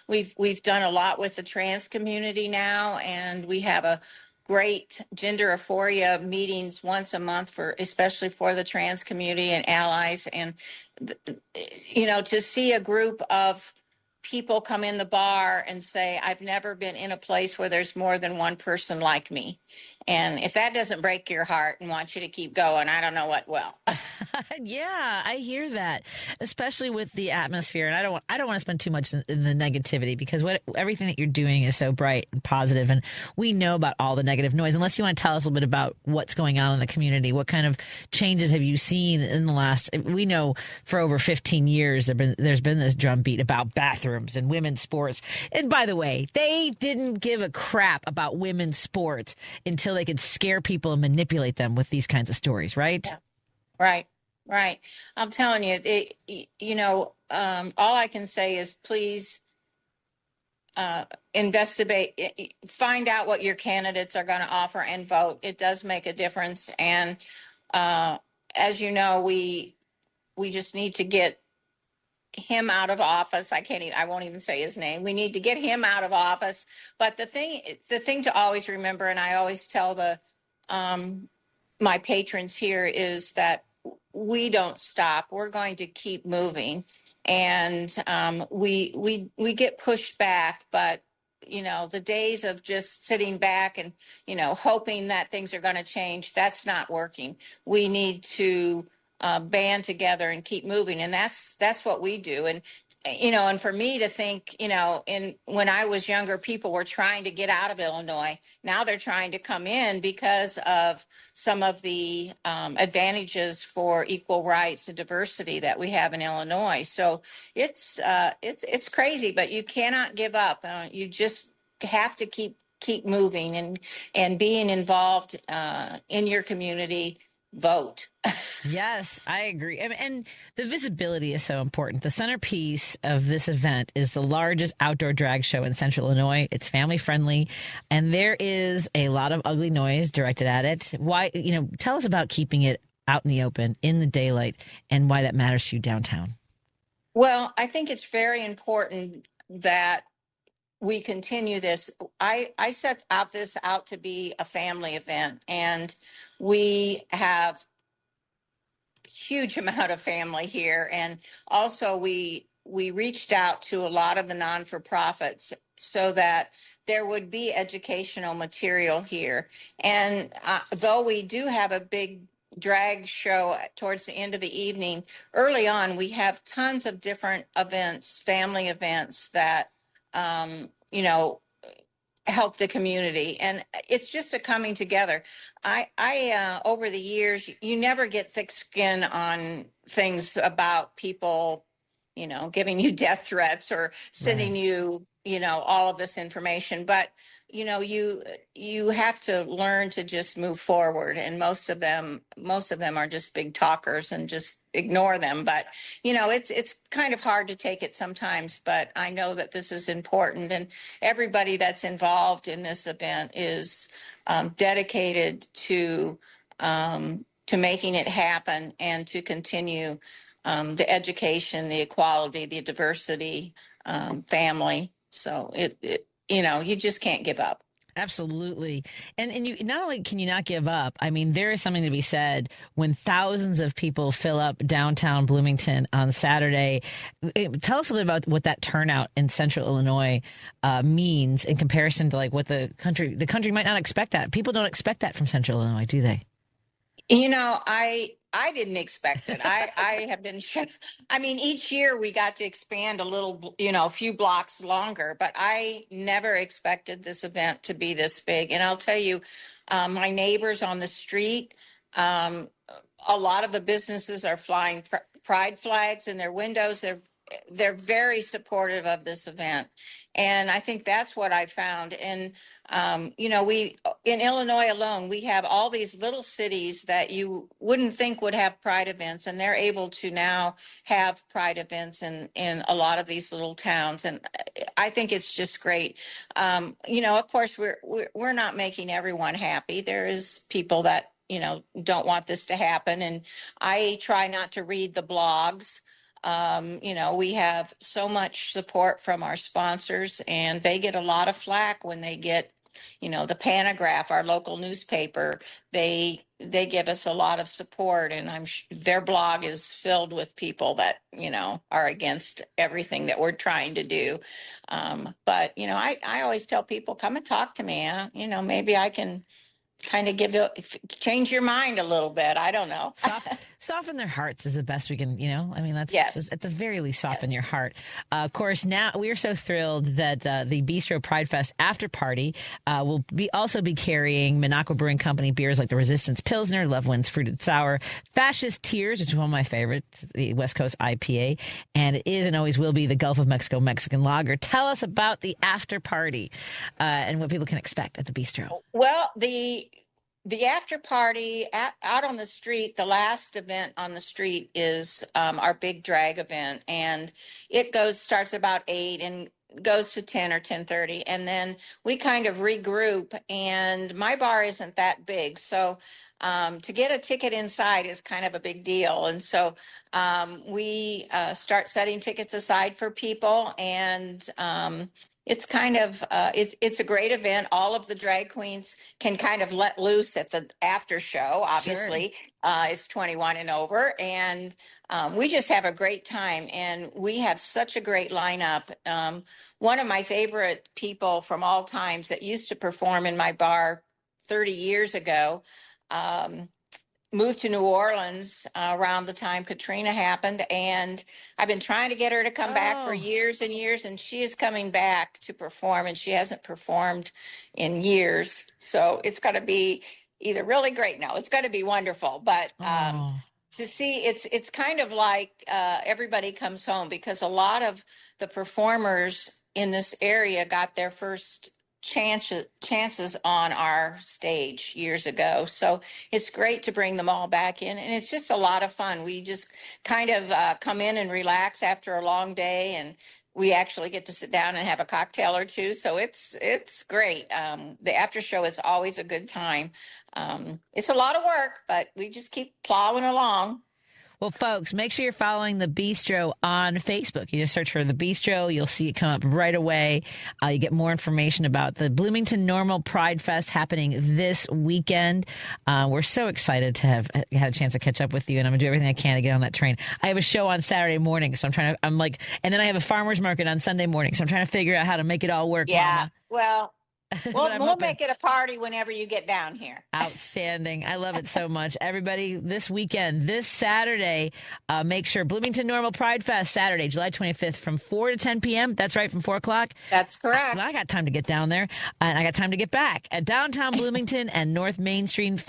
we've done a lot with the trans community now, and we have a great gender aphoria meetings once a month especially for the trans community and allies. And to see a group of people come in the bar and say, I've never been in a place where there's more than one person like me. And if that doesn't break your heart and want you to keep going, I don't know what will. Yeah, I hear that, especially with the atmosphere. And I don't want to spend too much in the negativity, because everything that you're doing is so bright and positive, and we know about all the negative noise. Unless you want to tell us a little bit about what's going on in the community, what kind of changes have you seen in the last? We know for over 15 years there's been this drumbeat about bathrooms and women's sports. And by the way, they didn't give a crap about women's sports until they could scare people and manipulate them with these kinds of stories, right? Yeah. Right. I'm telling you, all I can say is please investigate, find out what your candidates are going to offer and vote. It does make a difference. And as you know, we just need to get him out of office. I won't even say his name. We need to get him out of office. But the thing to always remember, and I always tell my patrons here, is that we don't stop. We're going to keep moving, and we get pushed back. But the days of just sitting back and hoping that things are going to change, that's not working. We need to band together and keep moving, and that's what we do. And and for me to think, when I was younger, people were trying to get out of Illinois. Now they're trying to come in because of some of the advantages for equal rights and diversity that we have in Illinois. So it's crazy, but you cannot give up. You just have to keep moving and being involved in your community. Vote. Yes, I agree. And the visibility is so important. The centerpiece of this event is the largest outdoor drag show in Central Illinois. It's family friendly, and there is a lot of ugly noise directed at it. Why, tell us about keeping it out in the open, in the daylight, and why that matters to you downtown. Well, I think it's very important that we continue this. I set this out to be a family event, and we have huge amount of family here. And also we reached out to a lot of the non-for-profits so that there would be educational material here. And though we do have a big drag show towards the end of the evening, early on, we have tons of different events, family events that, help the community. And it's just a coming together. I over the years, you never get thick skin on things about people, giving you death threats or sending you, all of this information. But, you have to learn to just move forward. And most of them are just big talkers and just ignore them. But, it's kind of hard to take it sometimes, but I know that this is important, and everybody that's involved in this event is dedicated to making it happen and to continue the education, the equality, the diversity, family. So you just can't give up. Absolutely. And you not only can you not give up, I mean, there is something to be said when thousands of people fill up downtown Bloomington on Saturday. Tell us a bit about what that turnout in Central Illinois means in comparison to like what the country might not expect that. People don't expect that from Central Illinois, do they? I didn't expect it. I have been shocked. I mean, each year we got to expand a little, a few blocks longer, but I never expected this event to be this big. And I'll tell you, my neighbors on the street, a lot of the businesses are flying pride flags in their windows. They're very supportive of this event. And I think that's what I found. And, we, in Illinois alone, we have all these little cities that you wouldn't think would have pride events. And they're able to now have pride events in a lot of these little towns. And I think it's just great. Of course, we're not making everyone happy. There is people that, don't want this to happen. And I try not to read the blogs. We have so much support from our sponsors, and they get a lot of flack when they get, the Panagraph, our local newspaper. They give us a lot of support, and their blog is filled with people that, are against everything that we're trying to do. But, I always tell people, come and talk to me. Maybe I can kind of change your mind a little bit. I don't know. Soften their hearts is the best we can, that's yes. At the very least, soften your heart. Of course, now we are so thrilled that the Bistro Pride Fest after party will also be carrying Minocqua Brewing Company beers like the Resistance Pilsner, Love Wins Fruited Sour, Fascist Tears, which is one of my favorites, the West Coast IPA, and it is and always will be the Gulf of Mexico Mexican Lager. Tell us about the after party and what people can expect at the Bistro. Well, the after party out on the street, the last event on the street is our big drag event, and it starts about 8 and goes to 10 or 10:30, and then we kind of regroup. And my bar isn't that big, so to get a ticket inside is kind of a big deal. And so we start setting tickets aside for people, and it's kind of it's a great event. All of the drag queens can kind of let loose at the after show. Obviously, sure. It's 21 and over, and we just have a great time. And we have such a great lineup. One of my favorite people from all times that used to perform in my bar 30 years ago moved to New Orleans around the time Katrina happened, and I've been trying to get her to come back for years and years, and she is coming back to perform, and she hasn't performed in years. So it's going to be either really great. No, it's going to be wonderful, but to see it's kind of like everybody comes home, because a lot of the performers in this area got their first chances on our stage years ago. So it's great to bring them all back in, and it's just a lot of fun. We just kind of come in and relax after a long day, and we actually get to sit down and have a cocktail or two. So it's great. The after show is always a good time. It's a lot of work, but we just keep plowing along. Well, folks, make sure you're following the Bistro on Facebook. You just search for the Bistro. You'll see it come up right away. You get more information about the Bloomington Normal Pride Fest happening this weekend. We're so excited to have had a chance to catch up with you, and I'm going to do everything I can to get on that train. I have a show on Saturday morning, so and then I have a farmer's market on Sunday morning, so I'm trying to figure out how to make it all work. Yeah, Mama. well... We'll make it a party whenever you get down here. Outstanding. I love it so much. Everybody, this weekend, this Saturday, make sure Bloomington Normal Pride Fest, Saturday, July 25th from 4 to 10 p.m. That's right, from 4 o'clock. That's correct. I got time to get down there, and I got time to get back. At downtown Bloomington and North Main Street,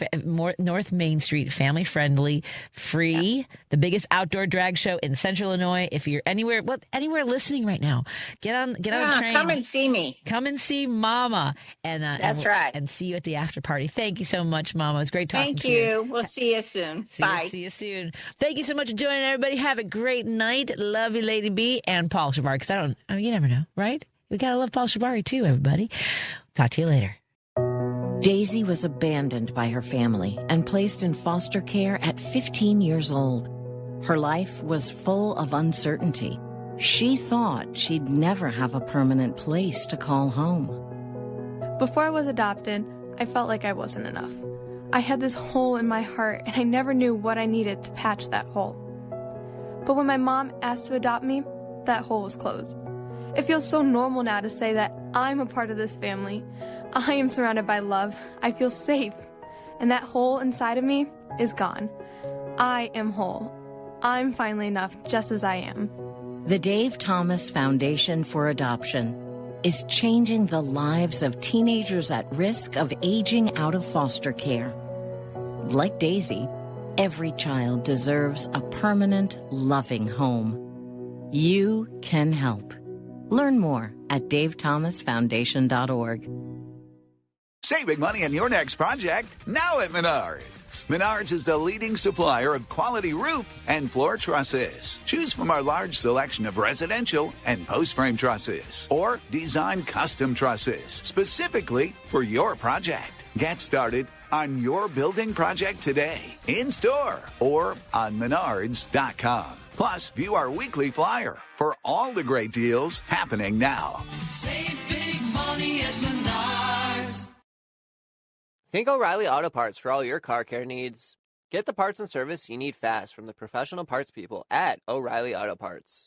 family-friendly, free, the biggest outdoor drag show in Central Illinois. If you're anywhere listening right now, get on the train. Come and see me. Come and see Mama. And that's right. And see you at the after party. Thank you so much, Mama. It was great talking to you. Thank you. We'll see you soon. Bye. See you soon. Thank you so much for joining, everybody. Have a great night. Love you, Lady B and Paul Shavari. Because you never know, right? We got to love Paul Shavari too, everybody. Talk to you later. Daisy was abandoned by her family and placed in foster care at 15 years old. Her life was full of uncertainty. She thought she'd never have a permanent place to call home. Before I was adopted, I felt like I wasn't enough. I had this hole in my heart, and I never knew what I needed to patch that hole. But when my mom asked to adopt me, that hole was closed. It feels so normal now to say that I'm a part of this family. I am surrounded by love. I feel safe. And that hole inside of me is gone. I am whole. I'm finally enough just as I am. The Dave Thomas Foundation for Adoption is changing the lives of teenagers at risk of aging out of foster care. Like Daisy, every child deserves a permanent, loving home. You can help. Learn more at davethomasfoundation.org. Saving money on your next project now at Menards. Menards is the leading supplier of quality roof and floor trusses. Choose from our large selection of residential and post-frame trusses or design custom trusses specifically for your project. Get started on your building project today, in-store or on menards.com. Plus, view our weekly flyer for all the great deals happening now. Save big money at Menards. Think O'Reilly Auto Parts for all your car care needs. Get the parts and service you need fast from the professional parts people at O'Reilly Auto Parts.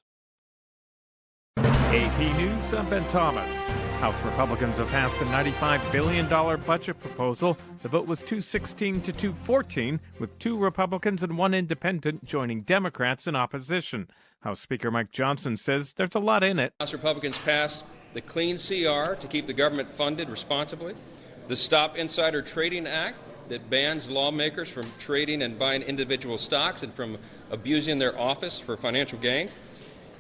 AP News, I'm Ben Thomas. House Republicans have passed a $95 billion budget proposal. The vote was 216 to 214, with 2 Republicans and 1 independent joining Democrats in opposition. House Speaker Mike Johnson says there's a lot in it. House Republicans passed the Clean CR to keep the government funded responsibly, the Stop Insider Trading Act that bans lawmakers from trading and buying individual stocks and from abusing their office for financial gain,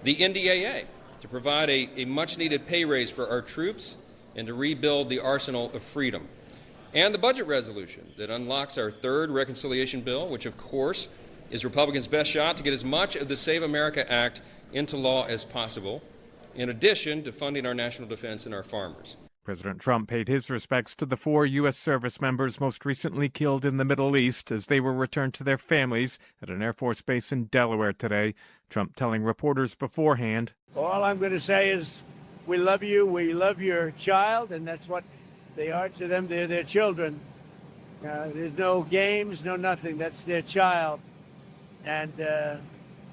the NDAA to provide a much-needed pay raise for our troops and to rebuild the arsenal of freedom, and the budget resolution that unlocks our 3rd reconciliation bill, which, of course, is Republicans' best shot to get as much of the Save America Act into law as possible, in addition to funding our national defense and our farmers. President Trump paid his respects to the 4 U.S. service members most recently killed in the Middle East as they were returned to their families at an Air Force base in Delaware today. Trump telling reporters beforehand, all I'm going to say is we love you, we love your child, and that's what they are to them. They're their children. There's no games, no nothing. That's their child. And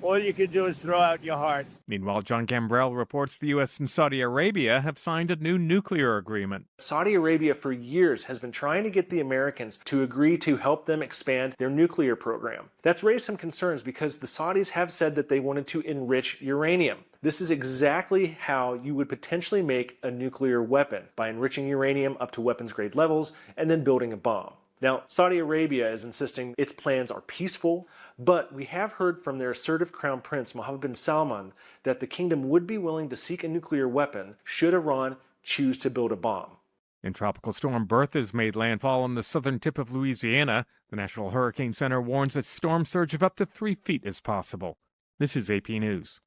all you can do is throw out your heart. Meanwhile, John Gambrell reports the U.S. and Saudi Arabia have signed a new nuclear agreement. Saudi Arabia for years has been trying to get the Americans to agree to help them expand their nuclear program. That's raised some concerns because the Saudis have said that they wanted to enrich uranium. This is exactly how you would potentially make a nuclear weapon, by enriching uranium up to weapons-grade levels and then building a bomb. Now, Saudi Arabia is insisting its plans are peaceful, but we have heard from their assertive crown prince, Mohammed bin Salman, that the kingdom would be willing to seek a nuclear weapon should Iran choose to build a bomb. And Tropical Storm Bertha's made landfall on the southern tip of Louisiana. The National Hurricane Center warns that storm surge of up to 3 feet is possible. This is AP News.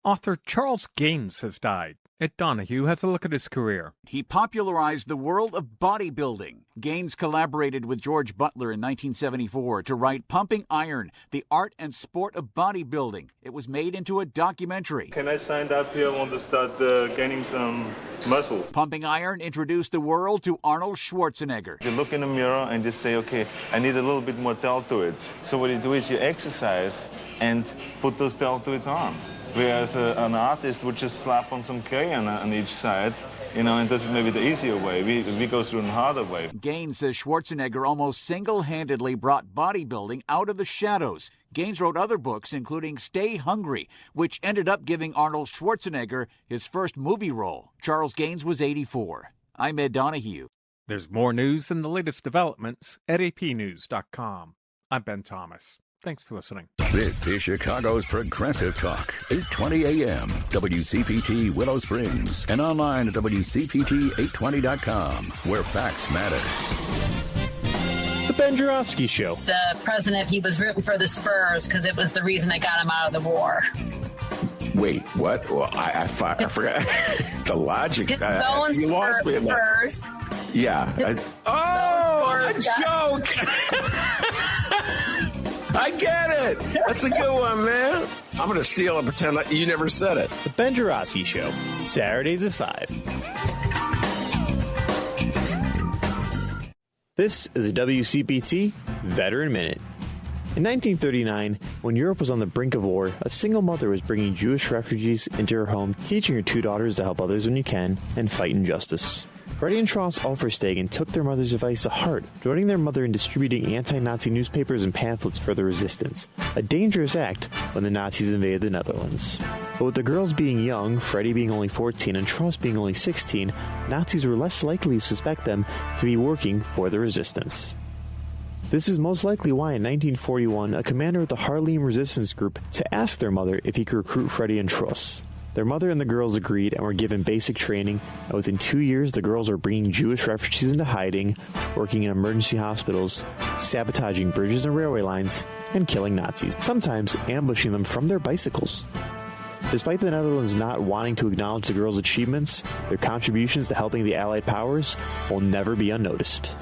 Author Charles Gaines has died. Ed Donahue has a look at his career. He popularized the world of bodybuilding. Gaines collaborated with George Butler in 1974 to write Pumping Iron, the art and sport of bodybuilding. It was made into a documentary. Can I sign up here? I want to start gaining some muscles. Pumping Iron introduced the world to Arnold Schwarzenegger. You look in the mirror and just say, okay, I need a little bit more deltoids. So what you do is you exercise and put those deltoids on. Whereas an artist would just slap on some clay on each side, and does it maybe the easier way. We go through the harder way. Gaines says Schwarzenegger almost single-handedly brought bodybuilding out of the shadows. Gaines wrote other books, including Stay Hungry, which ended up giving Arnold Schwarzenegger his first movie role. Charles Gaines was 84. I'm Ed Donahue. There's more news and the latest developments at apnews.com. I'm Ben Thomas. Thanks for listening. This is Chicago's Progressive Talk, 820 AM, WCPT Willow Springs, and online at WCPT820.com, where facts matter. The Ben Joravsky Show. The president, he was rooting for the Spurs because it was the reason they got him out of the war. Wait, what? Well, I forgot the logic. You lost me. Spurs. Yeah. A joke. I get it. That's a good one, man. I'm going to steal and pretend like you never said it. The Ben Joravsky Show, Saturdays at 5. This is a WCPT Veteran Minute. In 1939, when Europe was on the brink of war, a single mother was bringing Jewish refugees into her home, teaching her 2 daughters to help others when you can and fight injustice. Freddie and Tross Offerstegen took their mother's advice to heart, joining their mother in distributing anti-Nazi newspapers and pamphlets for the resistance, a dangerous act when the Nazis invaded the Netherlands. But with the girls being young, Freddie being only 14 and Tross being only 16, Nazis were less likely to suspect them to be working for the resistance. This is most likely why in 1941, a commander of the Haarlem Resistance Group to ask their mother if he could recruit Freddie and Tross. Their mother and the girls agreed and were given basic training, and within 2 years the girls were bringing Jewish refugees into hiding, working in emergency hospitals, sabotaging bridges and railway lines, and killing Nazis, sometimes ambushing them from their bicycles. Despite the Netherlands not wanting to acknowledge the girls' achievements, their contributions to helping the Allied powers will never be unnoticed.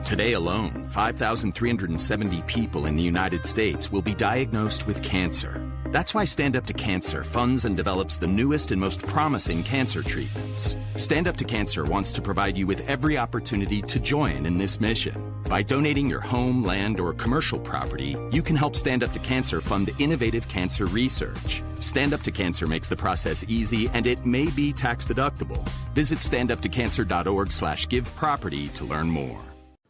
Today alone, 5,370 people in the United States will be diagnosed with cancer. That's why Stand Up to Cancer funds and develops the newest and most promising cancer treatments. Stand Up to Cancer wants to provide you with every opportunity to join in this mission. By donating your home, land, or commercial property, you can help Stand Up to Cancer fund innovative cancer research. Stand Up to Cancer makes the process easy, and it may be tax deductible. Visit standuptocancer.org/giveproperty to learn more.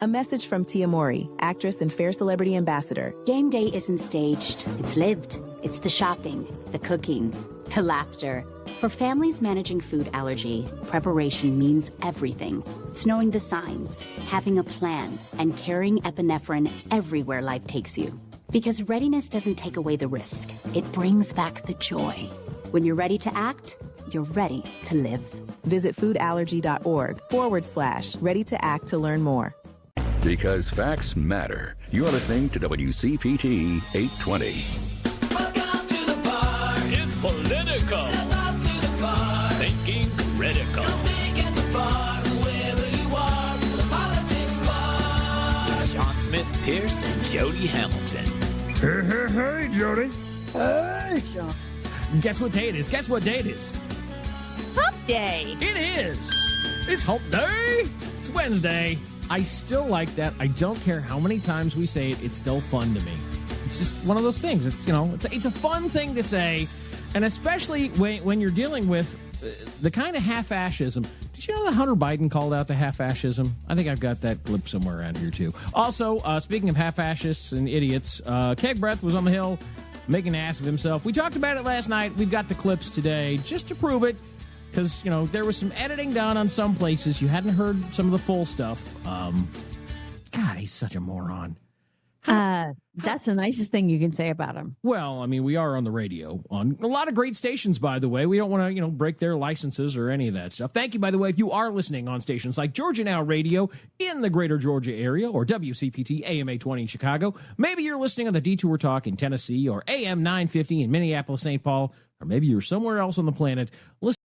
A message from Tia Mori, actress and Fair Celebrity Ambassador. Game day isn't staged, it's lived. It's the shopping, the cooking, the laughter. For families managing food allergy, preparation means everything. It's knowing the signs, having a plan, and carrying epinephrine everywhere life takes you. Because readiness doesn't take away the risk, it brings back the joy. When you're ready to act, you're ready to live. Visit foodallergy.org/ready to act to learn more. Because facts matter. You're listening to WCPT 820. Welcome to the bar. It's political. Step up to the bar. Thinking critical. Come think at the bar, whoever you are, the politics bar. With Sean Smith, Pierce, and Jody Hamilton. Hey, Jody. Hey, Sean. Guess what day it is? Guess what day it is? Hump day. It is. It's hump day. It's Wednesday. I still like that. I don't care how many times we say it. It's still fun to me. It's just one of those things. It's a fun thing to say, and especially when you're dealing with the kind of half-fascism. Did you know that Hunter Biden called out the half-fascism? I think I've got that clip somewhere around here, too. Also, speaking of half-fascists and idiots, Keg Breath was on the Hill making an ass of himself. We talked about it last night. We've got the clips today just to prove it, because, there was some editing done on some places. You hadn't heard some of the full stuff. God, he's such a moron. That's the nicest thing you can say about him. Well, I mean, we are on the radio on a lot of great stations, by the way. We don't want to, break their licenses or any of that stuff. Thank you, by the way, if you are listening on stations like Georgia Now Radio in the greater Georgia area, or WCPT AM 820 in Chicago. Maybe you're listening on the Detour Talk in Tennessee, or AM 950 in Minneapolis, St. Paul, or maybe you're somewhere else on the planet. Listen